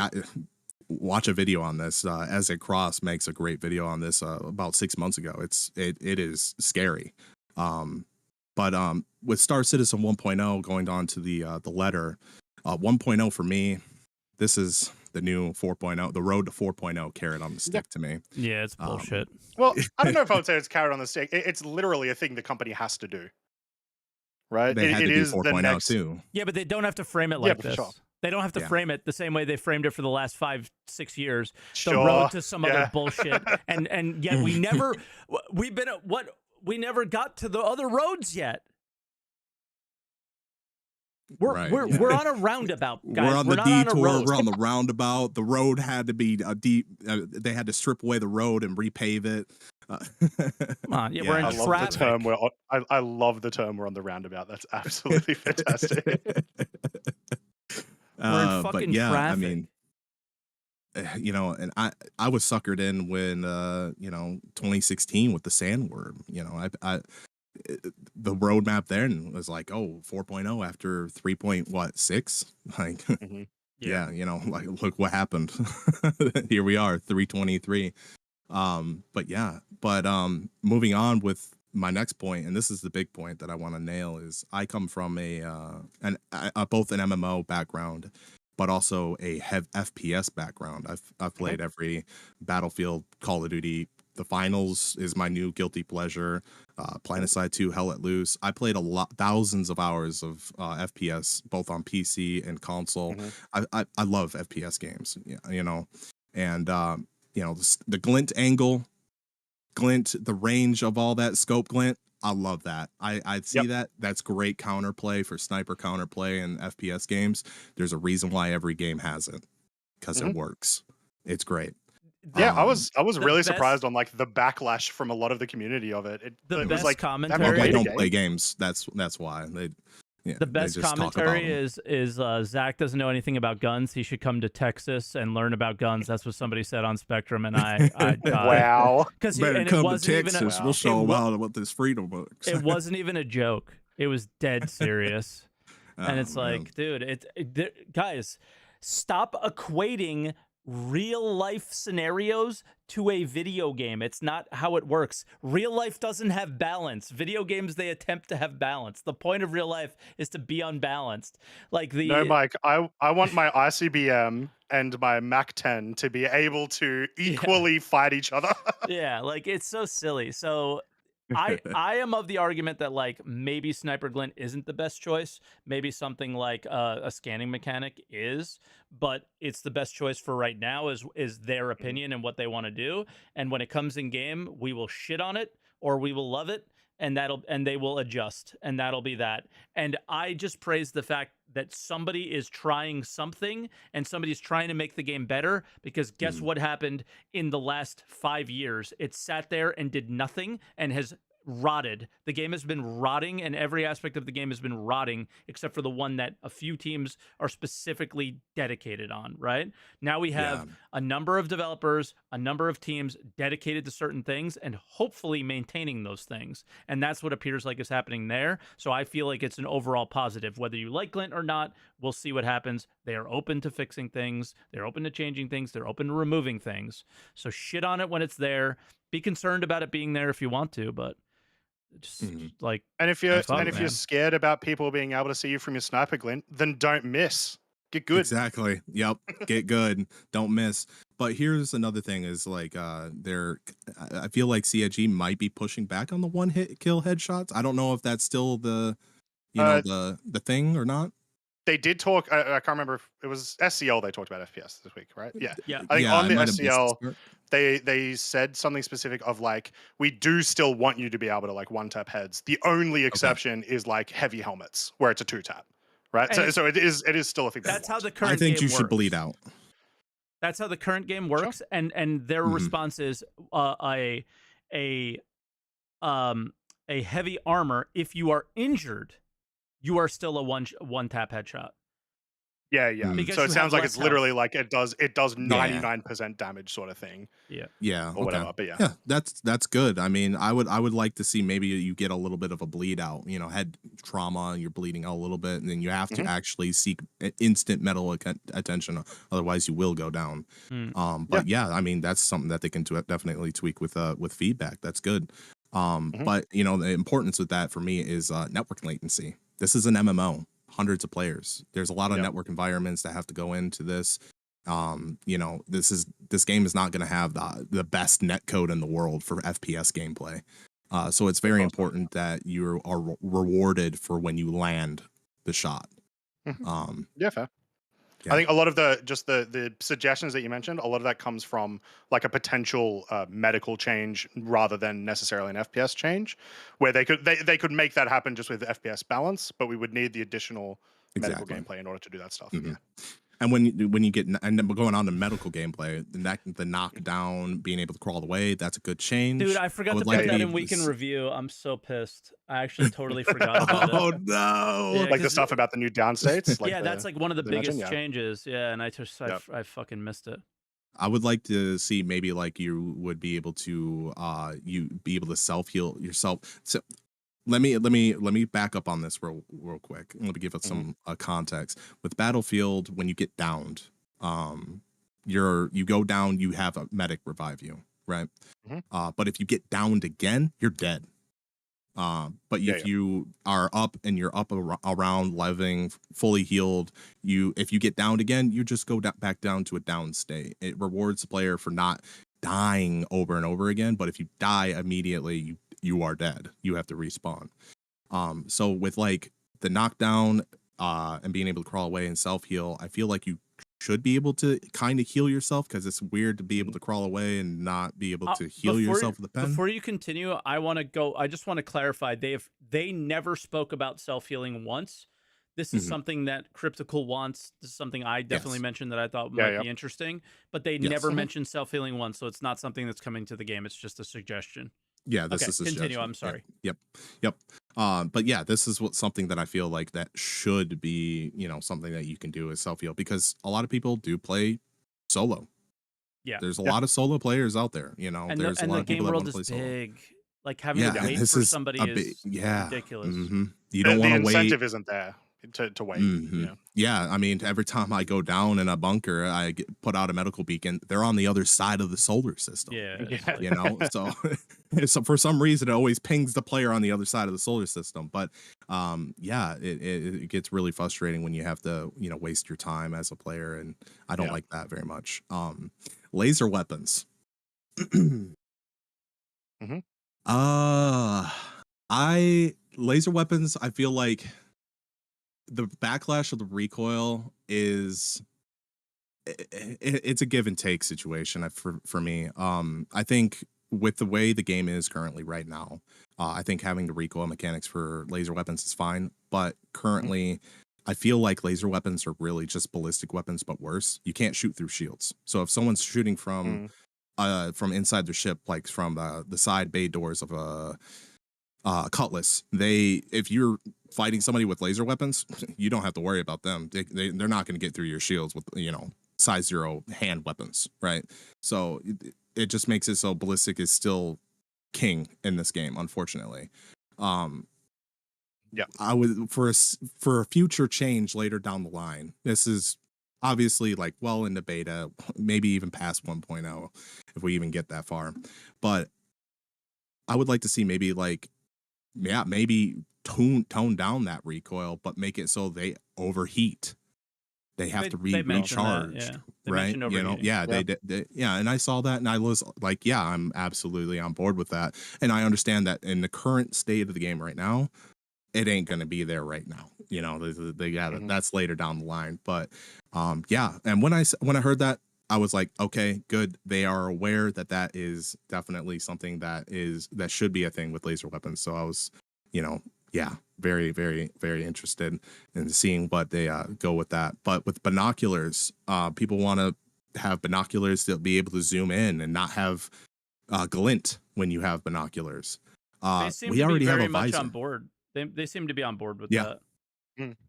Speaker 5: watch a video on this. As a Cross makes a great video on this about 6 months ago. It is scary. But with Star Citizen 1.0 going on to the letter, 1.0 for me, this is the new 4.0, the road to 4.0 carrot on the stick to me.
Speaker 2: Yeah, it's bullshit.
Speaker 1: Well, I don't know if I would say it's carrot on the stick. It's literally a thing the company has to do, right?
Speaker 5: They had
Speaker 1: It
Speaker 5: to do
Speaker 1: is the
Speaker 5: 4.0
Speaker 1: next.
Speaker 5: too.
Speaker 2: Yeah, but they don't have to frame it
Speaker 1: Yeah,
Speaker 2: like
Speaker 1: for
Speaker 2: this.
Speaker 1: sure.
Speaker 2: They don't have to
Speaker 5: Yeah.
Speaker 2: frame it the same way they framed it for the last 5-6 years. The
Speaker 1: Sure,
Speaker 2: road to some other
Speaker 1: yeah.
Speaker 2: bullshit, and yet we never we never got to the other roads yet. We're
Speaker 5: Right,
Speaker 2: we're
Speaker 5: yeah.
Speaker 2: we're on a roundabout, guys.
Speaker 5: We're on the
Speaker 2: not on a
Speaker 5: detour.
Speaker 2: road.
Speaker 5: We're on the roundabout. The road had to be a deep. They had to strip away the road and repave it.
Speaker 2: Come on, yeah, we're in
Speaker 1: I love
Speaker 2: traffic.
Speaker 1: the term. I love the term. We're on the roundabout. That's absolutely fantastic.
Speaker 2: We're in
Speaker 5: But
Speaker 2: fucking
Speaker 5: yeah, I
Speaker 2: traffic.
Speaker 5: mean, you know, and I was suckered in when 2016 with the sandworm. You know, the roadmap then was like, oh, 4.0 after 3.6. Like,
Speaker 1: Mhm.
Speaker 5: yeah, you know, like look what happened. Here we are, 323. But moving on with my next point, and this is the big point that I want to nail, is I come from both an MMO background, but also a FPS background. I've played every Battlefield, Call of Duty. The Finals is my new guilty pleasure. PlanetSide 2, Hell Let Loose. I played thousands of hours of FPS, both on PC and console. I love FPS games, you know, and you know, the glint angle, the range of all that scope glint. I love that. I see that. That's great counterplay for sniper counterplay in FPS games. There's a reason why every game has it, because it works. It's great.
Speaker 1: Yeah, I was really
Speaker 2: best-
Speaker 1: surprised on like the backlash from a lot of the community of it. It
Speaker 2: The
Speaker 1: was
Speaker 2: best
Speaker 1: like
Speaker 2: commentary-
Speaker 1: haven't
Speaker 5: Well,
Speaker 1: you
Speaker 5: they
Speaker 1: played a
Speaker 5: don't play
Speaker 1: game?
Speaker 5: games. That's why they. Yeah,
Speaker 2: The
Speaker 5: they
Speaker 2: best
Speaker 5: just talk about
Speaker 2: commentary
Speaker 5: them.
Speaker 2: is Zach doesn't know anything about guns. He should come to Texas and learn about guns. That's what somebody said on Spectrum, and I
Speaker 1: Wow.
Speaker 2: because
Speaker 5: Better
Speaker 2: and it
Speaker 5: come to
Speaker 2: wasn't even
Speaker 5: Texas.
Speaker 2: a,
Speaker 5: We'll show
Speaker 2: it
Speaker 5: them
Speaker 2: wa-
Speaker 5: out what this freedom works.
Speaker 2: it wasn't even a joke. It was dead serious. And
Speaker 5: Oh,
Speaker 2: it's
Speaker 5: man.
Speaker 2: like, dude, guys, stop equating real life scenarios to a video game. It's not how it works. Real life doesn't have balance. Video games, they attempt to have balance. The point of real life is to be unbalanced. Like
Speaker 1: No, Mike, I want my ICBM and my Mac 10 to be able to equally fight each other.
Speaker 2: yeah, like it's so silly. So I am of the argument that like maybe Sniper Glint isn't the best choice. Maybe something like a scanning mechanic is, but it's the best choice for right now is their opinion and what they want to do. And when it comes in game, we will shit on it or we will love it, and they will adjust, and that'll be that. And I just praise the fact that somebody is trying something and somebody's trying to make the game better, because guess what happened in the last 5 years? It sat there and did nothing and has rotted. The game has been rotting, and every aspect of the game has been rotting except for the one that a few teams are specifically dedicated on, right? Now we have a number of developers, a number of teams dedicated to certain things and hopefully maintaining those things. And that's what appears like is happening there. So I feel like it's an overall positive. Whether you like Glint or not, we'll see what happens. They are open to fixing things. They're open to changing things. They're open to removing things. So shit on it when it's there. Be concerned about it being there if you want to, but just like,
Speaker 1: And if you're
Speaker 2: have fun,
Speaker 1: you're
Speaker 2: man.
Speaker 1: scared about people being able to see you from your sniper glint, then don't miss. Get good.
Speaker 5: Exactly. Yep. Get good. Don't miss. But here's another thing: is like I feel like CIG might be pushing back on the one hit kill headshots. I don't know if that's still the the thing or not.
Speaker 1: They did talk. I can't remember if it was SCL. They talked about FPS this week, right? Yeah.
Speaker 2: Yeah.
Speaker 1: I think
Speaker 5: Yeah,
Speaker 1: on
Speaker 5: I
Speaker 1: the
Speaker 5: might have missed
Speaker 1: SCL,
Speaker 5: the start.
Speaker 1: they said something specific of like, we do still want you to be able to like one tap heads. The only exception is like heavy helmets where it's a 2-tap, right?
Speaker 2: And
Speaker 1: So it is still a thing.
Speaker 2: That's how the
Speaker 5: I
Speaker 2: current
Speaker 5: think
Speaker 2: game
Speaker 5: you should
Speaker 2: works.
Speaker 5: bleed out.
Speaker 2: That's how the current game works, and their response is a heavy armor. If you are injured, you are still a one tap headshot.
Speaker 1: Yeah.
Speaker 2: Because
Speaker 1: So
Speaker 2: you
Speaker 1: it
Speaker 2: have
Speaker 1: sounds like
Speaker 2: less
Speaker 1: it's literally
Speaker 2: health.
Speaker 1: like it does 99% damage sort of thing.
Speaker 5: Yeah.
Speaker 1: Or whatever. But yeah.
Speaker 5: That's good. I mean, I would like to see maybe you get a little bit of a bleed out, head trauma, you're bleeding out a little bit, and then you have to actually seek instant medical attention, otherwise you will go down. But yeah, I mean, that's something that they can definitely tweak with feedback. That's good. But the importance of that for me is network latency. This is an MMO. hundreds of players. There's a lot of
Speaker 1: Yeah.
Speaker 5: network environments that have to go into this. You know, this game is not going to have the best net code in the world for FPS gameplay. So it's very important that you are rewarded for when you land the shot.
Speaker 1: Yeah, fair.
Speaker 5: Yeah.
Speaker 1: I think a lot of the suggestions that you mentioned, a lot of that comes from like a potential medical change rather than necessarily an FPS change, where they could make that happen just with FPS balance, but we would need the additional medical
Speaker 5: Exactly.
Speaker 1: gameplay in order to do that stuff.
Speaker 5: Mhm.
Speaker 1: Yeah.
Speaker 5: And when you get, and then going on to medical gameplay, the knockdown, being able to crawl away, that's a good change.
Speaker 2: Dude, I forgot to
Speaker 5: would
Speaker 2: put
Speaker 5: like
Speaker 2: that
Speaker 5: be
Speaker 2: in week in
Speaker 5: able to
Speaker 2: review. I'm so pissed. I actually totally forgot about
Speaker 5: Oh
Speaker 2: it.
Speaker 5: no!
Speaker 2: Yeah,
Speaker 1: Like the
Speaker 2: 'cause
Speaker 1: stuff about the new down states. Like
Speaker 2: yeah, that's like one of the
Speaker 1: they mentioned,
Speaker 2: biggest
Speaker 1: yeah.
Speaker 2: changes. Yeah, and I just
Speaker 1: Yep.
Speaker 2: I fucking missed it.
Speaker 5: I would like to see maybe like you would be able to self heal yourself. So let me back up on this real quick. Let me give it some context. With Battlefield, when you get downed, you go down, you have a medic revive you, right? But if you get downed again, you're dead. But if you are up and you're up around living fully healed, if you get downed again, you just go back down to a down state. It rewards the player for not dying over and over again. But if you die immediately, you are dead. You have to respawn. So with like the knockdown and being able to crawl away and self heal, I feel like you should be able to kind of heal yourself, because it's weird to be able to crawl away and not be able to heal yourself with a pen.
Speaker 2: Before you continue, I just want to clarify. They never spoke about self-healing once. This is something that Cryptical wants. This is something I definitely mentioned that I thought might be interesting, but they never mentioned self-healing once, so it's not something that's coming to the game. It's just a suggestion.
Speaker 5: Yeah, this is a
Speaker 2: continue.
Speaker 5: suggestion.
Speaker 2: I'm sorry.
Speaker 5: Yep. But yeah, this is something that I feel like that should be, something that you can do is self heal, because a lot of people do play solo.
Speaker 2: Yeah,
Speaker 5: there's a lot of solo players out there.
Speaker 2: And
Speaker 5: there's a lot of people that want to play
Speaker 2: solo.
Speaker 5: solo.
Speaker 2: Big. Like having to wait for somebody is ridiculous.
Speaker 5: You don't want to wait.
Speaker 1: The incentive isn't there to wait.
Speaker 5: Yeah, I mean, every time I go down in a bunker, I put out a medical beacon. They're on the other side of the solar system.
Speaker 2: Yeah.
Speaker 5: So for some reason, it always pings the player on the other side of the solar system. But it gets really frustrating when you have to waste your time as a player, and I don't like that very much. Laser weapons. Laser weapons, I feel like the backlash of the recoil is it's a give and take situation for me. I think with the way the game is currently right now, I think having the recoil mechanics for laser weapons is fine, but currently I feel like laser weapons are really just ballistic weapons, but worse. You can't shoot through shields. So if someone's shooting from inside their ship, like from the side bay doors of a cutlass, if you're fighting somebody with laser weapons, you don't have to worry about them. They're not going to get through your shields with size 0 hand weapons, right? So it just makes it so ballistic is still king in this game, unfortunately. I would for a future change later down the line. This is obviously like well into beta, maybe even past 1.0 if we even get that far. But I would like to see maybe tone down that recoil, but make it so they overheat. They have to recharge, right? They did. And I saw that, and I was like, I'm absolutely on board with that. And I understand that in the current state of the game right now, it ain't going to be there right now. That's later down the line. But and when I heard that, I was like, okay, good. They are aware that is definitely something that should be a thing with laser weapons. So I was, very, very, very interested in seeing what they go with that. But with binoculars, people want to have binoculars to be able to zoom in and not have glint when you have binoculars. We already have a visor.
Speaker 2: On board. They seem to be on board with that.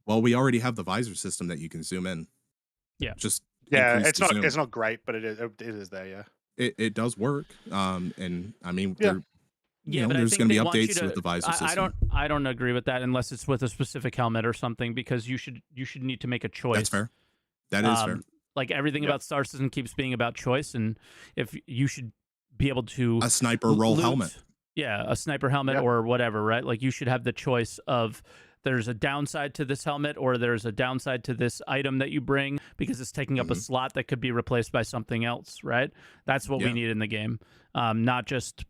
Speaker 5: Well, we already have the visor system that you can zoom in.
Speaker 2: Yeah.
Speaker 1: It's not great, but it is there. Yeah.
Speaker 5: It does work. And I mean,
Speaker 2: but
Speaker 5: there's going to be updates with the visor system.
Speaker 2: I don't agree with that unless it's with a specific helmet or something, because you should need to make a choice.
Speaker 5: That's fair. That is fair.
Speaker 2: Like everything about Star Citizen keeps being about choice, and if you should be able to
Speaker 5: a sniper roll helmet.
Speaker 2: Yeah, a sniper helmet or whatever, right? Like you should have the choice of there's a downside to this helmet, or there's a downside to this item that you bring because it's taking up a slot that could be replaced by something else, right? That's what we need in the game. Not just,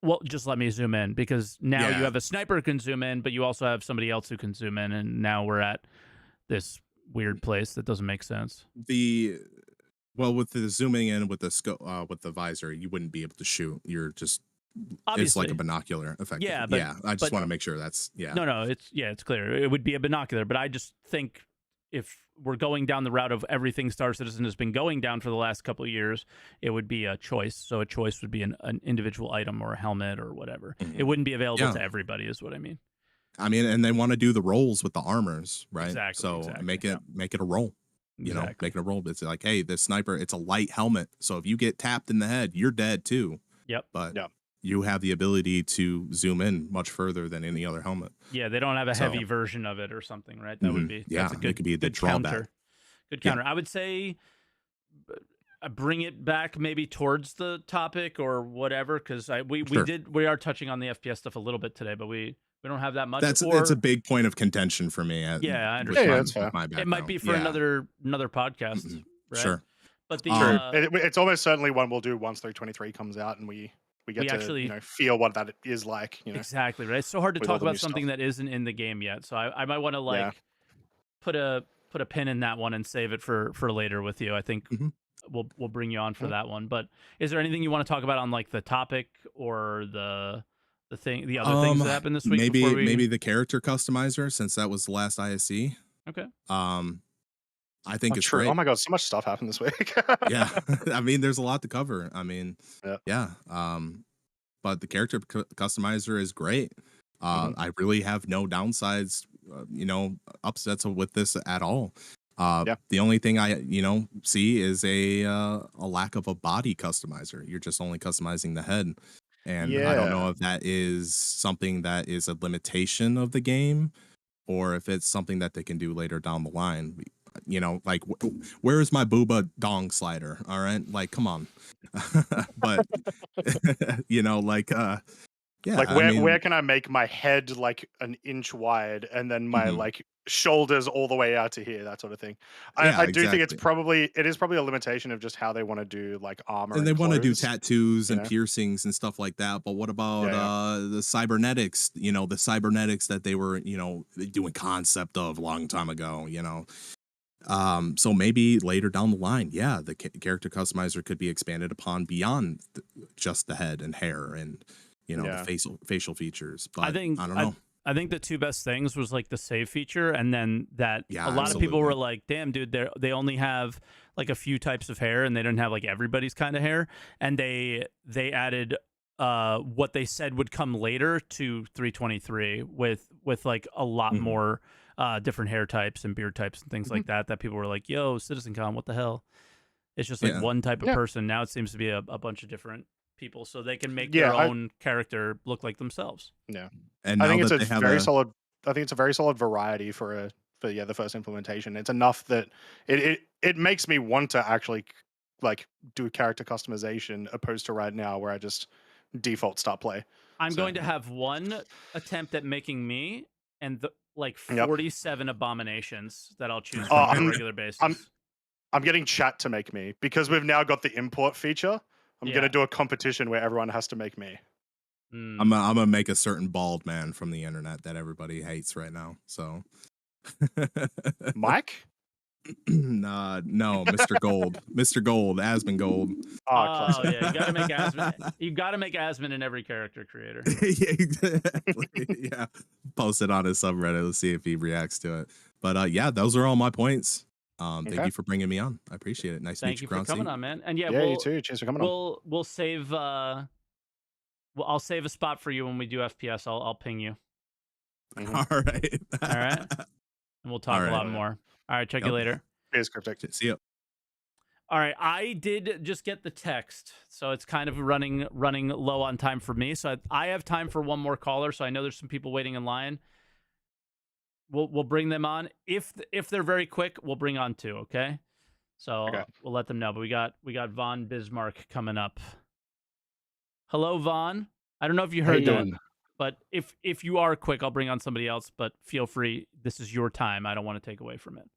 Speaker 2: well, just let me zoom in, because now you have a sniper who can zoom in, but you also have somebody else who can zoom in, and now we're at this weird place that doesn't make sense.
Speaker 5: Well, with the zooming in with the scope, with the visor, you wouldn't be able to shoot. You're just
Speaker 2: Obviously.
Speaker 5: It's like a binocular effect.
Speaker 2: Yeah, but,
Speaker 5: I just want to make sure that's
Speaker 2: No, it's clear. It would be a binocular, but I just think if we're going down the route of everything Star Citizen has been going down for the last couple of years, it would be a choice. So a choice would be an individual item or a helmet or whatever. It wouldn't be available to everybody, is what I mean.
Speaker 5: I mean, and they want to do the rolls with the armors, right?
Speaker 2: Exactly.
Speaker 5: So make it a roll. You know, make it a roll. It's like, hey, this sniper, it's a light helmet. So if you get tapped in the head, you're dead too.
Speaker 2: Yep.
Speaker 5: But you have the ability to zoom in much further than any other helmet.
Speaker 2: Yeah, they don't have a heavy version of it or something, right? That would be that's a good,
Speaker 5: it could be the
Speaker 2: good
Speaker 5: drawback.
Speaker 2: counter. Good counter. I would say bring it back maybe towards the topic or whatever, because we are touching on the FPS stuff a little bit today, but we don't have that much.
Speaker 5: That's a big point of contention for me.
Speaker 2: I understand.
Speaker 1: That's fair.
Speaker 2: It might be for another podcast, right?
Speaker 5: Sure.
Speaker 2: But
Speaker 1: it's almost certainly one we'll do once 323 comes out and we get to
Speaker 2: actually
Speaker 1: feel what that is like.
Speaker 2: Exactly, right? It's so hard to talk about something that isn't in the game yet. So I might want to put a pin in that one and save it for later with you. I think we'll bring you on for that one. But is there anything you want to talk about on like the topic or the other things that happened this week?
Speaker 5: Maybe the character customizer, since that was the last ISC.
Speaker 2: Okay.
Speaker 5: I think it's
Speaker 1: true.
Speaker 5: great.
Speaker 1: Oh my god, so much stuff happened this week.
Speaker 5: Yeah, I mean, there's a lot to cover. I mean, but the character customizer is great. I really have no downsides, upsets with this at all. The only thing I see is a lack of a body customizer. You're just only customizing the head, and I don't know if that is something that is a limitation of the game, or if it's something that they can do later down the line. Like, where's my booba dong slider? All right, like, come on. But
Speaker 1: where can I make my head like an inch wide and then my like shoulders all the way out to here, that sort of thing. I do think it is probably a limitation of just how they want to do like armor,
Speaker 5: and they want to do
Speaker 1: clothes,
Speaker 5: tattoos and piercings and stuff like that. But what about the cybernetics? The cybernetics that they were doing concept of a long time ago. So maybe later down the line, the character customizer could be expanded upon beyond just the head and hair and the facial features. But I don't know.
Speaker 2: I think the two best things was like the save feature, and then that a lot of people were like, damn, dude, they only have like a few types of hair and they don't have like everybody's kind of hair. And they added what they said would come later to 323 with like a lot more different hair types and beard types and things like that people were like, yo, CitizenCon, what the hell? It's just like one type of person. Now it seems to be a bunch of different people, so they can make their own character look like themselves.
Speaker 1: Yeah.
Speaker 5: And
Speaker 1: I think it's a very solid variety for the first implementation. It's enough that it makes me want to actually like do character customization opposed to right now where I just default start play.
Speaker 2: I'm going to have one attempt at making me and like 47 abominations that I'll choose from on a regular basis.
Speaker 1: I'm getting chat to make me because we've now got the import feature. I'm gonna do a competition where everyone has to make me.
Speaker 5: I'm gonna make a certain bald man from the internet that everybody hates right now. So,
Speaker 1: Mike?
Speaker 5: No, Mr. Gold, Mr. Gold, Asmon Gold.
Speaker 2: Oh yeah, you gotta make Asmon. You gotta make Asmon in every character creator.
Speaker 5: Yeah, exactly. Yeah, post it on his subreddit. Let's see if he reacts to it. But those are all my points. Thank you for bringing me on. I appreciate it. Nice to meet you,
Speaker 2: Thank you for coming on, man. And
Speaker 1: you too. Cheers for coming on.
Speaker 2: We'll save. I'll save a spot for you when we do FPS. I'll ping you.
Speaker 5: All right.
Speaker 2: All right. And we'll talk a lot more. All right. Check you later.
Speaker 1: Cheers, Cryptic.
Speaker 5: See you.
Speaker 2: All right. I did just get the text, so it's kind of running low on time for me. So I have time for one more caller. So I know there's some people waiting in line. We'll bring them on. If they're very quick, we'll bring on two. Okay. So we'll let them know. But we got Von Bismarck coming up. Hello, Vaughn. I don't know if you heard that. But if you are quick, I'll bring on somebody else. But feel free. This is your time. I don't want to take away from it.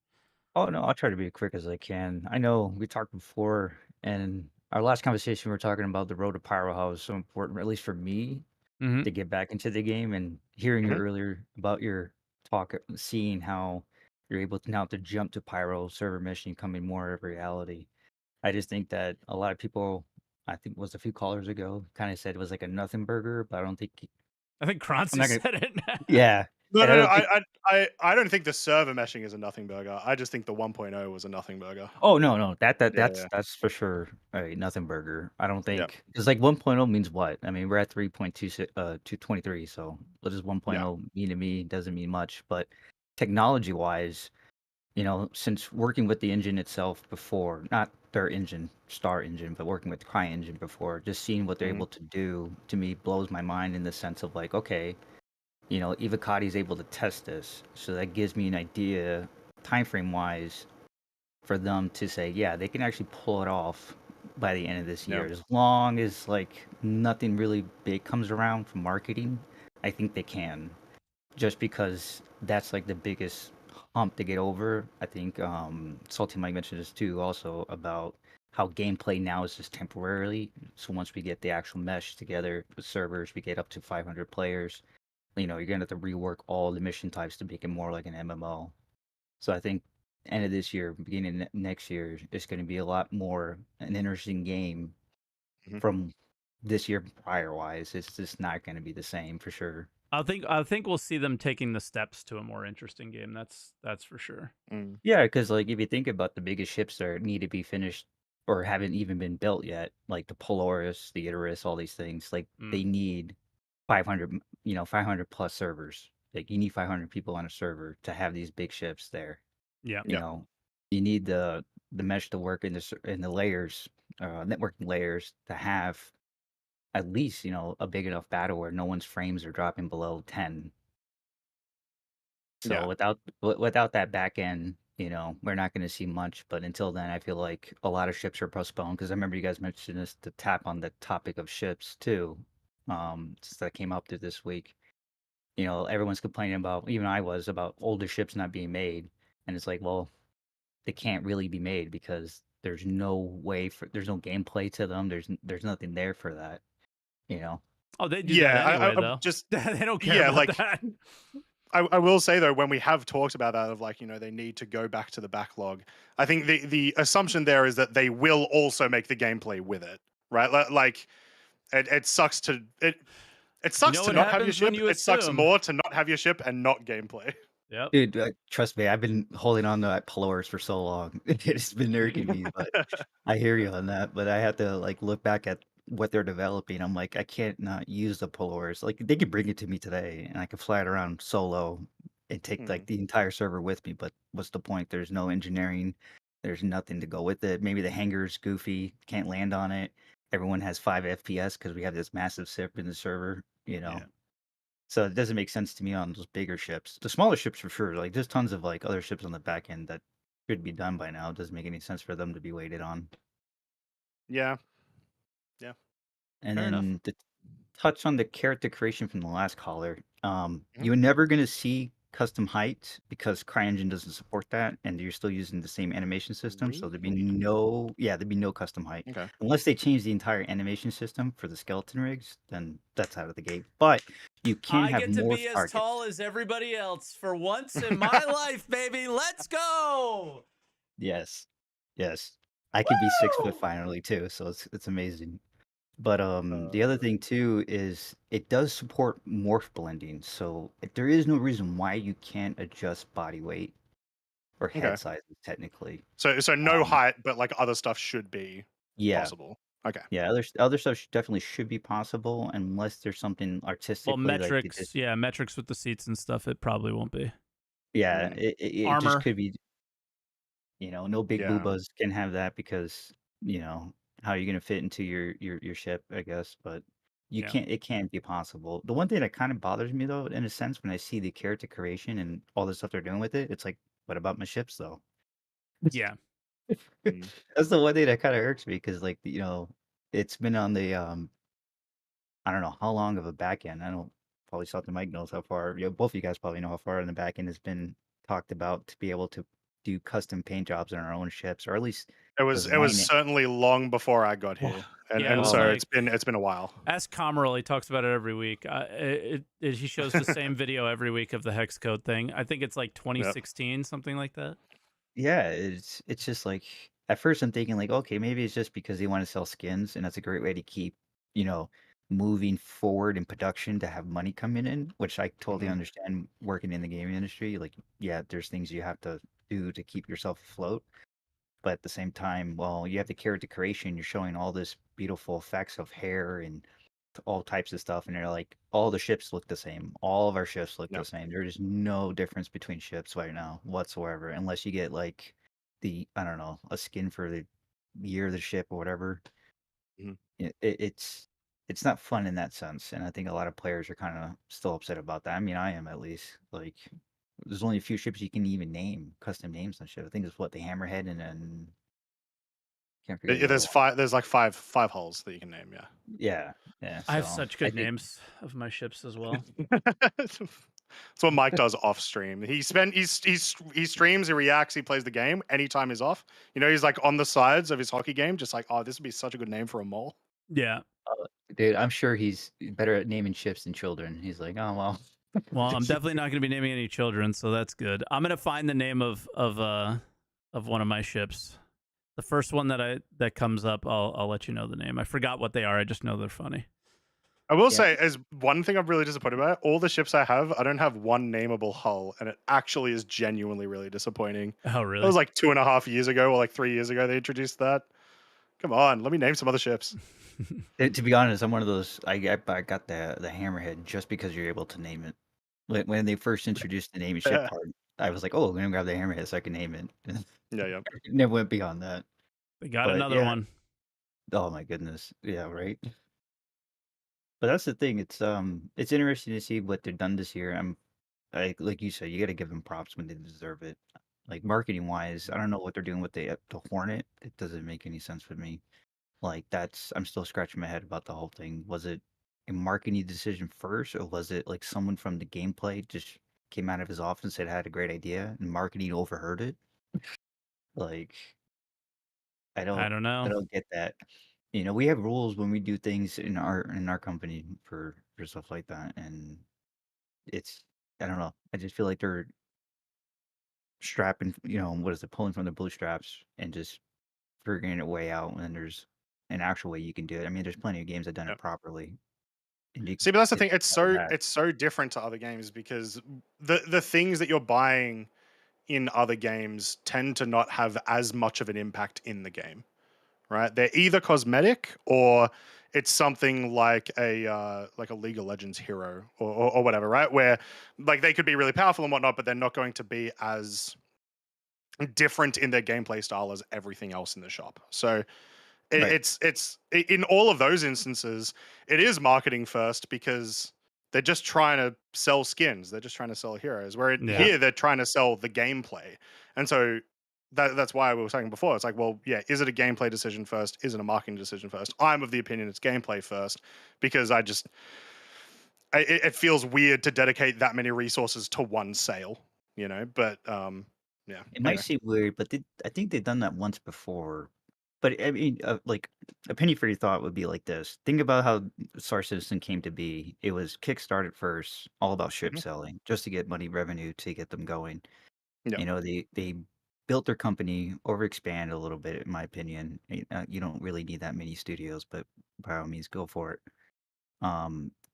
Speaker 6: Oh no, I'll try to be as quick as I can. I know we talked before, and our last conversation we were talking about the road to Pyro, how it's so important, at least for me,
Speaker 2: Mm-hmm.
Speaker 6: to get back into the game. And hearing you
Speaker 1: Mhm.
Speaker 6: earlier about your talk, seeing how you're able to now to jump to Pyro server mission becoming more of a reality. I just think that a lot of people, I think it was a few callers ago, kind of said it was like a nothing burger, but I don't think
Speaker 2: I think
Speaker 6: I'm
Speaker 2: Croncy
Speaker 6: not gonna.
Speaker 2: said it.
Speaker 6: Yeah,
Speaker 1: No,
Speaker 6: and I
Speaker 1: no, no.
Speaker 6: don't think.
Speaker 1: I don't think the server meshing is a nothing burger. I just think the 1.0 was a nothing burger.
Speaker 6: Oh no,
Speaker 1: Yeah,
Speaker 6: that's for sure a nothing burger. I don't
Speaker 1: yeah,
Speaker 6: think because like 1.0 means what? I mean, we're at 3.26 223, so what does
Speaker 1: yeah.
Speaker 6: 1.0 mean to me? It doesn't mean much, but technology wise, since working with the engine itself before, not their engine, Star engine, but working with the CryEngine before, just seeing what they're
Speaker 1: Mhm.
Speaker 6: able to do to me blows my mind in the sense of like, okay, Ivacati is able to test this, so that gives me an idea, time frame wise, for them to say, yeah, they can actually pull it off by the end of this
Speaker 1: Yeah.
Speaker 6: year. As long as like nothing really big comes around from marketing, I think they can. Just because that's like the biggest hump to get over. I think SaltEMike mentioned this too, also about how gameplay now is just temporarily. So once we get the actual mesh together with servers, we get up to 500 players. You're gonna have to rework all the mission types to make it more like an MMO. So I think end of this year, beginning of next year, is going to be a lot more an interesting game
Speaker 1: Mhm.
Speaker 6: from this year prior wise. It's just not going to be the same for sure.
Speaker 2: I think we'll see them taking the steps to a more interesting game. That's for sure.
Speaker 1: Mm.
Speaker 6: Yeah, because like if you think about the biggest ships that need to be finished or haven't even been built yet, like the Polaris, the Icarus, all these things, like
Speaker 2: Mm.
Speaker 6: they need 500, 500 plus servers. Like you need 500 people on a server to have these big ships there.
Speaker 2: Yeah.
Speaker 6: you
Speaker 1: Yeah.
Speaker 6: know you need the mesh to work in in the layers, networking layers, to have at least a big enough battle where no one's frames are dropping below 10. So
Speaker 1: Yeah.
Speaker 6: without that back end, we're not going to see much. But until then, I feel like a lot of ships are postponed, because I remember you guys mentioned this to tap on the topic of ships too. Since that came up to this week, everyone's complaining about, even I was, about older ships not being made. And it's like, well, they can't really be made because there's no gameplay to them. There's nothing there for that, you know.
Speaker 2: Oh, they do that
Speaker 1: Yeah.
Speaker 2: anyway,
Speaker 1: I
Speaker 2: though.
Speaker 1: just
Speaker 2: They don't care
Speaker 1: yeah,
Speaker 2: about
Speaker 1: like
Speaker 2: that.
Speaker 1: I will say though, when we have talked about that of like, they need to go back to the backlog. I think the assumption there is that they will also make the gameplay with it, right? Like it sucks to it
Speaker 2: You
Speaker 1: sucks
Speaker 2: know
Speaker 1: to
Speaker 2: what
Speaker 1: not have your
Speaker 2: happens when
Speaker 1: ship.
Speaker 2: you
Speaker 1: It sucks
Speaker 2: assume.
Speaker 1: more to not have your ship and not gameplay.
Speaker 2: Yep.
Speaker 6: Dude, trust me, I've been holding on to that Polaris for so long. It's been irking me, but I hear you on that. But I have to like look back at what they're developing. I'm like, I can't not use the Polaris. Like they could bring it to me today, and I could fly it around solo and take like
Speaker 1: Mhm.
Speaker 6: the entire server with me. But what's the point? There's no engineering. There's nothing to go with it. Maybe the hangar's goofy, can't land on it. Everyone has 5 FPS because we have this massive SIP in the server.
Speaker 2: Yeah.
Speaker 6: So it doesn't make sense to me on those bigger ships. The smaller ships for sure. Like there's tons of like other ships on the back end that should be done by now. It doesn't make any sense for them to be waited on.
Speaker 1: Yeah. Yeah.
Speaker 6: And
Speaker 2: Fair enough.
Speaker 6: then to touch on the character creation from the last caller,
Speaker 1: Mhm.
Speaker 6: you're never gonna see custom height because CryEngine doesn't support that, and you're still using the same animation system. So
Speaker 1: Really?
Speaker 6: there'd be no custom height
Speaker 1: Okay.
Speaker 6: unless they change the entire animation system for the skeleton rigs. Then that's out of the gate. But you can
Speaker 2: I
Speaker 6: have
Speaker 2: get to
Speaker 6: more
Speaker 2: be as tall
Speaker 6: targets.
Speaker 2: as everybody else for once in my life, baby. Let's go.
Speaker 6: Yes. Yes. I could be 6 foot
Speaker 2: Woo!
Speaker 6: finally too, so it's amazing. But the other
Speaker 1: Uh,
Speaker 6: thing too is it does support morph blending, so there is no reason why you can't adjust body weight or
Speaker 1: okay.
Speaker 6: head sizes technically.
Speaker 1: So no
Speaker 6: Um,
Speaker 1: height, but like other stuff should be
Speaker 6: yeah,
Speaker 1: possible. Okay.
Speaker 6: yeah. Other stuff definitely should be possible unless there's something
Speaker 2: Well,
Speaker 6: artistically like they did.
Speaker 2: metrics, yeah, metrics with the seats and stuff. It probably won't be.
Speaker 6: Yeah,
Speaker 1: Mm,
Speaker 6: it just
Speaker 2: Armor.
Speaker 6: could be. No big
Speaker 1: yeah.
Speaker 6: boobas can have that because, how are you gonna fit into your ship, I guess, but
Speaker 2: Yeah.
Speaker 6: it can't be possible. The one thing that kind of bothers me though, in a sense, when I see the character creation and all the stuff they're doing with it, it's like, what about my ships though?
Speaker 2: Yeah.
Speaker 1: Mm,
Speaker 6: That's the one thing that kind of irks me because, like, it's been on the I don't know how long of a back end. I don't probably SaltEMike knows how far. Both of you guys probably know how far in the back end has been talked about to be able to do custom paint jobs on our own ships, or at least
Speaker 1: It was
Speaker 6: design it.
Speaker 1: certainly long before I got
Speaker 6: Oh,
Speaker 1: here, and
Speaker 2: Yeah, it
Speaker 1: and
Speaker 2: was
Speaker 6: oh
Speaker 1: so
Speaker 6: my,
Speaker 2: like
Speaker 1: it's been a while.
Speaker 2: ask Comerl. He talks about it every week. He shows the same video every week of the hex code thing. I think it's like
Speaker 1: Yep.
Speaker 2: 2016, something like that.
Speaker 6: yeah, it's just like at first I'm thinking like, okay, maybe it's just because they want to sell skins, and that's a great way to keep, you know, moving forward in production to have money coming in, which I totally
Speaker 1: Mhm.
Speaker 6: understand working in the gaming industry. Like, yeah, there's things you have to do to keep yourself afloat. But at the same time, well, you have the character creation. You're showing all this beautiful effects of hair and all types of stuff, and they're like, all the ships look the same. All of our ships look the
Speaker 1: Yep.
Speaker 6: same. There's no difference between ships right now whatsoever, unless you get like I don't know, a skin for the year of the ship or whatever.
Speaker 1: Mhm.
Speaker 6: It's not fun in that sense, and I think a lot of players are kind of still upset about that. I mean, I am at least. Like, there's only a few ships you can even name, custom names and shit. I think it's what, the Hammerhead, and then can't forget the other
Speaker 1: There's
Speaker 6: one.
Speaker 1: five. There's like five hulls that you can name. Yeah.
Speaker 6: Yeah, yeah.
Speaker 2: I have
Speaker 6: So
Speaker 2: such
Speaker 6: I
Speaker 2: good
Speaker 6: think
Speaker 2: names of my ships as well.
Speaker 1: That's what Mike does off stream. He streams, he reacts, he plays the game anytime he's off. He's like on the sides of his hockey game, just like, oh, this would be such a good name for a mole.
Speaker 2: Yeah.
Speaker 6: dude, I'm sure he's better at naming ships than children. He's like, oh well.
Speaker 2: Well, I'm definitely not going to be naming any children, so that's good. I'm going to find the name of one of my ships. The first one that comes up, I'll let you know the name. I forgot what they are. I just know they're funny.
Speaker 1: I will
Speaker 6: Yeah.
Speaker 1: say, as one thing I'm really disappointed about, all the ships I have, I don't have one nameable hull, and it actually is genuinely really disappointing.
Speaker 2: Oh,
Speaker 1: That
Speaker 2: really?
Speaker 1: was like 2.5 years ago, or like 3 years ago, they introduced that. Come on, let me name some other ships.
Speaker 6: To be honest, I'm one of those. I got the Hammerhead just because you're able to name it. When they first introduced the name and ship
Speaker 1: Yeah,
Speaker 6: part, I was like, oh, I'm gonna grab the Hammerhead so I can name it.
Speaker 1: yeah, yeah.
Speaker 6: It never went beyond that.
Speaker 2: They got
Speaker 6: But
Speaker 2: another
Speaker 6: yeah,
Speaker 2: one.
Speaker 6: oh my goodness, yeah, right. But that's the thing. It's interesting to see what they've done this year. Like you said, you got to give them props when they deserve it. Like, marketing wise, I don't know what they're doing with the Hornet. It doesn't make any sense with me. Like, I'm still scratching my head about the whole thing. Was it a marketing decision first, or was it like someone from the gameplay just came out of his office and said I had a great idea and marketing overheard it? Like, I
Speaker 2: I
Speaker 6: don't
Speaker 2: don't
Speaker 6: I
Speaker 2: know.
Speaker 6: don't get that. We have rules when we do things in our company for stuff like that, and it's I don't know. I just feel like they're strapping, what is it, pulling from the bootstraps and just figuring a way out when there's an actual way you can do it. I mean, there's plenty of games that done
Speaker 1: Yeah.
Speaker 6: it properly, and you
Speaker 1: See, but that's the
Speaker 6: it's
Speaker 1: thing. It's
Speaker 6: never
Speaker 1: so
Speaker 6: that.
Speaker 1: it's so different to other games because the things that you're buying in other games tend to not have as much of an impact in the game, right? They're either cosmetic or it's something like a League of Legends hero or whatever, right? Where like they could be really powerful and whatnot, but they're not going to be as different in their gameplay style as everything else in the shop. So
Speaker 6: Right,
Speaker 1: it's in all of those instances, it is marketing first because they're just trying to sell skins. They're just trying to sell heroes.
Speaker 2: Yeah.
Speaker 1: Here they're trying to sell the gameplay, and so that's why we were saying before. It's like, well, yeah, is it a gameplay decision first? Is it a marketing decision first? I'm of the opinion it's gameplay first because it feels weird to dedicate that many resources to one sale, But yeah.
Speaker 6: it might
Speaker 1: Anyway,
Speaker 6: seem weird, but I think they've done that once before. But I mean, like, a penny for your thought would be like this: think about how Star Citizen came to be. It was kickstarted first, all about ship
Speaker 1: mhm,
Speaker 6: selling, just to get money revenue to get them going.
Speaker 1: yeah,
Speaker 6: They built their company, overexpand a little bit, in my opinion. You don't really need that many studios, but by all means, go for it.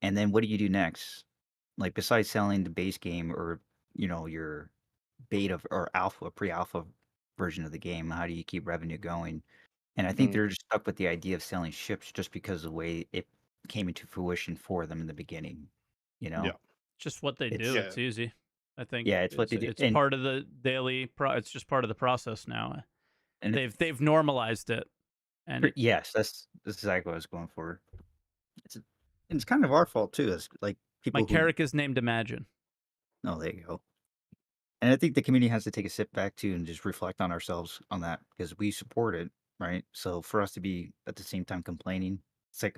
Speaker 6: And then what do you do next? Like, besides selling the base game, or your beta or alpha, pre-alpha version of the game, how do you keep revenue going? And I think
Speaker 1: mm,
Speaker 6: they're just stuck with the idea of selling ships just because of the way it came into fruition for them in the beginning. You
Speaker 1: yeah,
Speaker 6: know,
Speaker 2: Just what they do.
Speaker 6: it's
Speaker 1: yeah.
Speaker 2: It's easy. I think
Speaker 6: yeah, it's what
Speaker 2: it's
Speaker 6: they do,
Speaker 2: it's part of the daily it's just part of the process now.
Speaker 6: and
Speaker 2: They've normalized it. And
Speaker 6: yes, that's exactly what I was going for. It's it's kind of our fault too, as like
Speaker 2: my
Speaker 6: people who.
Speaker 2: Carrack is named Imagine.
Speaker 6: Oh, there you go. And I think the community has to take a step back too and just reflect on ourselves on that, because we support it, right? So for us to be at the same time complaining, it's like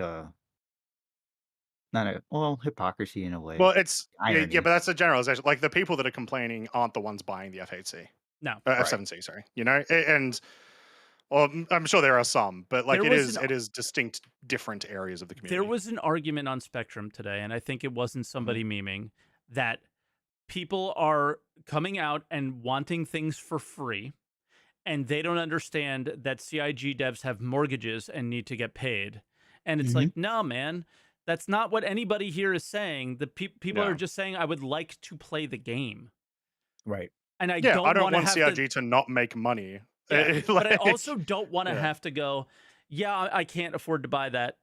Speaker 6: not a well hypocrisy in a way.
Speaker 1: Well, it's
Speaker 6: Irony.
Speaker 1: yeah, but that's a generalization. Like the people that are complaining aren't the ones buying the F8C,
Speaker 2: No,
Speaker 6: Right.
Speaker 1: F7C. Sorry, and well, I'm sure there are some, but like
Speaker 2: There
Speaker 1: it
Speaker 2: was
Speaker 1: is distinct, different areas of the
Speaker 2: there
Speaker 1: community.
Speaker 2: was an argument on Spectrum today, and I think it wasn't somebody memeing that people are coming out and wanting things for free, and they don't understand that CIG devs have mortgages and need to get paid. And it's like, no, man, that's not what anybody here is saying. The people are
Speaker 1: No.
Speaker 2: just saying, I would like to play the game.
Speaker 6: Right.
Speaker 2: And I
Speaker 1: Yeah, I
Speaker 2: don't
Speaker 1: don't
Speaker 2: want to
Speaker 1: want
Speaker 2: have
Speaker 1: CIG to not make money.
Speaker 2: yeah, but I
Speaker 1: Like,
Speaker 2: also don't want to
Speaker 1: yeah.
Speaker 2: have to go, yeah, I can't afford to buy that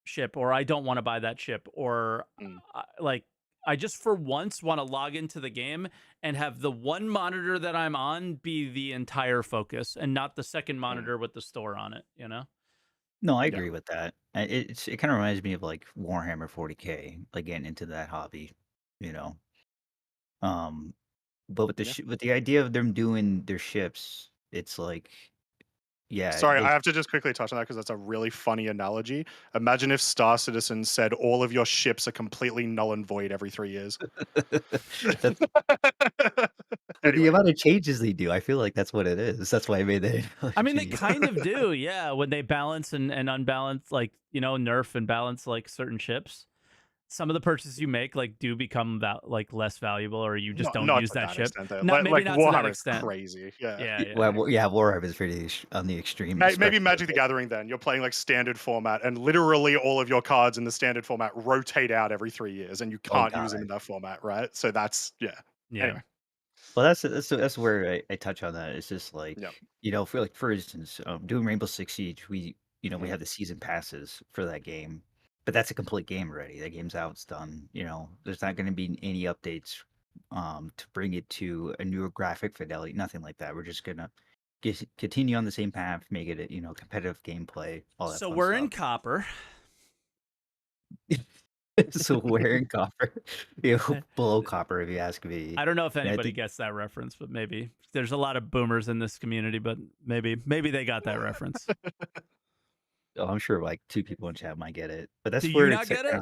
Speaker 2: ship, or I don't want to buy that ship, or like, I just for once want to log into the game and have the one monitor that I'm on be the entire focus and not the second monitor with the store on it, you know?
Speaker 6: No, I
Speaker 1: Yeah.
Speaker 6: agree with that. It kind of reminds me of like Warhammer 40K, like getting into that hobby, you know. But with the
Speaker 1: Yeah.
Speaker 6: with the idea of them doing their ships, it's like, yeah,
Speaker 1: Sorry, I
Speaker 6: those
Speaker 1: have to just quickly touch on that because that's a really funny analogy. Imagine if Star Citizen said all of your ships are completely null and void every 3 years.
Speaker 6: that's with the
Speaker 1: Anyway,
Speaker 6: amount of changes they do. I feel like that's what it is. That's why I made that
Speaker 2: I mean, they
Speaker 6: analogy.
Speaker 2: kind of do, yeah, when they balance and unbalance, like, you know, nerf and balance like certain ships. Some of the purchases you make like do become like less valuable, or you just don't
Speaker 1: not
Speaker 2: use
Speaker 1: to
Speaker 2: that
Speaker 1: that
Speaker 2: ship.
Speaker 1: extent though.
Speaker 2: Not maybe
Speaker 1: Like
Speaker 2: not to that
Speaker 1: Warhammer is
Speaker 2: extent.
Speaker 1: crazy. Yeah.
Speaker 2: Yeah, yeah.
Speaker 6: Well, yeah, Warhammer is pretty on the extreme.
Speaker 1: Maybe
Speaker 6: spectrum
Speaker 1: Magic
Speaker 6: of
Speaker 1: the
Speaker 6: it.
Speaker 1: Gathering then. You're playing like standard format and literally all of your cards in the standard format rotate out every 3 years and you
Speaker 6: Oh
Speaker 1: can't use
Speaker 6: god.
Speaker 1: them in that format, right? So that's yeah.
Speaker 2: Yeah.
Speaker 1: Anyway.
Speaker 6: Well, that's where I touch on that. It's just like,
Speaker 1: Yeah.
Speaker 6: you know, for instance, doing Rainbow Six Siege, we
Speaker 1: Mhm.
Speaker 6: have the season passes for that game, but that's a complete game already. That game's out, it's done. You know, there's not going to be any updates to bring it to a newer graphic fidelity, nothing like that. We're just gonna continue on the same path, make it you know competitive gameplay, all that.
Speaker 2: So
Speaker 6: fun
Speaker 2: we're
Speaker 6: stuff.
Speaker 2: in copper.
Speaker 6: So we're in copper, you know, below copper, if you ask me.
Speaker 2: I don't know if
Speaker 6: And I
Speaker 2: anybody
Speaker 6: think
Speaker 2: gets that reference, but maybe there's a lot of boomers in this community, but maybe they got that reference.
Speaker 6: oh, I'm sure like 2 people in chat might get it, but that's
Speaker 2: Do you
Speaker 6: where
Speaker 2: not
Speaker 6: it's
Speaker 2: get it?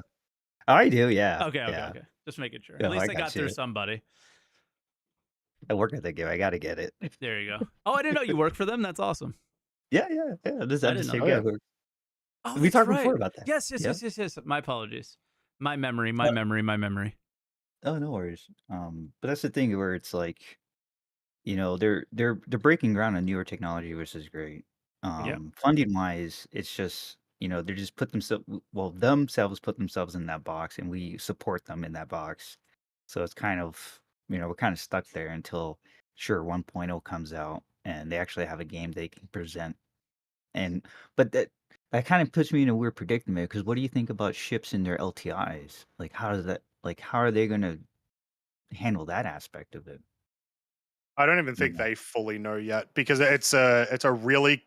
Speaker 6: I do, yeah,
Speaker 2: Okay,
Speaker 6: yeah.
Speaker 2: okay. Just making sure. At
Speaker 6: No,
Speaker 2: least
Speaker 6: I
Speaker 2: I got
Speaker 6: got
Speaker 2: through
Speaker 6: you.
Speaker 2: somebody.
Speaker 6: I work at that game. I gotta get it.
Speaker 2: There you go. Oh, I didn't know you work for them. That's awesome.
Speaker 6: Yeah, yeah, yeah. I'm
Speaker 2: I
Speaker 6: the
Speaker 2: didn't
Speaker 6: same
Speaker 2: know
Speaker 6: guy.
Speaker 1: that.
Speaker 6: Who,
Speaker 2: Oh,
Speaker 6: we
Speaker 2: that's
Speaker 6: talked
Speaker 2: right.
Speaker 6: before about that.
Speaker 2: Yes, yes,
Speaker 6: Yeah.
Speaker 2: yes, yes, yes. My apologies. My memory, my
Speaker 6: Uh,
Speaker 2: memory, my memory.
Speaker 6: Oh, no worries. But that's the thing where it's like, you know, they're breaking ground on newer technology, which is great.
Speaker 2: Yeah.
Speaker 6: Funding wise, it's just you know they just put themselves put themselves in that box, and we support them in that box. So it's kind of you know we're kind of stuck there until sure 1.0 comes out and they actually have a game they can present. And but that kind of puts me in a weird predicament because what do you think about ships in their LTIs? Like how does that like how are they going to handle that aspect of it?
Speaker 1: I don't even
Speaker 6: You
Speaker 1: think
Speaker 6: know?
Speaker 1: they fully know yet because it's a really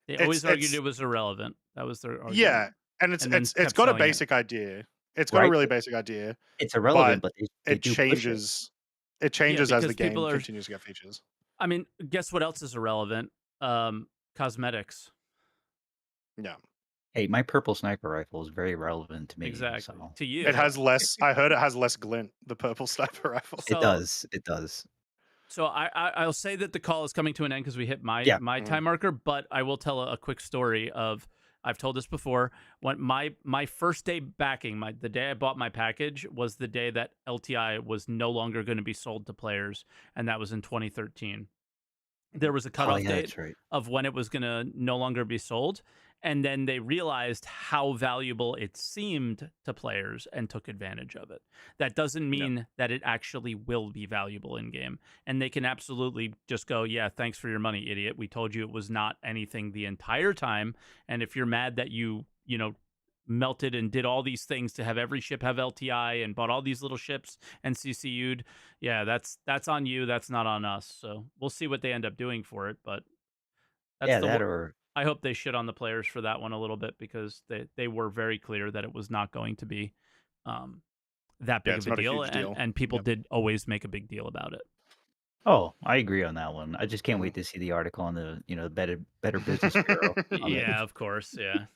Speaker 2: They
Speaker 1: it's
Speaker 2: always argued
Speaker 1: it's
Speaker 2: it was irrelevant. That was their
Speaker 1: yeah,
Speaker 2: argument.
Speaker 1: and
Speaker 2: And then
Speaker 1: it's
Speaker 2: kept
Speaker 1: got a
Speaker 2: selling it.
Speaker 1: basic idea. It's got a
Speaker 6: Right?
Speaker 1: really basic idea,
Speaker 6: It's
Speaker 1: but
Speaker 6: irrelevant, but they
Speaker 1: it
Speaker 6: do push it.
Speaker 1: changes it
Speaker 2: Yeah,
Speaker 1: changes as the
Speaker 2: because
Speaker 1: game
Speaker 2: people are
Speaker 1: continues to get features.
Speaker 2: I mean, guess what else is irrelevant? Cosmetics.
Speaker 1: Yeah.
Speaker 6: Hey, my purple sniper rifle is very relevant to me,
Speaker 2: Exactly.
Speaker 6: so
Speaker 2: To you.
Speaker 1: It has less I heard it has less glint, the purple sniper rifle.
Speaker 6: it
Speaker 2: So
Speaker 6: does. It does.
Speaker 2: So I'll say that the call is coming to an end because we hit my
Speaker 6: Yeah.
Speaker 2: my
Speaker 1: Mhm.
Speaker 2: time marker, but I will tell a quick story of I've told this before. When my first day backing, the day I bought my package was the day that LTI was no longer going to be sold to players, and that was in 2013. There was a
Speaker 6: Oh
Speaker 2: cutoff
Speaker 6: yeah,
Speaker 2: date
Speaker 6: that's right.
Speaker 2: of when it was going to no longer be sold. And then they realized how valuable it seemed to players and took advantage of it. That doesn't mean that it actually will be valuable in game. And they can absolutely just go, yeah, thanks for your money, idiot. We told you it was not anything the entire time. And if you're mad that you know, melted and did all these things to have every ship have LTI and bought all these little ships and CCU'd, yeah, that's on you. That's not on us. So we'll see what they end up doing for it. But that's
Speaker 6: Yeah,
Speaker 2: the
Speaker 6: that or
Speaker 2: I hope they shit on the players for that one a little bit because they were very clear that it was not going to be that big
Speaker 1: Yeah, it's
Speaker 2: of a
Speaker 1: not a
Speaker 2: deal,
Speaker 1: huge deal.
Speaker 2: and people
Speaker 1: Yep.
Speaker 2: did always make a big deal about it.
Speaker 6: oh, I agree on that one. I just can't
Speaker 1: Mhm.
Speaker 6: wait to see the article on the the Better Business Bureau on it.
Speaker 2: Yeah, of course, yeah,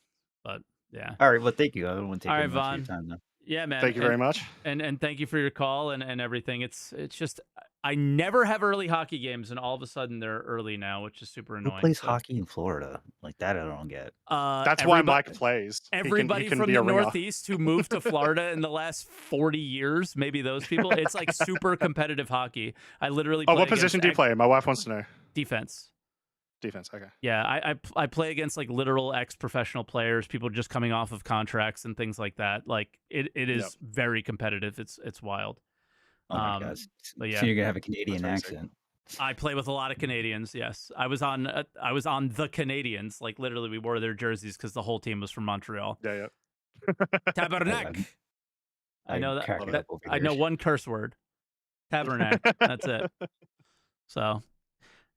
Speaker 2: but yeah.
Speaker 6: All right, well, thank you. I don't want to
Speaker 2: All
Speaker 6: take
Speaker 2: right,
Speaker 6: up much of your
Speaker 2: Vaughn.
Speaker 6: time though.
Speaker 2: Yeah, man.
Speaker 1: Thank you very much.
Speaker 2: And thank you for your call and everything. It's just I never have early hockey games, and all of a sudden they're early now, which is super
Speaker 6: Who
Speaker 2: annoying.
Speaker 6: plays
Speaker 2: So,
Speaker 6: hockey in Florida? Like that, I don't get.
Speaker 1: That's why Mike plays.
Speaker 2: Everybody
Speaker 1: he can
Speaker 2: from
Speaker 1: be
Speaker 2: the
Speaker 1: a ringer.
Speaker 2: Northeast who moved to Florida in the last 40 years, maybe those people. It's like super competitive hockey. I literally.
Speaker 1: Oh,
Speaker 2: play
Speaker 1: what position do you play? My wife wants to know.
Speaker 2: Defense.
Speaker 1: Defense. Okay.
Speaker 2: Yeah, I play against like literal ex-professional players, people just coming off of contracts and things like that. Like it is very competitive. It's wild.
Speaker 6: Oh my gosh!
Speaker 2: But yeah,
Speaker 6: so you're gonna have a Canadian
Speaker 1: very
Speaker 6: accent.
Speaker 2: I play with a lot of Canadians. Yes, I was on the Canadians. Like literally, we wore their jerseys because the whole team was from Montreal.
Speaker 1: Yeah.
Speaker 2: Tabernacle. I know that. I know one curse word. Tabernacle. That's it. So,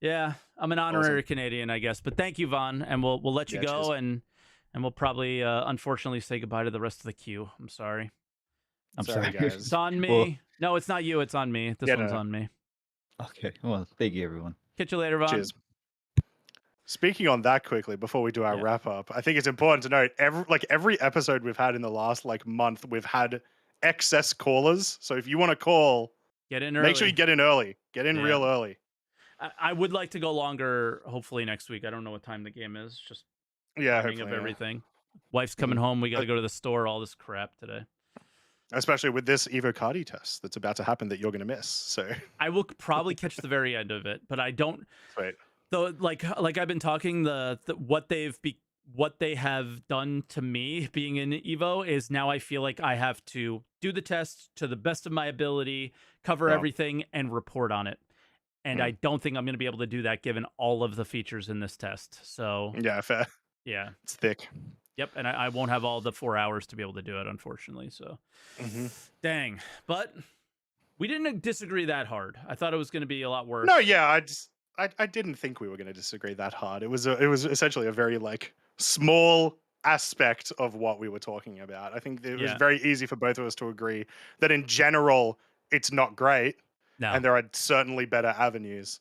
Speaker 2: yeah, I'm an honorary Canadian, I guess. But thank you, Vaughn, and we'll let you go, and we'll probably unfortunately say goodbye to the rest of the queue. I'm sorry.
Speaker 6: I'm sorry,
Speaker 1: guys.
Speaker 2: It's on me.
Speaker 6: Well,
Speaker 2: no, it's not you. It's on me. This one's on me.
Speaker 6: Okay. Well, thank you, everyone.
Speaker 2: Catch you later, Vaughn.
Speaker 1: Cheers. Speaking on that quickly before we do our wrap up, I think it's important to note every episode we've had in the last month, we've had excess callers. So if you want to call,
Speaker 2: get in early.
Speaker 1: Make sure you get in early. Get in real early.
Speaker 2: I would like to go longer, hopefully next week. I don't know what time the game is. Just timing of everything. Wife's coming home. We got to go to the store. All this crap today. Especially
Speaker 1: with this Evocardi test that's about to happen that you're going to miss. So
Speaker 2: I will probably catch the very end of it, but I don't.
Speaker 1: Right.
Speaker 2: Though, like I've been talking, what they have done to me being in Evo is now I feel like I have to do the test to the best of my ability, cover everything, and report on it. And I don't think I'm going to be able to do that given all of the features in this test. So
Speaker 1: yeah, fair.
Speaker 2: Yeah,
Speaker 1: it's thick.
Speaker 2: Yep, and I won't have all the 4 hours to be able to do it, unfortunately. So, dang. But we didn't disagree that hard. I thought it was going to be a lot worse.
Speaker 1: No, yeah, I didn't think we were going to disagree that hard. It was essentially a very small aspect of what we were talking about. I think it was very easy for both of us to agree that in general it's not great, and there are certainly better avenues.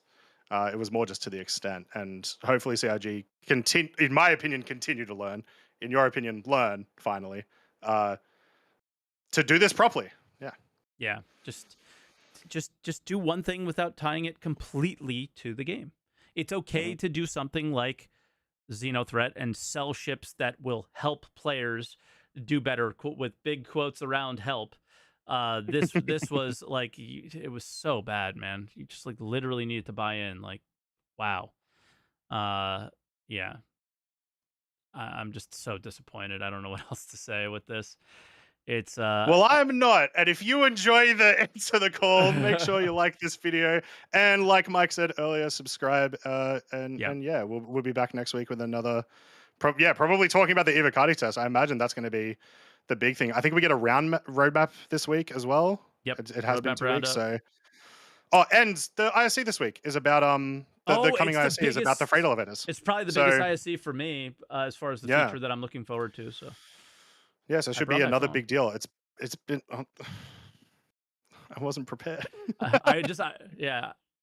Speaker 1: It was more just to the extent, and hopefully CRG in my opinion, continue to learn. In your opinion, learn finally to do this properly. Yeah.
Speaker 2: Just do one thing without tying it completely to the game. It's okay to do something like Xenothreat and sell ships that will help players do better, with big quotes around help. This was it was so bad, man. You just literally needed to buy in. Wow. Yeah. I'm just so disappointed. I don't know what else to say with this. It's
Speaker 1: well, I'm not. And if you enjoy the Answer the Call, make sure you like this video. And like Mike said earlier, subscribe. And we'll be back next week with another. Probably talking about the Evocardi test. I imagine that's going to be the big thing. I think we get a roadmap this week as well.
Speaker 2: Yep,
Speaker 1: it has been 2 weeks. So, and the ISC this week is about the coming ISC is about the Freighter events.
Speaker 2: It's probably the biggest ISC for me as far as the feature that I'm looking forward to. So.
Speaker 1: Yeah, so it should be another big deal. It's been. I wasn't prepared.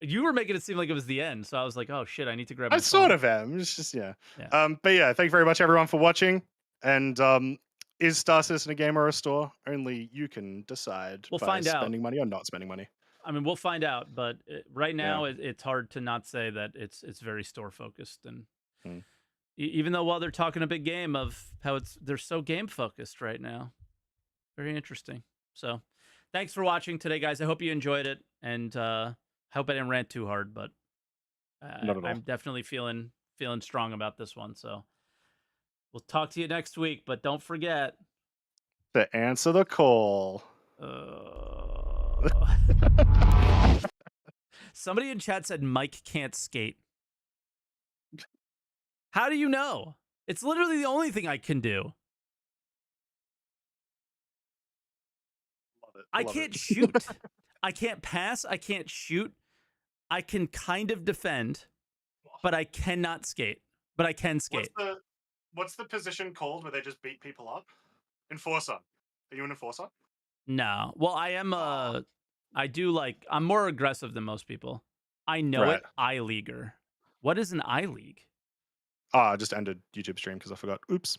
Speaker 2: You were making it seem like it was the end, so I was like, oh shit, I need to grab.
Speaker 1: I sort of am. It's just but yeah, thank you very much everyone for watching. And is Star Citizen a game or a store? Only you can decide.
Speaker 2: We'll find out.
Speaker 1: Spending money or not spending money.
Speaker 2: I mean, we'll find out, but right now it's hard to not say that it's very store focused, and even though while they're talking a big game of how they're so game focused right now, very interesting. So, thanks for watching today, guys. I hope you enjoyed it, and I hope I didn't rant too hard, but I'm definitely feeling strong about this one. So, we'll talk to you next week, but don't forget
Speaker 1: to answer the call.
Speaker 2: Somebody in chat said Mike can't skate. How do you know? It's literally the only thing I can do. I can't shoot. I can't pass. I can't shoot. I can kind of defend, but I cannot skate. But I can skate.
Speaker 1: What's the position called where they just beat people up? Enforcer. Are you an enforcer?
Speaker 2: No. Well, I am I'm more aggressive than most people. I know it. I-leaguer. What is an I-league?
Speaker 1: I just ended YouTube stream because I forgot. Oops.